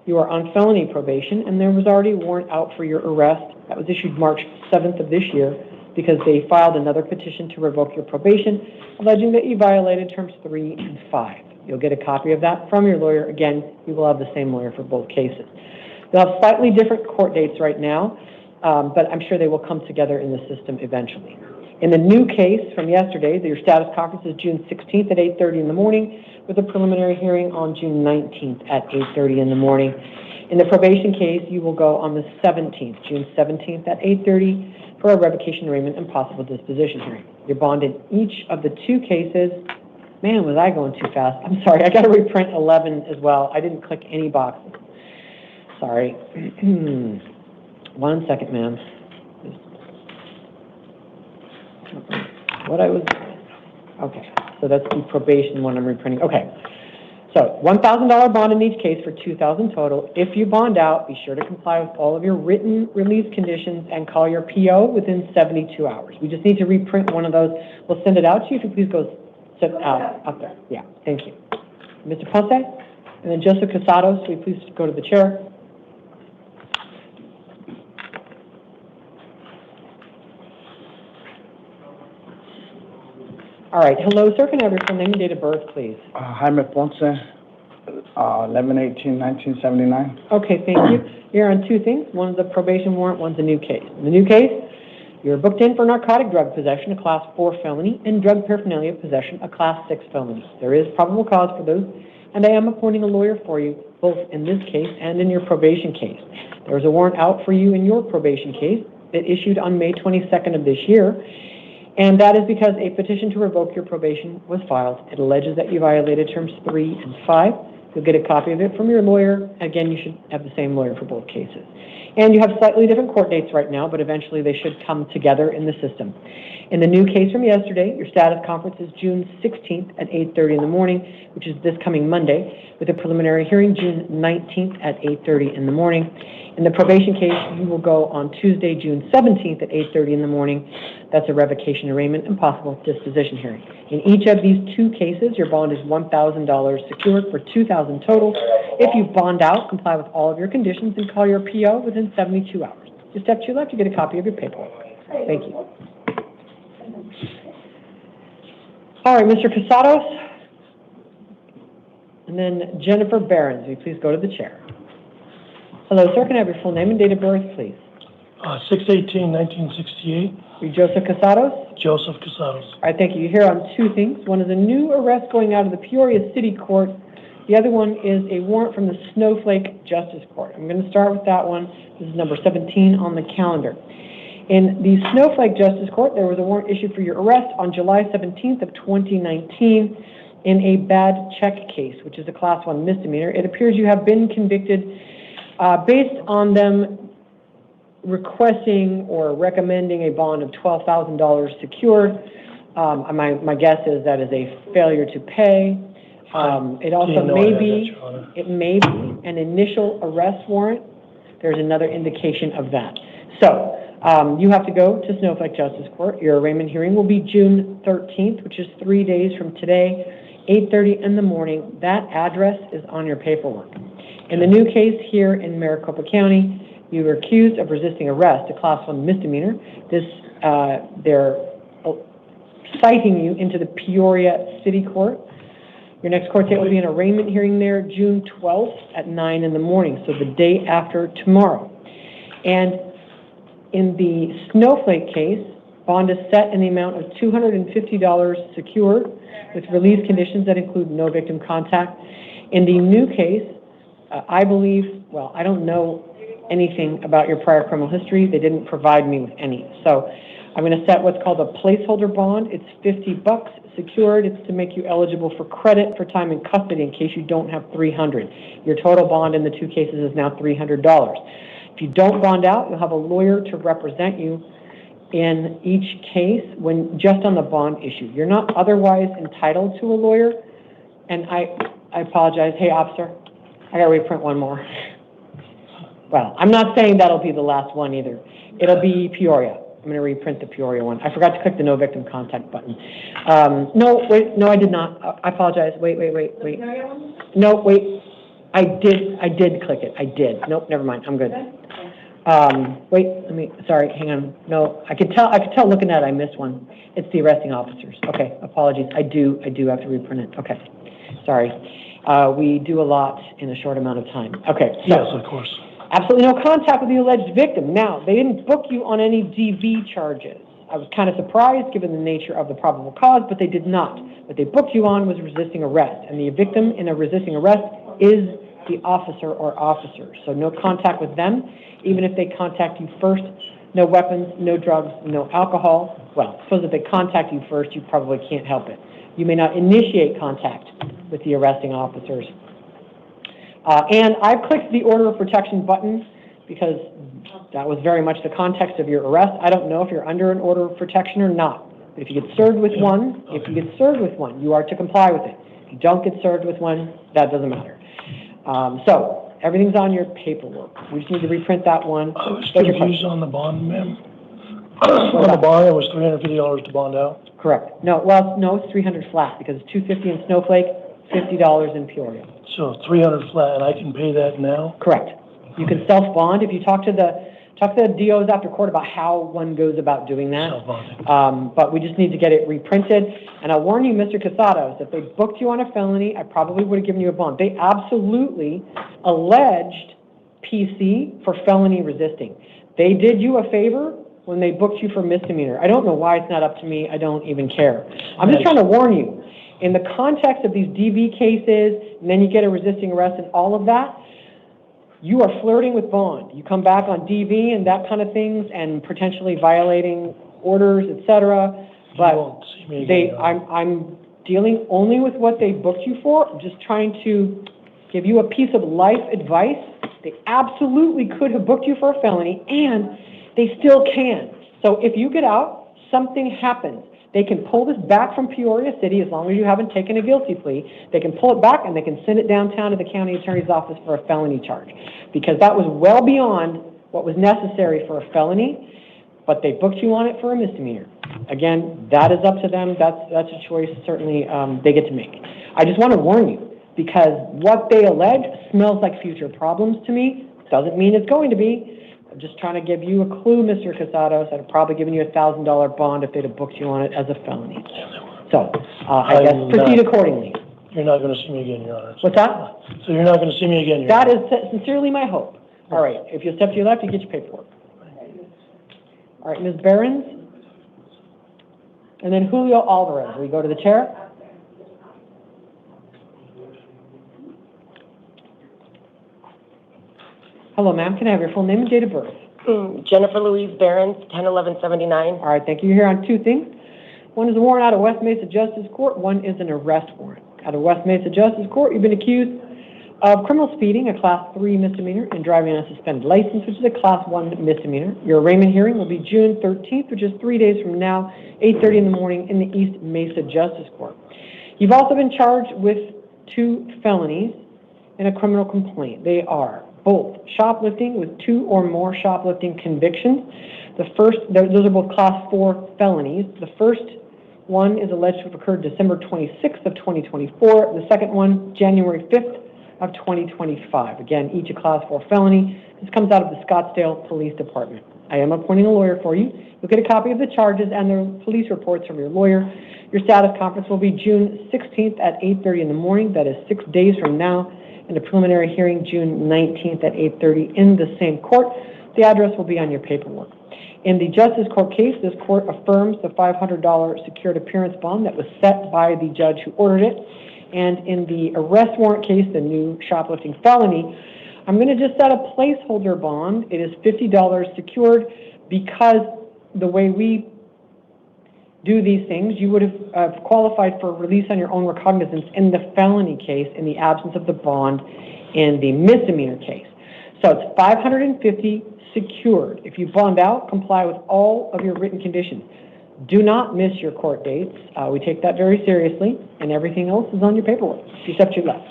You are on felony probation, and there was already a warrant out for your arrest that was issued March 7th of this year because they filed another petition to revoke your probation, alleging that you violated terms 3 and 5. You'll get a copy of that from your lawyer. Again, you will have the same lawyer for both cases. You'll have slightly different court dates right now, but I'm sure they will come together in the system eventually. In the new case from yesterday, your status conference is June 16th at 8:30 in the morning, with a preliminary hearing on June 19th at 8:30 in the morning. In the probation case, you will go on the 17th, June 17th at 8:30 for a revocation arraignment and possible disposition hearing. You're bonded each of the 2 cases. Man, was I going too fast. I'm sorry, I got to reprint 11 as well. I didn't click any boxes. Sorry. 1 second, ma'am. Okay, so that's the probation one I'm reprinting. Okay, so $1,000 bond in each case for $2,000 total. If you bond out, be sure to comply with all of your written release conditions and call your PO within 72 hours. We just need to reprint one of those. We'll send it out to you if you please go sit out there. Yeah, thank you. Mr. Ponce, and then Joseph Casados, will you please go to the chair? All right, hello, sir. Can I have your full name and date of birth, please? Jaime Ponce, 11/18/1979. Okay, thank you. You're on 2 things. One's a probation warrant, one's a new case. In the new case, you're booked in for narcotic drug possession, a Class 4 felony, and drug paraphernalia possession, a Class 6 felony. There is probable cause for those, and I am appointing a lawyer for you, both in this case and in your probation case. There was a warrant out for you in your probation case that issued on May 22nd of this year. And that is because a petition to revoke your probation was filed. It alleges that you violated terms 3 and 5. You'll get a copy of it from your lawyer. Again, you should have the same lawyer for both cases. And you have slightly different court dates right now, but eventually they should come together in the system. In the new case from yesterday, your status conference is June 16th at 8:30 in the morning, which is this coming Monday, with a preliminary hearing June 19th at 8:30 in the morning. In the probation case, you will go on Tuesday, June 17th at 8:30 in the morning. That's a revocation arraignment and possible disposition hearing. In each of these 2 cases, your bond is $1,000 secured for $2,000 total. If you bond out, comply with all of your conditions and call your PO within 72 hours. Just step to your left, you get a copy of your paperwork. Thank you. All right, Mr. Casados. And then Jennifer Behrens, will you please go to the chair? Hello, sir. Can I have your full name and date of birth, please? 6/18/1968. You Joseph Casados? Joseph Casados. All right, thank you. You're here on 2 things. One is a new arrest going out of the Peoria City Court. The other one is a warrant from the Snowflake Justice Court. I'm going to start with that one. This is number 17 on the calendar. In the Snowflake Justice Court, there was a warrant issued for your arrest on July 17th of 2019. in a bad check case, which is a Class 1 misdemeanor. It appears you have been convicted based on them requesting or recommending a bond of $12,000 secured. My guess is that is a failure to pay. It also may be an initial arrest warrant. There's another indication of that. So you have to go to Snowflake Justice Court. Your arraignment hearing will be June 13th, which is 3 days from today, 8:30 in the morning. That address is on your paperwork. In the new case here in Maricopa County, you were accused of resisting arrest, a Class 1 misdemeanor. They're citing you into the Peoria City Court. Your next court date will be an arraignment hearing there, June 12th at 9 in the morning, so the day after tomorrow. And in the Snowflake case, bond is set in the amount of $250 secured with release conditions that include no victim contact. In the new case, I believe, well, I don't know anything about your prior criminal history. They didn't provide me with any. So I'm going to set what's called a placeholder bond. It's $50 secured. It's to make you eligible for credit for time in custody in case you don't have $300. Your total bond in the two cases is now $300. If you don't bond out, you'll have a lawyer to represent you in each case when just on the bond issue. You're not otherwise entitled to a lawyer. And I apologize. Hey, officer, I got to reprint one more. Well, I'm not saying that'll be the last one either. It'll be Peoria. I'm going to reprint the Peoria one. I forgot to click the no victim contact button. No, I did not. I apologize. Wait. No, wait. I did click it. I did. Nope, never mind. I'm good. Sorry, hang on. No, I could tell looking at it, I missed one. It's the arresting officers. Okay, apologies. I do have to reprint it. Okay, sorry. We do a lot in a short amount of time. Okay. So, yes, of course. Absolutely no contact with the alleged victim. Now, they didn't book you on any DV charges. I was kind of surprised given the nature of the probable cause, but they did not. What they booked you on was resisting arrest, and the victim in a resisting arrest is the officer or officers. So no contact with them. Even if they contact you first, no weapons, no drugs, no alcohol. Well, suppose if they contact you first, you probably can't help it. You may not initiate contact with the arresting officers. And I've clicked the order of protection button because that was very much the context of your arrest. I don't know if you're under an order of protection or not. But if you get served with one, you are to comply with it. If you don't get served with one, that doesn't matter. So everything's on your paperwork. We just need to reprint that one. I was confused on the bond, ma'am. On the bond, it was $350 to bond out? Correct. No, it's $300 flat because it's $250 in Snowflake, $50 in Peoria. So $300 flat, and I can pay that now? Correct. You can self-bond. If you talk to the DOs after court about how one goes about doing that. Self-bonding. But we just need to get it reprinted. And I'll warn you, Mr. Casados, if they booked you on a felony, I probably would have given you a bond. They absolutely alleged PC for felony resisting. They did you a favor when they booked you for misdemeanor. I don't know why it's not up to me. I don't even care. I'm just trying to warn you. In the context of these DV cases, and then you get a resisting arrest and all of that, you are flirting with bond. You come back on DV and that kind of things and potentially violating orders, etc. But I'm dealing only with what they booked you for. I'm just trying to give you a piece of life advice. They absolutely could have booked you for a felony, and they still can. So if you get out, something happens. They can pull this back from Peoria City as long as you haven't taken a guilty plea. They can pull it back and they can send it downtown to the county attorney's office for a felony charge. Because that was well beyond what was necessary for a felony, but they booked you on it for a misdemeanor. Again, that is up to them. That's a choice certainly they get to make. I just want to warn you, because what they allege smells like future problems to me. Doesn't mean it's going to be. I'm just trying to give you a clue, Mr. Casados. I'd have probably given you a $1,000 bond if they'd have booked you on it as a felony. So, I guess proceed accordingly. You're not going to see me again, Your Honor. What's that? So you're not going to see me again, Your That Honor. is sincerely my hope. All right, if you step to your left, you get your paperwork. All right, Ms. Behrens. And then Julio Alvarez. We go to the chair. Hello, ma'am. Can I have your full name and date of birth? Jennifer Louise Behrens, 10/11/79. All right, thank you. You're here on two things. One is a warrant out of West Mesa Justice Court. One is an arrest warrant. Out of West Mesa Justice Court, you've been accused of criminal speeding, a Class 3 misdemeanor, and driving on a suspended license, which is a Class 1 misdemeanor. Your arraignment hearing will be June 13th, which is 3 days from now, 8:30 in the morning in the East Mesa Justice Court. You've also been charged with 2 felonies in a criminal complaint. They are both shoplifting with 2 or more shoplifting convictions. Those are both Class 4 felonies. The first one is alleged to have occurred December 26th of 2024. The second one, January 5th of 2025. Again, each a Class 4 felony. This comes out of the Scottsdale Police Department. I am appointing a lawyer for you. You'll get a copy of the charges and the police reports from your lawyer. Your status conference will be June 16th at 8:30 in the morning. That is 6 days from now. And a preliminary hearing June 19th at 8:30 in the same court. The address will be on your paperwork. In the Justice Court case, this court affirms the $500 secured appearance bond that was set by the judge who ordered it. And in the arrest warrant case, the new shoplifting felony, I'm going to just set a placeholder bond. It is $50 secured because the way we do these things, you would have qualified for release on your own recognizance in the felony case in the absence of the bond in the misdemeanor case. So it's $550 secured. If you bond out, comply with all of your written conditions. Do not miss your court dates. We take that very seriously, and everything else is on your paperwork, except your left.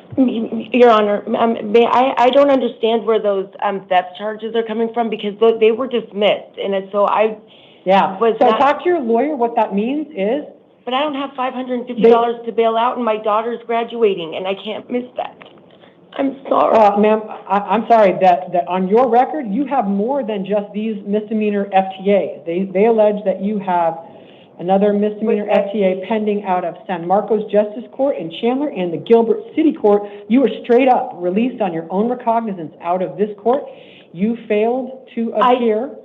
Your Honor, I don't understand where those theft charges are coming from because they were dismissed, and so I talk to your lawyer. What that means is. But I don't have $550 to bail out, and my daughter's graduating, and I can't miss that. I'm sorry. Ma'am, I'm sorry that on your record you have more than just these misdemeanor FTAs. They allege that you have another misdemeanor FTA pending out of San Marcos Justice Court in Chandler and the Gilbert City Court. You were straight up released on your own recognizance out of this court. You failed to appear.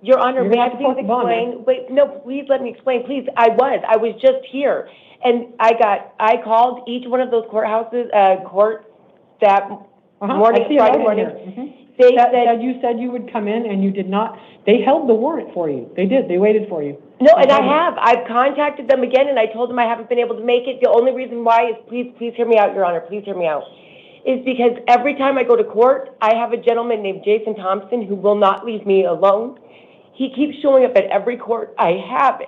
Your Honor, may I please explain? Wait, no, please let me explain. Please, I was just here, and I called each one of those courthouses, court that morning, Friday morning. They said you said you would come in, and you did not. They held the warrant for you. They did. They waited for you. No, and I have. I've contacted them again, and I told them I haven't been able to make it. The only reason why is, please hear me out, Your Honor. Please hear me out. Is because every time I go to court, I have a gentleman named Jason Thompson who will not leave me alone. He keeps showing up at every court I have,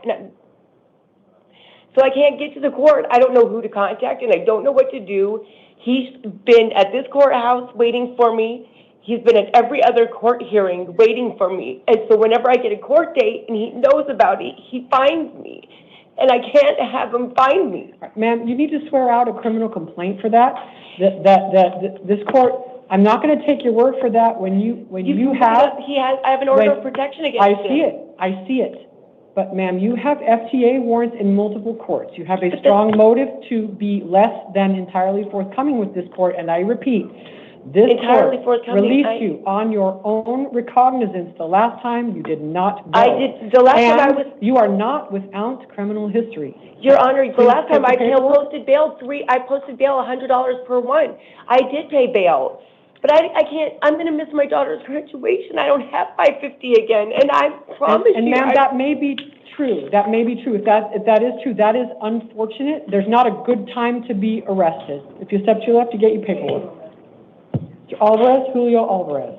so I can't get to the court. I don't know who to contact, and I don't know what to do. He's been at this courthouse waiting for me. He's been at every other court hearing waiting for me. And so whenever I get a court date and he knows about it, he finds me. And I can't have him find me. Ma'am, you need to swear out a criminal complaint for that. This court, I'm not going to take your word for that when I have an order of protection against him. I see it. But ma'am, you have FTA warrants in multiple courts. You have a strong motive to be less than entirely forthcoming with this court. And I repeat, this court released you on your own recognizance. The last time you did not go. I did. The last time I was. You are not without criminal history. Your Honor, the last time I posted bail, I posted bail $100 per one. I did pay bail. But I can't, I'm going to miss my daughter's graduation. I don't have $550 again. And I promise you. And ma'am, that may be true. That may be true. If that is true, that is unfortunate. There's not a good time to be arrested. If you step to your left, you get your paperwork. Julio Alvarez.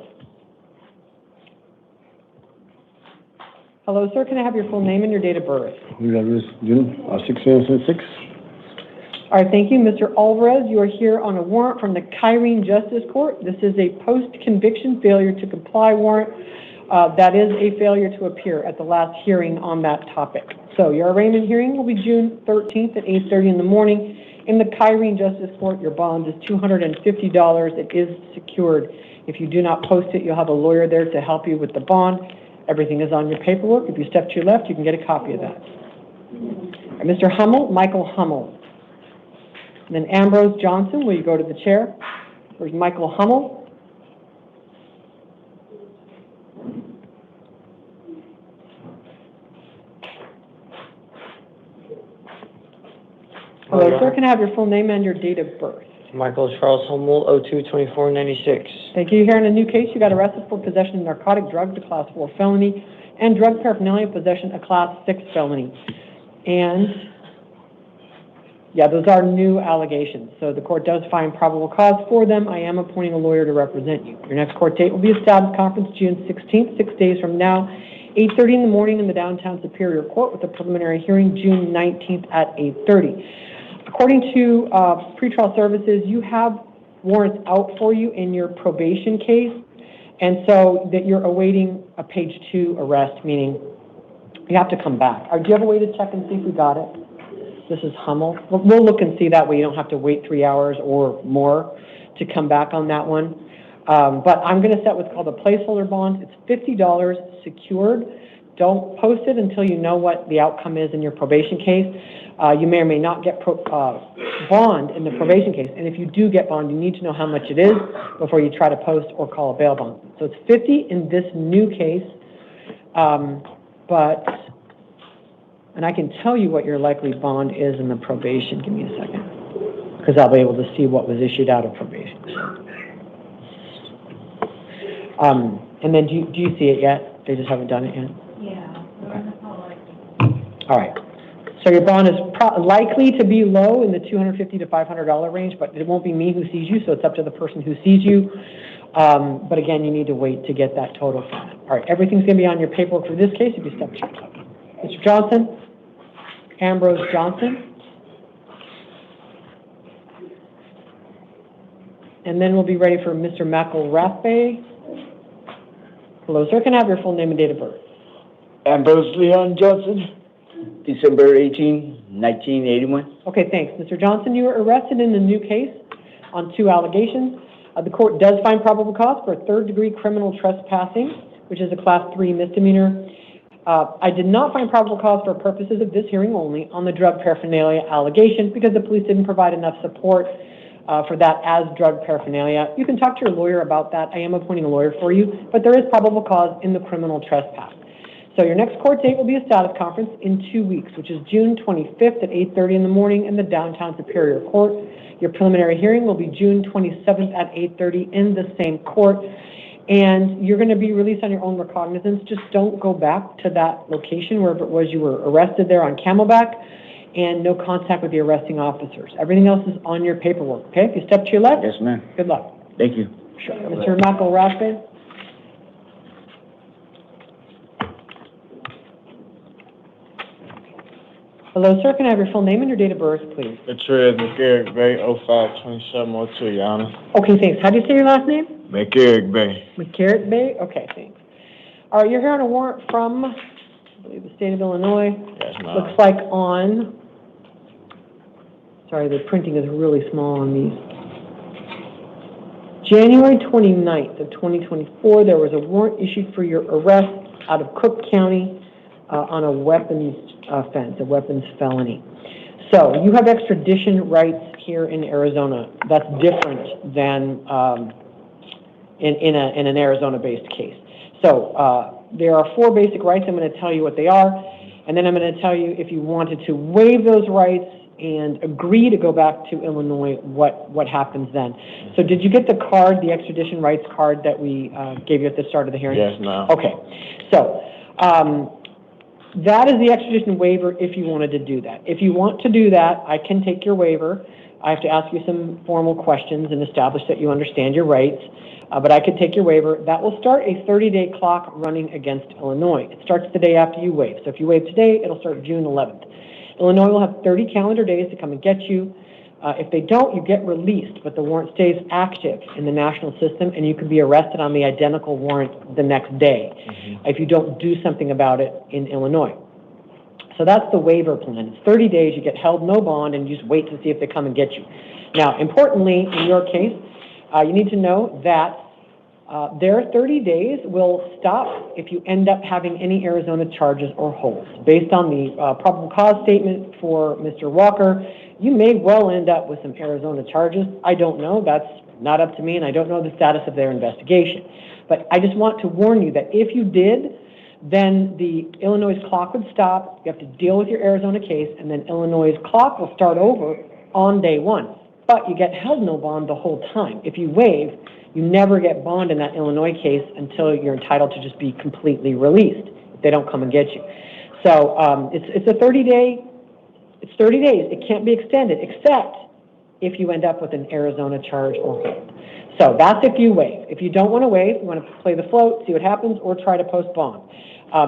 Hello, sir. Can I have your full name and your date of birth? Julio Alvarez, June 6. All right, thank you. Mr. Alvarez, you are here on a warrant from the Kyrene Justice Court. This is a post-conviction failure to comply warrant. That is a failure to appear at the last hearing on that topic. So your arraignment hearing will be June 13th at 8:30 in the morning in the Kyrene Justice Court. Your bond is $250. It is secured. If you do not post it, you'll have a lawyer there to help you with the bond. Everything is on your paperwork. If you step to your left, you can get a copy of that. Mr. Hummel, Michael Hummel. And then Ambrose Johnson, will you go to the chair? There's Michael Hummel. Hello, sir. Can I have your full name and your date of birth? Michael Charles Hummel, 02-2496. Thank you. Here in a new case, you got arrested for possession of narcotic drugs, a Class 4 felony, and drug paraphernalia possession, a Class 6 felony. And Yeah, those are new allegations. So the court does find probable cause for them. I am appointing a lawyer to represent you. Your next court date will be a status conference June 16th, 6 days from now, 8:30 in the morning in the downtown Superior Court with a preliminary hearing June 19th at 8:30. According to pretrial services, you have warrants out for you in your probation case, and so that you're awaiting a page 2 arrest, meaning you have to come back. Do you have a way to check and see if we got it? This is Hummel. We'll look and see that way. You don't have to wait 3 hours or more to come back on that one. But I'm going to set what's called a placeholder bond. It's $50 secured. Don't post it until you know what the outcome is in your probation case. You may or may not get bond in the probation case. And if you do get bond, you need to know how much it is before you try to post or call a bail bond. So it's $50 in this new case. And I can tell you what your likely bond is in the probation. Give me a second, because I'll be able to see what was issued out of probation. And then do you see it yet? They just haven't done it yet? Yeah. All right. So your bond is likely to be low in the $250 to $500 range, but it won't be me who sees you, so it's up to the person who sees you. But again, you need to wait to get that total from it. All right, everything's going to be on your paperwork for this case if you step to your side. Mr. Johnson? Ambrose Johnson. And then we'll be ready for Mr. McElrathbey. Hello, sir. Can I have your full name and date of birth? Ambrose Leon Johnson, December 18, 1981. Okay, thanks. Mr. Johnson, you were arrested in a new case on 2 allegations. The court does find probable cause for third-degree criminal trespassing, which is a Class 3 misdemeanor. I did not find probable cause for purposes of this hearing only on the drug paraphernalia allegation because the police didn't provide enough support for that as drug paraphernalia. You can talk to your lawyer about that. I am appointing a lawyer for you, but there is probable cause in the criminal trespass. So your next court date will be a status conference in 2 weeks, which is June 25th at 8:30 in the morning in the downtown Superior Court. Your preliminary hearing will be June 27th at 8:30 in the same court. And you're going to be released on your own recognizance. Just don't go back to that location wherever it was you were arrested there on Camelback, and no contact with the arresting officers. Everything else is on your paperwork, okay? If you step to your left. Yes, ma'am. Good luck. Thank you. Sure. Mr. McElrathbey? Hello, sir. Can I have your full name and your date of birth, please? Patrick McCarrick Bay, 052702, Your Honor. Okay, thanks. How do you say your last name? McCarrick Bay. McCarrick Bay? Okay, thanks. All right, you're here on a warrant from, I believe, the state of Illinois. Yes, ma'am. Looks like on, sorry, the printing is really small on these. January 29th of 2024, there was a warrant issued for your arrest out of Cook County on a weapons offense, a weapons felony. So you have extradition rights here in Arizona. That's different than in an Arizona-based case. So there are 4 basic rights. I'm going to tell you what they are, and then I'm going to tell you if you wanted to waive those rights and agree to go back to Illinois, what happens then. So did you get the card, the extradition rights card that we gave you at the start of the hearing? Yes, ma'am. Okay. So that is the extradition waiver if you wanted to do that. If you want to do that, I can take your waiver. I have to ask you some formal questions and establish that you understand your rights, but I could take your waiver. That will start a 30-day clock running against Illinois. It starts the day after you waive. So if you waive today, it'll start June 11th. Illinois will have 30 calendar days to come and get you. If they don't, you get released, but the warrant stays active in the national system, and you can be arrested on the identical warrant the next day if you don't do something about it in Illinois. So that's the waiver plan. It's 30 days, you get held no bond, and you just wait to see if they come and get you. Now, importantly, in your case, you need to know that their 30 days will stop if you end up having any Arizona charges or holds. Based on the probable cause statement for Mr. Walker, you may well end up with some Arizona charges. I don't know. That's not up to me, and I don't know the status of their investigation. But I just want to warn you that if you did, then the Illinois clock would stop. You have to deal with your Arizona case, and then Illinois clock will start over on day 1. But you get held no bond the whole time. If you waive, you never get bond in that Illinois case until you're entitled to just be completely released if they don't come and get you. So it's a 30-day It's 30 days. It can't be extended, except if you end up with an Arizona charge or hold. So that's if you waive. If you don't want to waive, you want to play the float, see what happens, or try to postpone.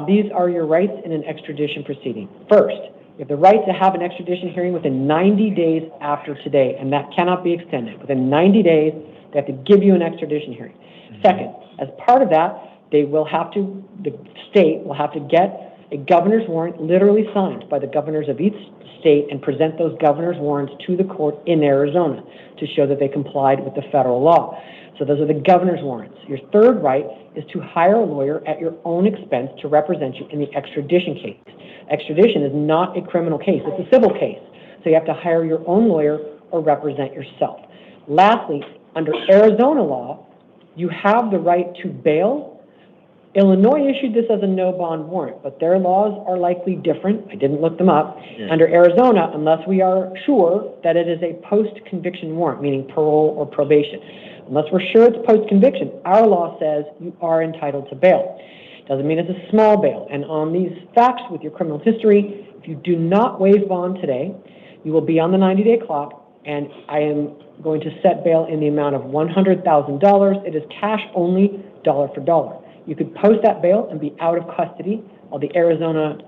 These are your rights in an extradition proceeding. First, you have the right to have an extradition hearing within 90 days after today, and that cannot be extended. Within 90 days, they have to give you an extradition hearing. Second, as part of that, the state will have to get a governor's warrant literally signed by the governors of each state and present those governor's warrants to the court in Arizona to show that they complied with the federal law. So those are the governor's warrants. Your third right is to hire a lawyer at your own expense to represent you in the extradition case. Extradition is not a criminal case, it's a civil case. So you have to hire your own lawyer or represent yourself. Lastly, under Arizona law, you have the right to bail. Illinois issued this as a no bond warrant, but their laws are likely different. I didn't look them up. Yeah. Under Arizona, unless we are sure that it is a post-conviction warrant, meaning parole or probation, unless we're sure it's post-conviction, our law says you are entitled to bail. Doesn't mean it's a small bail. And on these facts with your criminal history, if you do not waive bond today, you will be on the 90-day clock, and I am going to set bail in the amount of $100,000. It is cash only, dollar for dollar. You could post that bail and be out of custody while the Arizona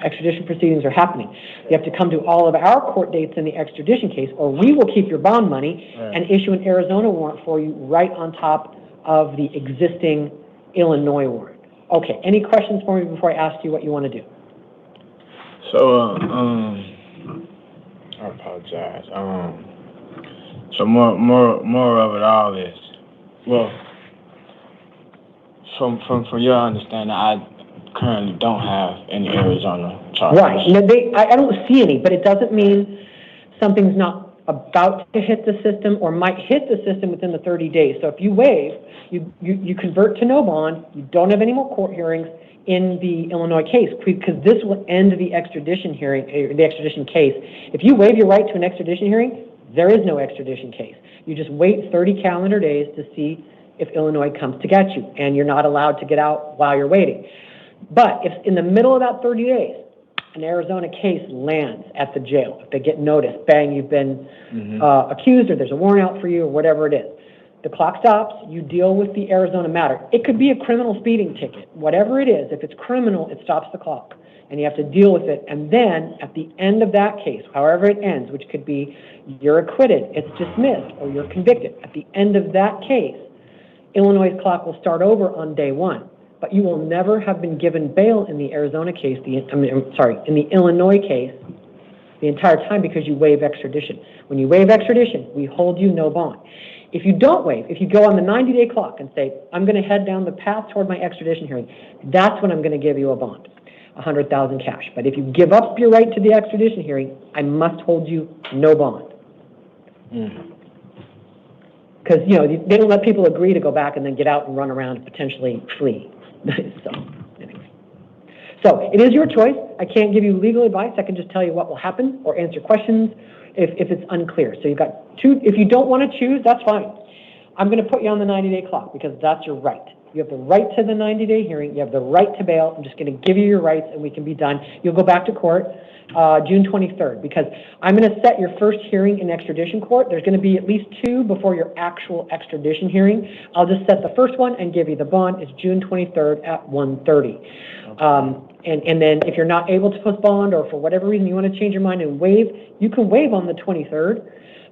extradition proceedings are happening. You have to come to all of our court dates in the extradition case, or we will keep your bond money and issue an Arizona warrant for you right on top of the existing Illinois warrant. Okay, any questions for me before I ask you what you want to do? So, I apologize. So more of it all is, well, from your understanding, I currently don't have any Arizona charges. Right. Now I don't see any, but it doesn't mean something's not about to hit the system or might hit the system within the 30 days. So if you waive, you convert to no bond, you don't have any more court hearings in the Illinois case, because this will end the extradition hearing, the extradition case. If you waive your right to an extradition hearing, there is no extradition case. You just wait 30 calendar days to see if Illinois comes to get you, and you're not allowed to get out while you're waiting. But if in the middle of that 30 days, an Arizona case lands at the jail, if they get notice, bang, you've been accused, or there's a warrant out for you, or whatever it is, the clock stops, you deal with the Arizona matter. It could be a criminal speeding ticket. Whatever it is, if it's criminal, it stops the clock, and you have to deal with it. And then, at the end of that case, however it ends, which could be you're acquitted, it's dismissed, or you're convicted, at the end of that case, Illinois' clock will start over on day one. But you will never have been given bail in the Arizona case, in the Illinois case, the entire time, because you waive extradition. When you waive extradition, we hold you no bond. If you don't waive, if you go on the 90-day clock and say, I'm going to head down the path toward my extradition hearing, that's when I'm going to give you a bond, $100,000 cash. But if you give up your right to the extradition hearing, I must hold you no bond. Because, they don't let people agree to go back and then get out and run around and potentially flee. So it is your choice. I can't give you legal advice. I can just tell you what will happen or answer questions if it's unclear. So you've got two. If you don't want to choose, that's fine. I'm going to put you on the 90-day clock because that's your right. You have the right to the 90-day hearing. You have the right to bail. I'm just going to give you your rights and we can be done. You'll go back to court June 23rd, because I'm going to set your first hearing in extradition court. There's going to be at least two before your actual extradition hearing. I'll just set the first one and give you the bond. It's June 23rd at 1:30. And then if you're not able to postpone, or for whatever reason you want to change your mind and waive, you can waive on the 23rd,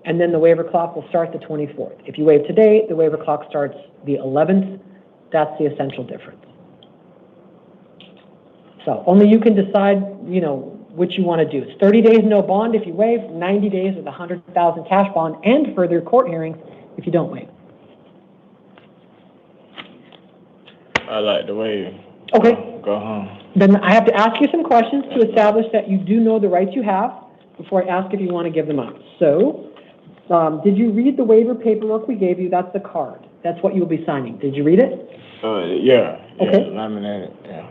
and then the waiver clock will start the 24th. If you waive today, the waiver clock starts the 11th. That's the essential difference. So only you can decide, what you want to do. It's 30 days no bond if you waive, 90 days with $100,000 cash bond, and further court hearings if you don't waive. I like the waive. Okay. Go home. Then I have to ask you some questions to establish that you do know the rights you have before I ask if you want to give them up. So, did you read the waiver paperwork we gave you? That's the card. That's what you'll be signing. Did you read it? Yeah. Okay. Laminated. Yeah.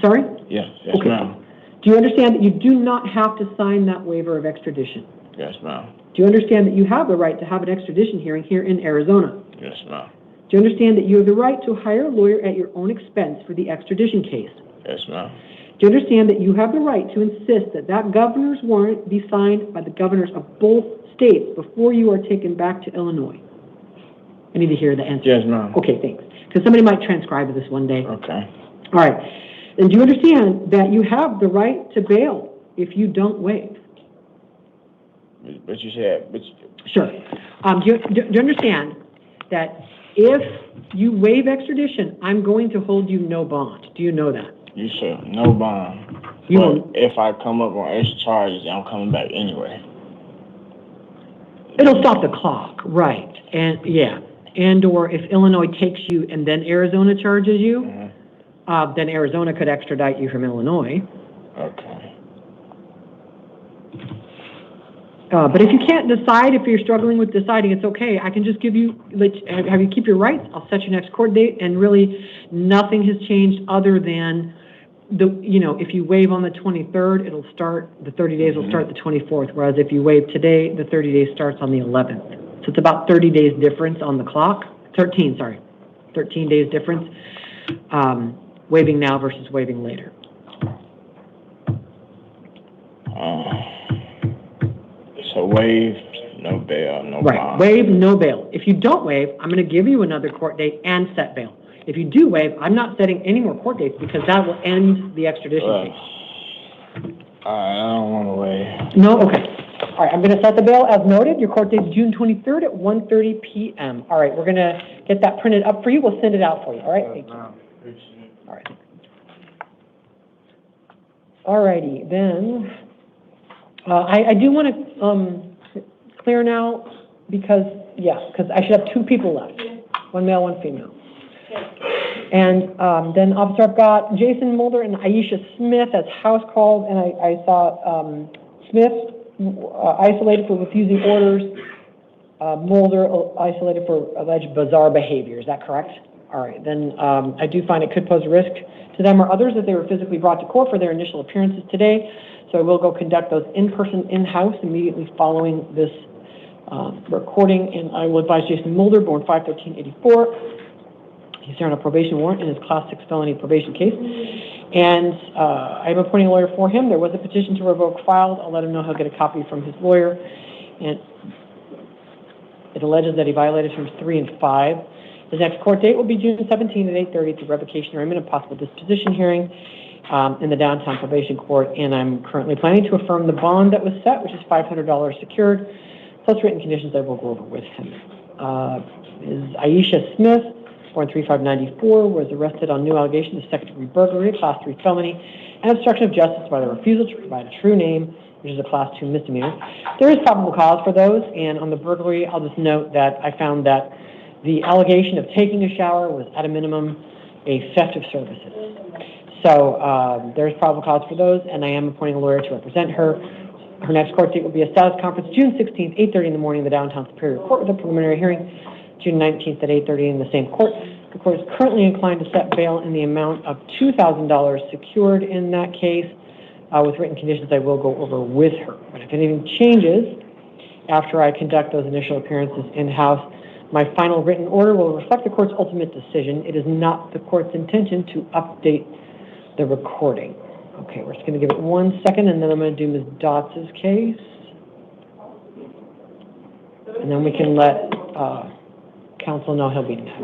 Sorry? Yes, okay. Ma'am. Do you understand that you do not have to sign that waiver of extradition? Yes, ma'am. Do you understand that you have the right to have an extradition hearing here in Arizona? Yes, ma'am. Do you understand that you have the right to hire a lawyer at your own expense for the extradition case? Yes, ma'am. Do you understand that you have the right to insist that that governor's warrant be signed by the governors of both states before you are taken back to Illinois? I need to hear the answer. Yes, ma'am. Okay, thanks. Because somebody might transcribe this one day. Okay. All right. And do you understand that you have the right to bail if you don't waive? But you said, Sure. Do you understand that if you waive extradition, I'm going to hold you no bond? Do you know that? you said no bond. But if I come up on extra charges, I'm coming back anyway. It'll stop the clock, right? And yeah, and or if Illinois takes you and then Arizona charges you, then Arizona could extradite you from Illinois. Okay. But if you can't decide, if you're struggling with deciding, it's okay. I can just give you, have you keep your rights. I'll set your next court date, and really nothing has changed other than if you waive on the 23rd, it'll start, the 30 days will start the 24th, whereas if you waive today, the 30 days starts on the 11th. So it's about 30 days difference on the clock. 13 days difference, waiving now versus waiving later. So waive, no bail, no bond. Right, waive, no bail. If you don't waive, I'm going to give you another court date and set bail. If you do waive, I'm not setting any more court dates because that will end the extradition case. I don't want to waive. No? Okay. All right, I'm going to set the bail as noted. Your court date is June 23rd at 1:30 p.m. All right, we're going to get that printed up for you. We'll send it out for you. All right, thank you. All right. All righty, then. I do want to clear now because I should have two people left, one male, one female. And then, officer, I've got Jason Mulder and Aisha Smith as house called, and I saw Smith isolated for refusing orders, Mulder isolated for alleged bizarre behavior. Is that correct? All right. Then I do find it could pose a risk to them or others if they were physically brought to court for their initial appearances today. So I will go conduct those in-person, in-house immediately following this recording, and I will advise Jason Mulder, born 5/13/84. He's here on a probation warrant in his Class 6 felony probation case, and I am appointing a lawyer for him. There was a petition to revoke filed. I'll let him know he'll get a copy from his lawyer, and it alleges that he violated terms 3 and 5. His next court date will be June 17 at 8:30 to revocation or imminent possible disposition hearing in the downtown probation court, and I'm currently planning to affirm the bond that was set, which is $500 secured, plus written conditions I will go over with him. Is Aisha Smith, born 3/5/94, was arrested on new allegations of second-degree burglary, Class 3 felony, and obstruction of justice by the refusal to provide a true name, which is a Class 2 misdemeanor. There is probable cause for those, and on the burglary, I'll just note that I found that the allegation of taking a shower was, at a minimum, a theft of services. So there's probable cause for those, and I am appointing a lawyer to represent her. Her next court date will be a status conference June 16th, 8:30 in the morning in the downtown Superior Court with a preliminary hearing June 19th at 8:30 in the same court. The court is currently inclined to set bail in the amount of $2,000 secured in that case. With written conditions I will go over with her. But if anything changes after I conduct those initial appearances in-house, my final written order will reflect the court's ultimate decision. It is not the court's intention to update the recording. Okay, we're just going to give it 1 second, and then I'm going to do Ms. Dotz's case. And then we can let counsel know he'll be next.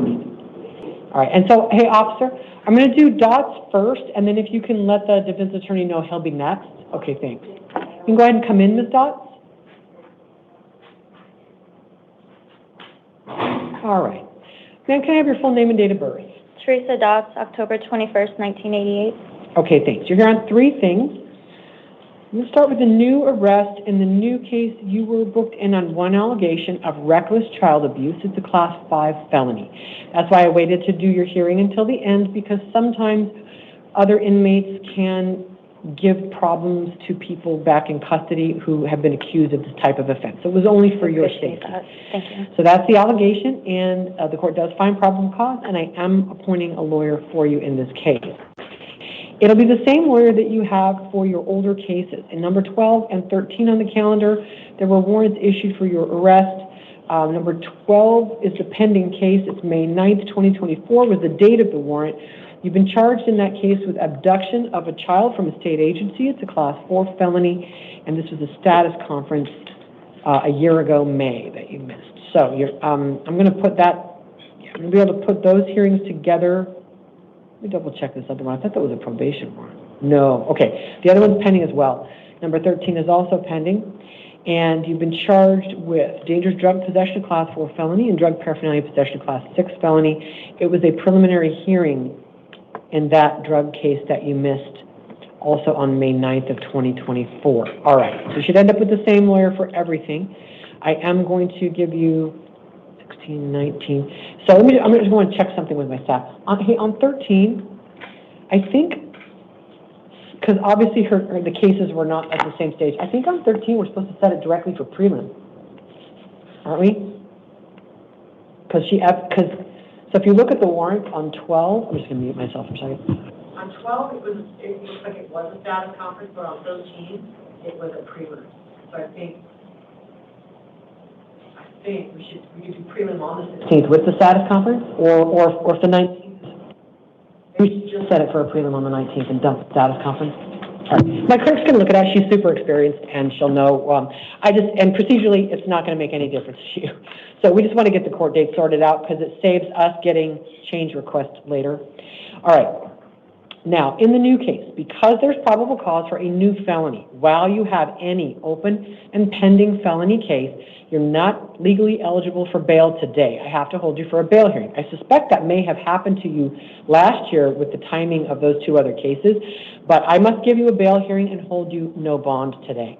All right, and so, hey, officer, I'm going to do Dotz first, and then if you can let the defense attorney know he'll be next. Okay, thanks. You can go ahead and come in, Ms. Dotz. All right. Ma'am, can I have your full name and date of birth? Teresa Dotz, October 21st, 1988. Okay, thanks. You're here on 3 things. We'll start with the new arrest. In the new case, you were booked in on 1 allegation of reckless child abuse. It's a Class 5 felony. That's why I waited to do your hearing until the end, because sometimes other inmates can give problems to people back in custody who have been accused of this type of offense. So it was only for your safety. Thank you. So that's the allegation, and the court does find probable cause, and I am appointing a lawyer for you in this case. It'll be the same lawyer that you have for your older cases. In number 12 and 13 on the calendar, there were warrants issued for your arrest. Number 12 is the pending case. It's May 9th, 2024 was the date of the warrant. You've been charged in that case with abduction of a child from a state agency. It's a Class 4 felony, and this was a status conference a year ago, May, that you missed. So I'm going to put that, I'm going to be able to put those hearings together. Let me double check this other one. I thought that was a probation warrant. No, okay. The other one's pending as well. Number 13 is also pending. And you've been charged with dangerous drug possession, Class 4 felony, and drug paraphernalia possession, Class 6 felony. It was a preliminary hearing in that drug case that you missed also on May 9th of 2024. All right, so you should end up with the same lawyer for everything. I am going to give you 16, 19. So I'm just going to check something with my staff. On 13, I think, because obviously the cases were not at the same stage. I think on 13 we're supposed to set it directly for prelim, aren't we? So if you look at the warrant on 12, I'm just going to mute myself for a second. On 12, it looks like it was a status conference, but on 13, it was a prelim. So I think we could do prelim on the 16th with the status conference, or the 19th. We should just set it for a prelim on the 19th and dump the status conference. All right. My clerk's going to look at that. She's super experienced, and she'll know. And procedurally, it's not going to make any difference to you. So we just want to get the court date sorted out because it saves us getting change requests later. All right. Now, in the new case, because there's probable cause for a new felony, while you have any open and pending felony case, you're not legally eligible for bail today. I have to hold you for a bail hearing. I suspect that may have happened to you last year with the timing of those two other cases, but I must give you a bail hearing and hold you no bond today.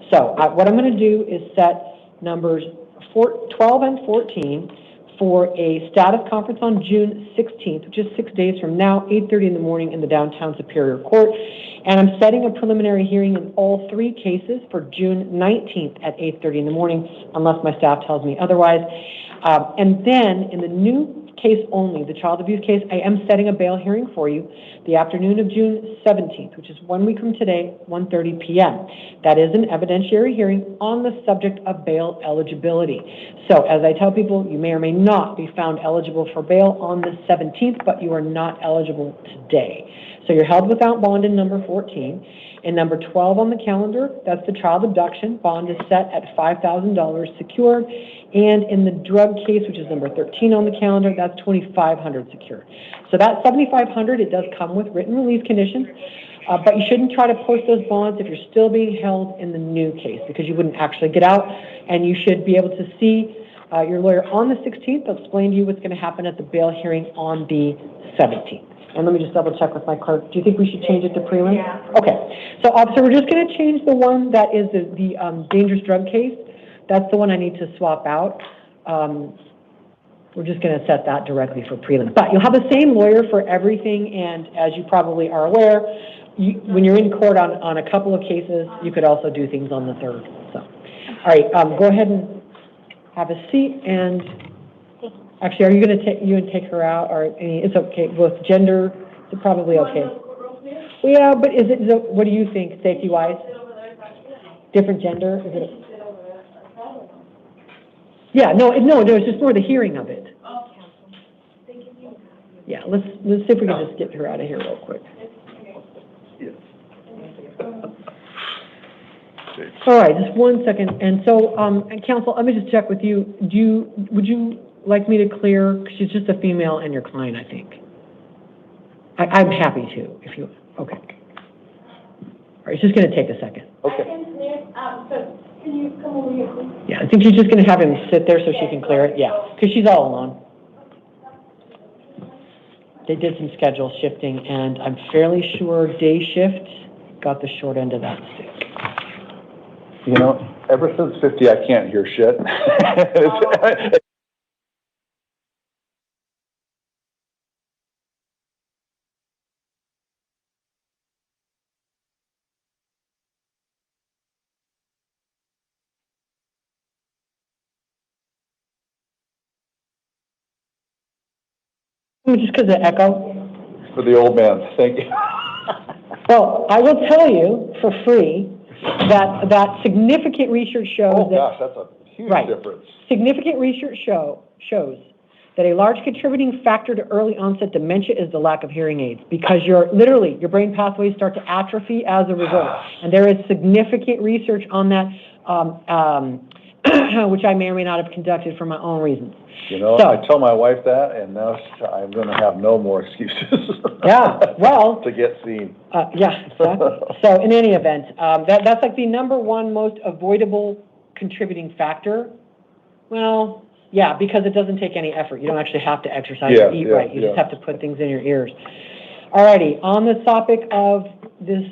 So what I'm going to do is set numbers 12 and 14 for a status conference on June 16th, which is 6 days from now, 8:30 in the morning in the downtown Superior Court. And I'm setting a preliminary hearing in all three cases for June 19th at 8:30 in the morning, unless my staff tells me otherwise. And then in the new case only, the child abuse case, I am setting a bail hearing for you the afternoon of June 17th, which is 1 week from today, 1:30 p.m. That is an evidentiary hearing on the subject of bail eligibility. So as I tell people, you may or may not be found eligible for bail on the 17th, but you are not eligible today. So you're held without bond in number 14. In number 12 on the calendar, that's the child abduction. Bond is set at $5,000 secured. And in the drug case, which is number 13 on the calendar, that's $2,500 secured. So that $7,500, it does come with written release conditions, but you shouldn't try to post those bonds if you're still being held in the new case, because you wouldn't actually get out, and you should be able to see your lawyer on the 16th. They'll explain to you what's going to happen at the bail hearing on the 17th. And let me just double check with my clerk. Do you think we should change it to prelim? Yeah. Okay. So, officer, we're just going to change the one that is the dangerous drug case. That's the one I need to swap out. We're just going to set that directly for prelim. But you'll have the same lawyer for everything, and as you probably are aware, when you're in court on a couple of cases, you could also do things on the third. So, all right, go ahead and have a seat. And actually, are you going to take her out, or it's okay? Both gender, it's probably okay. Yeah, but is it? What do you think, safety-wise? Different gender? Is it? Yeah, no, it's just more the hearing of it. Yeah, let's see if we can just get her out of here real quick. All right, just 1 second. And so, counsel, let me just check with you. Would you like me to clear? Because she's just a female and your client, I think. I'm happy to, if you. Okay. All right, it's just going to take a second. Okay. So can you come over here, please? Yeah, I think she's just going to have him sit there so she can clear it. Yeah, because she's all alone. They did some schedule shifting, and I'm fairly sure day shift got the short end of that stick. You know, ever since 50, I can't hear shit. Just because of echo. For the old man, thank you. Well, I will tell you for free that significant research shows that's a huge difference. Significant research shows that a large contributing factor to early onset dementia is the lack of hearing aids, because your brain pathways start to atrophy as a result. And there is significant research on that, which I may or may not have conducted for my own reasons. You know, So- I tell my wife that, and now I'm gonna have no more excuses. Yeah, well. To get seen. Yeah, exactly. So in any event, that's like the number one most avoidable contributing factor. Well, yeah, because it doesn't take any effort. You don't actually have to exercise or eat right. You just have to put things in your ears. Alrighty, on the topic of this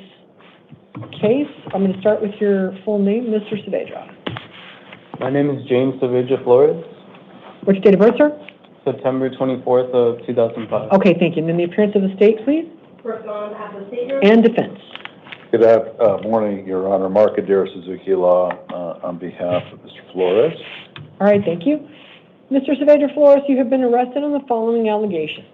case, I'm going to start with your full name, Mr. Saavedra. My name is James Saavedra Flores, What's your date of birth, sir? September 24th of 2005. Okay, thank you. And then the appearance of the state, please, Personal on behalf of the state. and defense. Good morning, Your Honor. Mark Adair, Suzuki Law, on behalf of Mr. Flores. All right, thank you. Mr. Saavedra Flores, you have been arrested on the following allegations.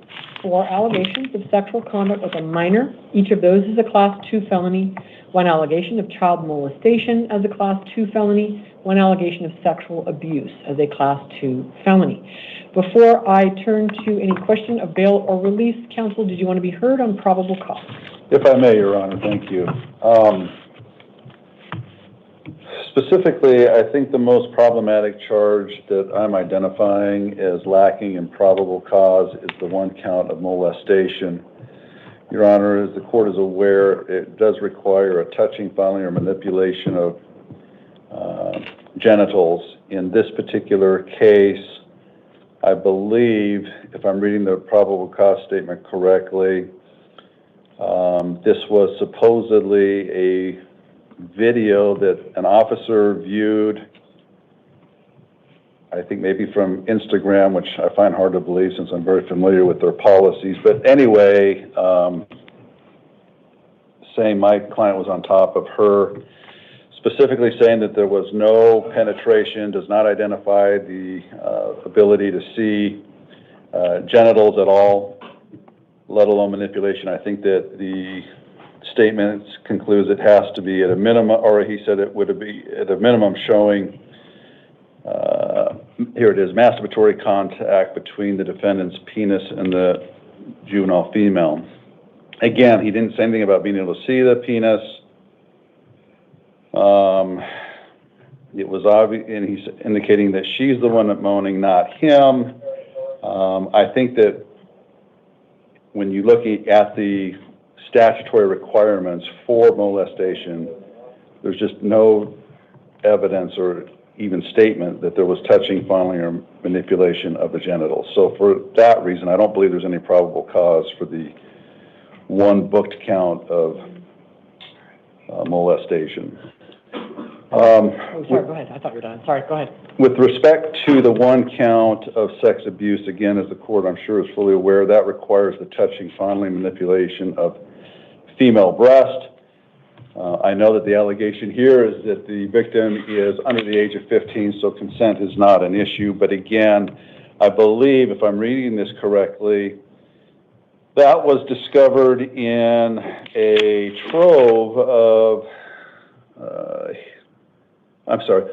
4 allegations of sexual conduct with a minor. Each of those is a Class 2 felony. 1 allegation of child molestation as a Class 2 felony. 1 allegation of sexual abuse as a Class 2 felony. Before I turn to any question of bail or release, counsel, did you want to be heard on probable cause? If I may, Your Honor, thank you. Specifically, I think the most problematic charge that I'm identifying as lacking in probable cause is the 1 count of molestation. Your Honor, as the court is aware, it does require a touching, fondling, or manipulation of genitals. In this particular case, I believe, if I'm reading the probable cause statement correctly, this was supposedly a video that an officer viewed, I think maybe from Instagram, which I find hard to believe since I'm very familiar with their policies. But anyway, saying my client was on top of her, specifically saying that there was no penetration, does not identify the ability to see genitals at all, let alone manipulation. I think that the statement concludes it has to be at a minimum, or he said it would be at a minimum showing, here it is, masturbatory contact between the defendant's penis and the juvenile female. Again, he didn't say anything about being able to see the penis. It was obvious, and he's indicating that she's the one moaning, not him. I think that when you look at the statutory requirements for molestation, there's just no evidence or even statement that there was touching, fondling, or manipulation of the genitals. So for that reason, I don't believe there's any probable cause for the 1 booked count of molestation. Sorry, go ahead. I thought you were done. Sorry, go ahead. With respect to the 1 count of sex abuse, again, as the court I'm sure is fully aware, that requires the touching, fondling, manipulation of female breast. I know that the allegation here is that the victim is under the age of 15, so consent is not an issue. But again, I believe, if I'm reading this correctly, that was discovered in a trove of,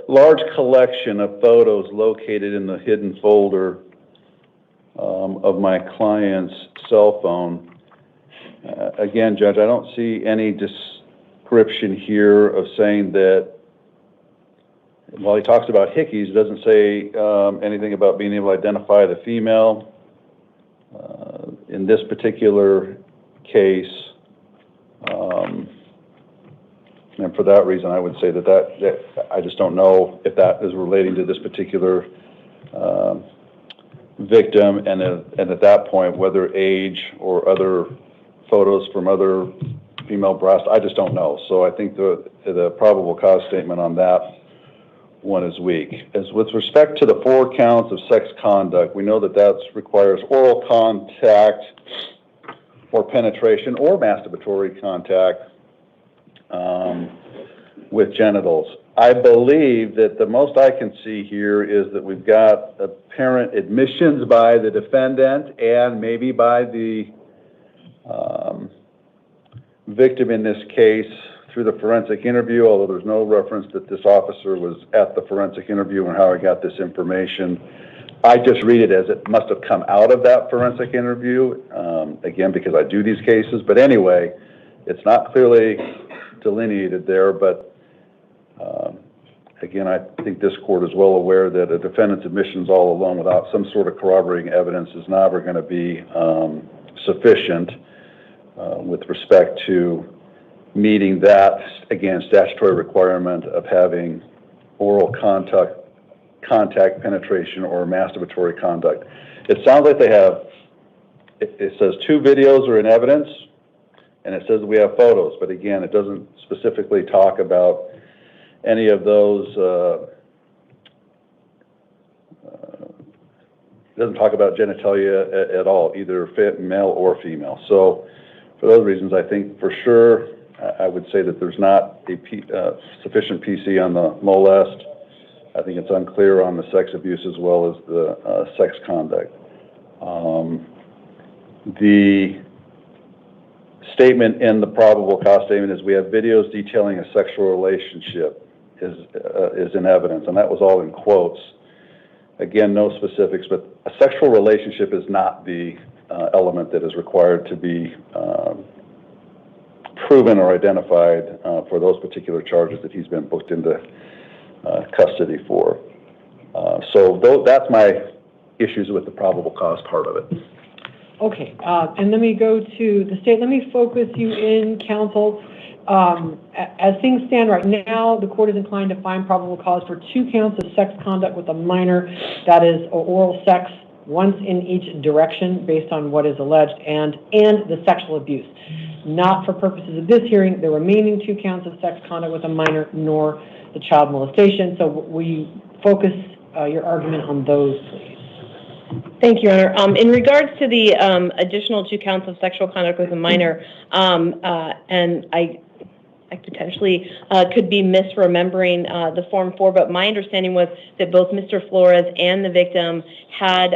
large collection of photos located in the hidden folder of my client's cell phone. Again, Judge, I don't see any description here of saying that, while he talks about hickeys, it doesn't say anything about being able to identify the female. In this particular case, and for that reason, I would say that I just don't know if that is relating to this particular victim, and at that point, whether age or other photos from other female breasts, I just don't know. So I think the probable cause statement on that one is weak. As with respect to the 4 counts of sex conduct, we know that requires oral contact or penetration or masturbatory contact with genitals. I believe that the most I can see here is that we've got apparent admissions by the defendant and maybe by the victim in this case through the forensic interview, although there's no reference that this officer was at the forensic interview and how he got this information. I just read it as it must have come out of that forensic interview, again, because I do these cases. But anyway, it's not clearly delineated there, but again, I think this court is well aware that a defendant's admissions all alone without some sort of corroborating evidence is never going to be sufficient with respect to meeting that, again, statutory requirement of having oral contact, penetration, or masturbatory conduct. It sounds like they have, it says 2 videos are in evidence, and it says we have photos, but again, it doesn't specifically talk about any of those, it doesn't talk about genitalia at all, either male or female. So for those reasons, I think for sure, I would say that there's not a sufficient PC on the molest. I think it's unclear on the sex abuse as well as the sex conduct. The statement in the probable cause statement is we have videos detailing a sexual relationship is in evidence, and that was all in quotes. Again, no specifics, but a sexual relationship is not the element that is required to be proven or identified for those particular charges that he's been booked into custody for. So that's my issues with the probable cause part of it. Okay, and let me go to the state. Let me focus you in, counsel. As things stand right now, the court is inclined to find probable cause for 2 counts of sex conduct with a minor, that is oral sex, once in each direction based on what is alleged, and the sexual abuse. Not for purposes of this hearing, the remaining 2 counts of sex conduct with a minor, nor the child molestation. So we focus your argument on those, please. Thank you, Your Honor. In regards to the additional 2 counts of sexual conduct with a minor, and I potentially could be misremembering the Form 4, but my understanding was that both Mr. Flores and the victim had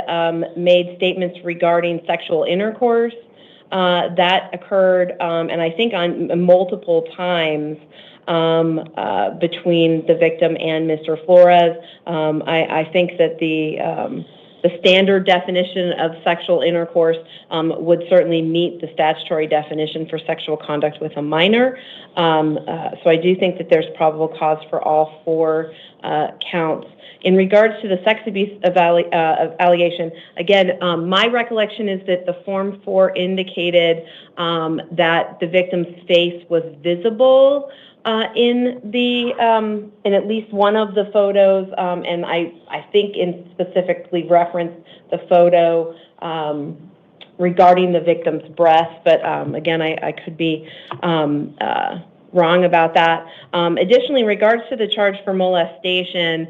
made statements regarding sexual intercourse that occurred, and I think on multiple times between the victim and Mr. Flores. I think that the standard definition of sexual intercourse would certainly meet the statutory definition for sexual conduct with a minor. So I do think that there's probable cause for all 4 counts. In regards to the sex abuse allegation, again, my recollection is that the Form 4 indicated that the victim's face was visible in at least one of the photos, and I think specifically referenced the photo regarding the victim's breast, but again, I could be wrong about that. Additionally, in regards to the charge for molestation,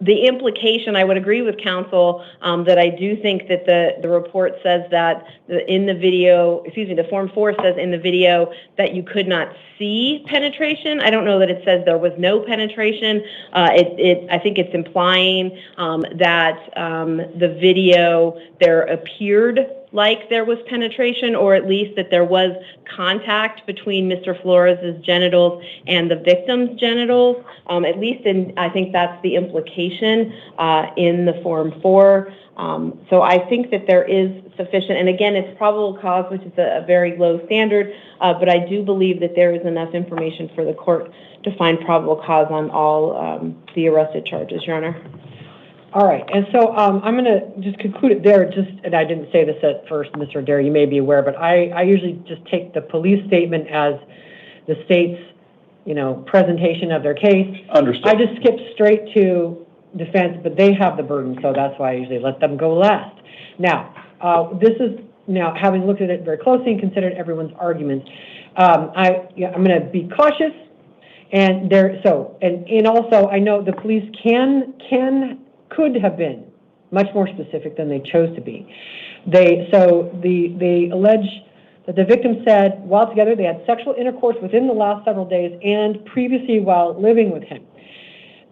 the implication, I would agree with counsel that I do think that the report says that in the video, the Form 4 says in the video that you could not see penetration. I don't know that it says there was no penetration. I think it's implying that the video, there appeared like there was penetration, or at least that there was contact between Mr. Flores' genitals and the victim's genitals. At least I think that's the implication in the Form 4. So I think that there is sufficient, and again, it's probable cause, which is a very low standard, but I do believe that there is enough information for the court to find probable cause on all the arrested charges, Your Honor. All right, and so I'm going to just conclude it there, and I didn't say this at first, Mr. Adair, you may be aware, but I usually just take the police statement as the state's, presentation of their case. Understood. I just skip straight to defense, but they have the burden, so that's why I usually let them go last. Now, having looked at it very closely and considered everyone's arguments, I'm going to be cautious, and also I know the police could have been much more specific than they chose to be. They allege that the victim said while together they had sexual intercourse within the last several days and previously while living with him.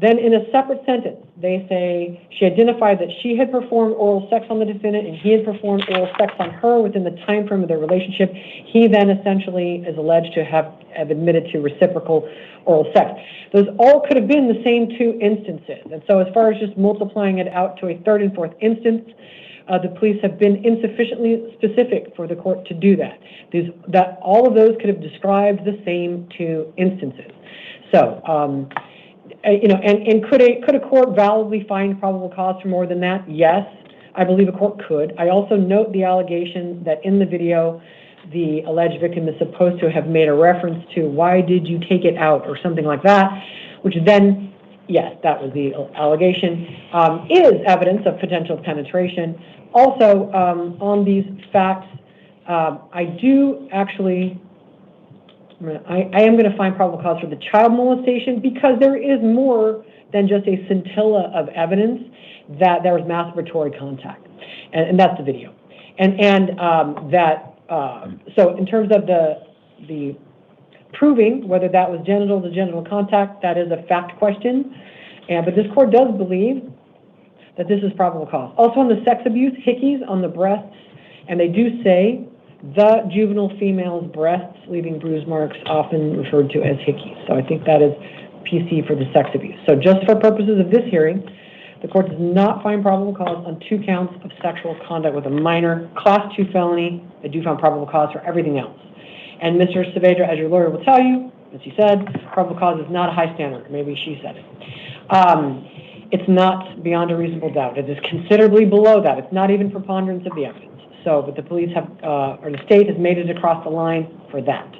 Then in a separate sentence, they say she identified that she had performed oral sex on the defendant and he had performed oral sex on her within the time frame of their relationship. He then essentially is alleged to have admitted to reciprocal oral sex. Those all could have been the same two instances. And so as far as just multiplying it out to a third and fourth instance, the police have been insufficiently specific for the court to do that. All of those could have described the same two instances. So, and could a court validly find probable cause for more than that? Yes, I believe a court could. I also note the allegation that in the video, the alleged victim is supposed to have made a reference to why did you take it out or something like that, which then, yes, that was the allegation, is evidence of potential penetration. Also, on these facts, I do actually, I am going to find probable cause for the child molestation because there is more than just a scintilla of evidence that there was masturbatory contact, and that's the video. So in terms of the proving whether that was genital to genital contact, that is a fact question, but this court does believe that this is probable cause. Also on the sex abuse, hickeys on the breasts, and they do say the juvenile female's breasts leaving bruise marks, often referred to as hickeys. So I think that is PC for the sex abuse. So just for purposes of this hearing, the court does not find probable cause on 2 counts of sexual conduct with a minor, class 2 felony. They do find probable cause for everything else. And Mr. Saavedra, as your lawyer will tell you, as he said, probable cause is not a high standard. Maybe she said it. It's not beyond a reasonable doubt. It is considerably below that. It's not even preponderance of the evidence. So, but the police have, or the state has made it across the line for that.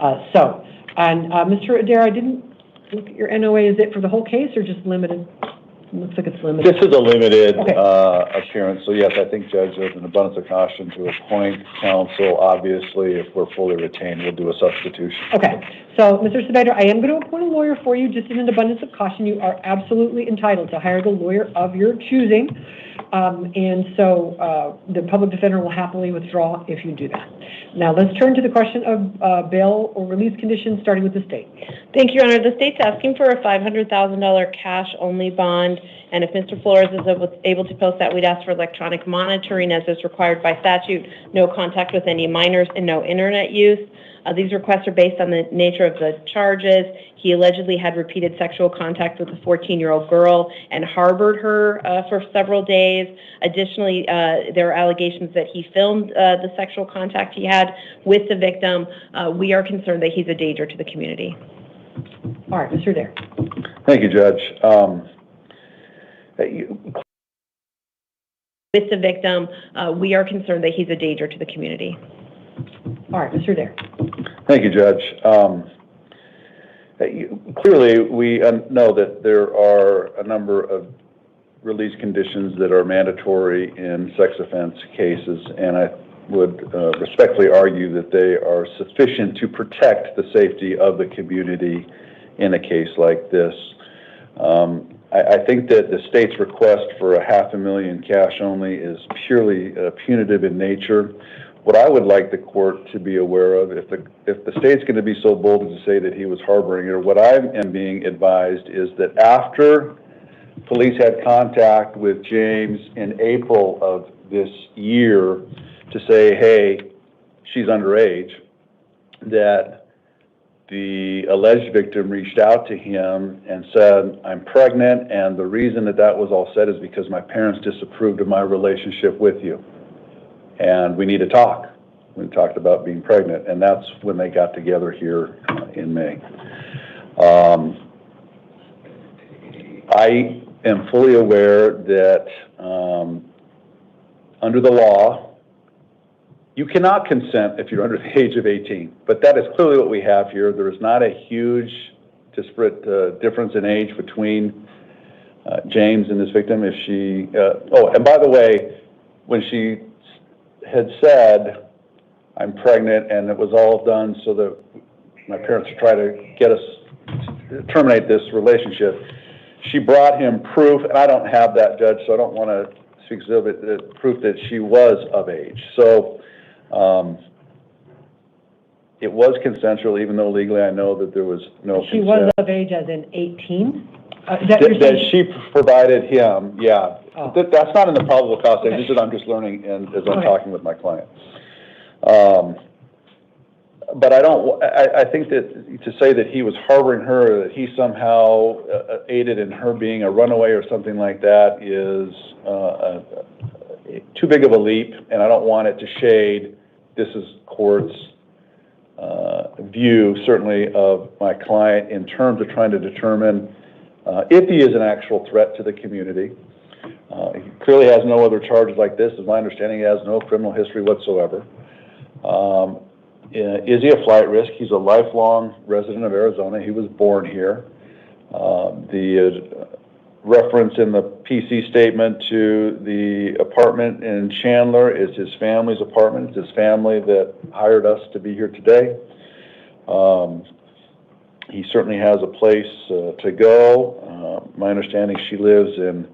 Mr. Adair, I didn't look at your NOA. Is it for the whole case or just limited? It looks like it's limited. This is a limited appearance, so yes, I think, Judge, there's an abundance of caution to appoint counsel. Obviously, if we're fully retained, we'll do a substitution. Okay, so Mr. Saavedra, I am going to appoint a lawyer for you, just in an abundance of caution. You are absolutely entitled to hire the lawyer of your choosing, and so the public defender will happily withdraw if you do that. Now, let's turn to the question of bail or release conditions, starting with the state. Thank you, Your Honor. The state's asking for a $500,000 cash-only bond, and if Mr. Flores is able to post that, we'd ask for electronic monitoring as is required by statute, no contact with any minors, and no internet use. These requests are based on the nature of the charges. He allegedly had repeated sexual contact with a 14-year-old girl and harbored her for several days. Additionally, there are allegations that he filmed the sexual contact he had with the victim. We are concerned that he's a danger to the community. All right, Mr. Adair. Thank you, Judge. With the victim, we are concerned that he's a danger to the community. All right, Mr. Adair. Thank you, Judge. Clearly, we know that there are a number of release conditions that are mandatory in sex offense cases, and I would respectfully argue that they are sufficient to protect the safety of the community in a case like this. I think that the state's request for $500,000 cash only is purely punitive in nature. What I would like the court to be aware of, if the state's going to be so bold as to say that he was harboring her, what I am being advised is that after police had contact with James in April of this year to say, hey, she's underage, that the alleged victim reached out to him and said, I'm pregnant, and the reason that that was all said is because my parents disapproved of my relationship with you. And we need to talk. We talked about being pregnant, and that's when they got together here in May. I am fully aware that under the law, you cannot consent if you're under the age of 18, but that is clearly what we have here. There is not a huge disparate difference in age between James and this victim. If she, and by the way, when she had said, I'm pregnant, and it was all done so that my parents would try to get us to terminate this relationship, she brought him proof, and I don't have that, Judge, so I don't want to speak of it, proof that she was of age. So it was consensual, even though legally I know that there was no consent. She was of age as in 18? That she provided him, yeah. Oh. That's not in the probable cause Okay. statement, I'm just learning and as I'm Okay. talking with my client. But I think that to say that he was harboring her, that he somehow aided in her being a runaway or something like that is too big of a leap, and I don't want it to shade this is court's view, certainly, of my client in terms of trying to determine if he is an actual threat to the community. He clearly has no other charges like this. As my understanding, he has no criminal history whatsoever. Is he a flight risk? He's a lifelong resident of Arizona. He was born here. The reference in the PC statement to the apartment in Chandler is his family's apartment. It's his family that hired us to be here today. He certainly has a place to go. My understanding, she lives in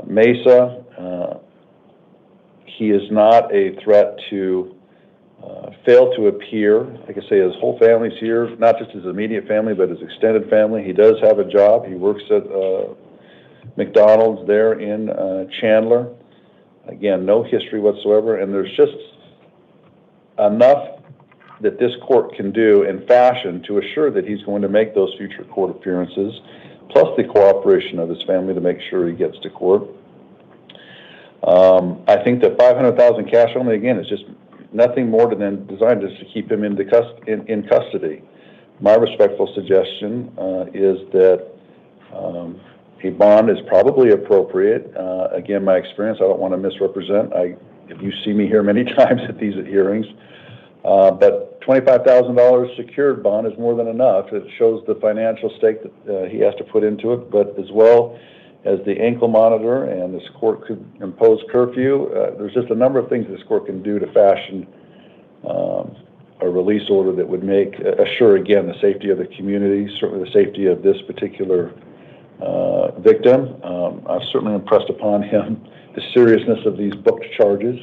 Mesa. He is not a threat to fail to appear. Like I say, his whole family's here, not just his immediate family, but his extended family. He does have a job. He works at McDonald's there in Chandler. Again, no history whatsoever, and there's just enough that this court can do in fashion to assure that he's going to make those future court appearances, plus the cooperation of his family to make sure he gets to court. I think that $500,000 cash only, again, is just nothing more than designed just to keep him in custody. My respectful suggestion is that a bond is probably appropriate. Again, my experience, I don't want to misrepresent. You see me here many times at these hearings. But $25,000 secured bond is more than enough. It shows the financial stake that he has to put into it, but as well as the ankle monitor, and this court could impose curfew. There's just a number of things this court can do to fashion a release order that would assure, again, the safety of the community, certainly the safety of this particular victim. I've certainly impressed upon him the seriousness of these booked charges,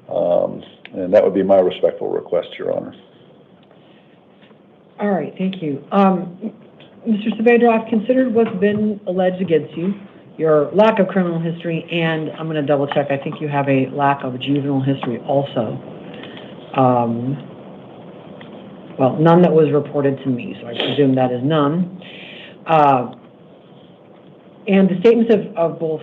and that would be my respectful request, Your Honor. All right, thank you. Mr. Saavedra, I've considered what's been alleged against you, your lack of criminal history, and I'm going to double check. I think you have a lack of juvenile history also. Well, none that was reported to me, so I presume that is none. And the statements of both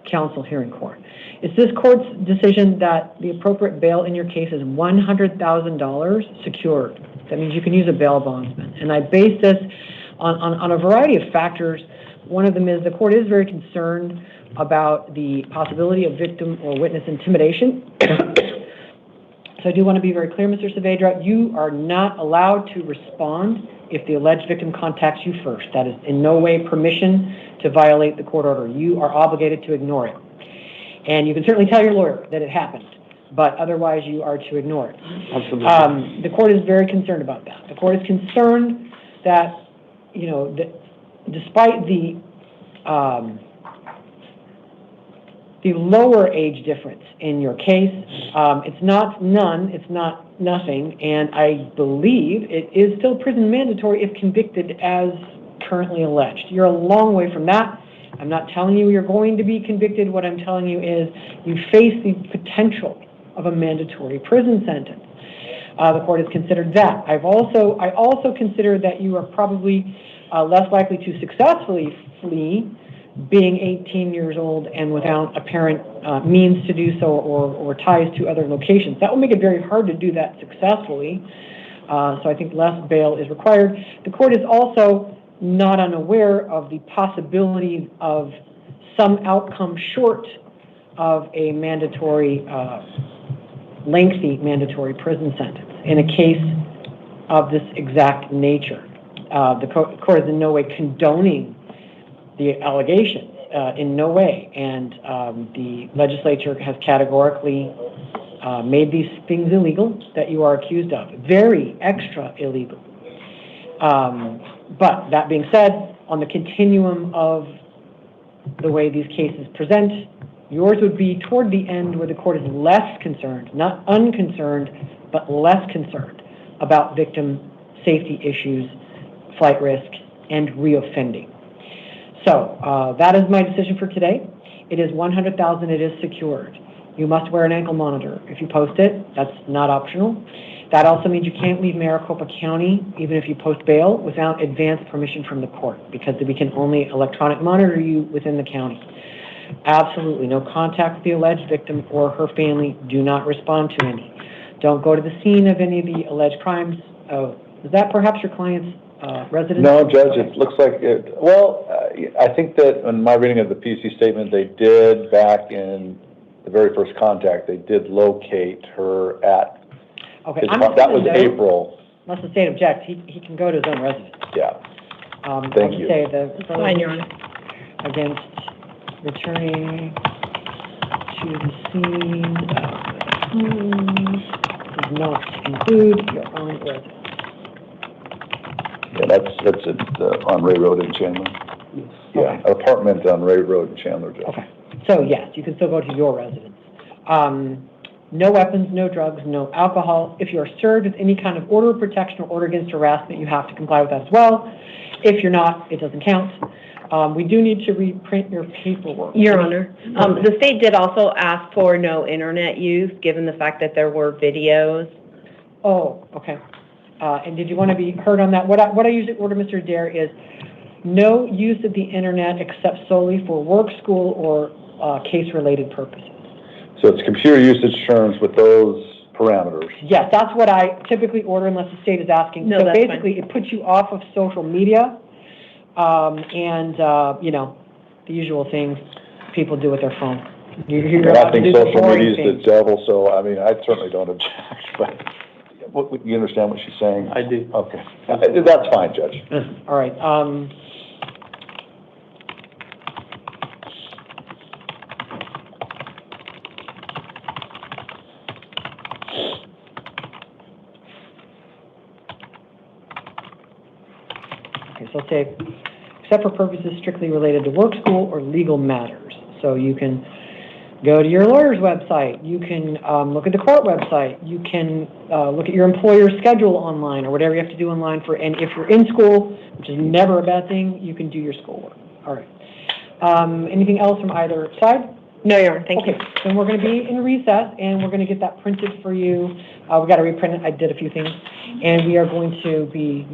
counsel here in court. It's this court's decision that the appropriate bail in your case is $100,000 secured. That means you can use a bail bondsman. And I base this on a variety of factors. One of them is the court is very concerned about the possibility of victim or witness intimidation. So I do want to be very clear, Mr. Saavedra, you are not allowed to respond if the alleged victim contacts you first. That is in no way permission to violate the court order. You are obligated to ignore it. And you can certainly tell your lawyer that it happened, but otherwise you are to ignore it. Absolutely. The court is very concerned about that. The court is concerned that, despite the lower age difference in your case, it's not none, it's not nothing, and I believe it is still prison mandatory if convicted as currently alleged. You're a long way from that. I'm not telling you you're going to be convicted. What I'm telling you is you face the potential of a mandatory prison sentence. The court has considered that. I also consider that you are probably less likely to successfully flee being 18 years old and without apparent means to do so or ties to other locations. That will make it very hard to do that successfully. So I think less bail is required. The court is also not unaware of the possibility of some outcome short of a mandatory, lengthy mandatory prison sentence in a case of this exact nature. The court is in no way condoning the allegations, in no way, and the legislature has categorically made these things illegal that you are accused of, very extra illegal. But that being said, on the continuum of the way these cases present, yours would be toward the end where the court is less concerned, not unconcerned, but less concerned about victim safety issues, flight risk, and reoffending. So, that is my decision for today. It is $100,000, it is secured. You must wear an ankle monitor. If you post it, that's not optional. That also means you can't leave Maricopa County, even if you post bail, without advance permission from the court, because we can only electronic monitor you within the county. Absolutely, no contact with the alleged victim or her family. Do not respond to any. Don't go to the scene of any of the alleged crimes. Oh, is that perhaps your client's residence? No, Judge, it looks like it, well, I think that in my reading of the PC statement, they did, back in the very first contact, they did locate her at, Okay, that was April. Unless the state objects, he can go to his own residence. Yeah. Thank you. I would say the Fine, Your Honor. against returning to the scene does not include your own residence. Yeah, that's it, on Ray Road in Chandler. Yeah, apartment on Ray Road in Chandler, Judge. Okay, so yes, you can still go to your residence. No weapons, no drugs, no alcohol. If you are served with any kind of order of protection or order against harassment, you have to comply with that as well. If you're not, it doesn't count. We do need to reprint your paperwork. Your Honor, the state did also ask for no internet use, given the fact that there were videos. Oh, okay. And did you want to be heard on that? What I usually order, Mr. Adair, is no use of the internet except solely for work, school, or case-related purposes. So it's computer usage terms with those parameters. Yes, that's what I typically order unless the state is asking. No, so that's basically, it puts you off of social media, you know, the usual things people do with their phone. And I think social media is the devil, so I mean, I certainly don't object, but you understand what she's saying? I do. Okay. That's fine, Judge. All right. Okay, so say, except for purposes strictly related to work, school, or legal matters. So you can go to your lawyer's website, you can look at the court website, you can look at your employer's schedule online, or whatever you have to do online for, and if you're in school, which is never a bad thing, you can do your schoolwork. All right. Anything else from either side? No, Your Honor, thank you. Then we're going to be in recess, and we're going to get that printed for you. We got to reprint it. I did a few things, and we are going to be,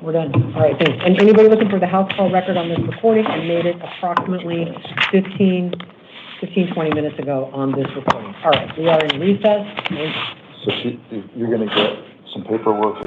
we're done. All right, thanks. And anybody looking for the house call record on this recording? I made it approximately 15, 20 minutes ago on this recording. All right, we are in recess. So you're going to get some paperwork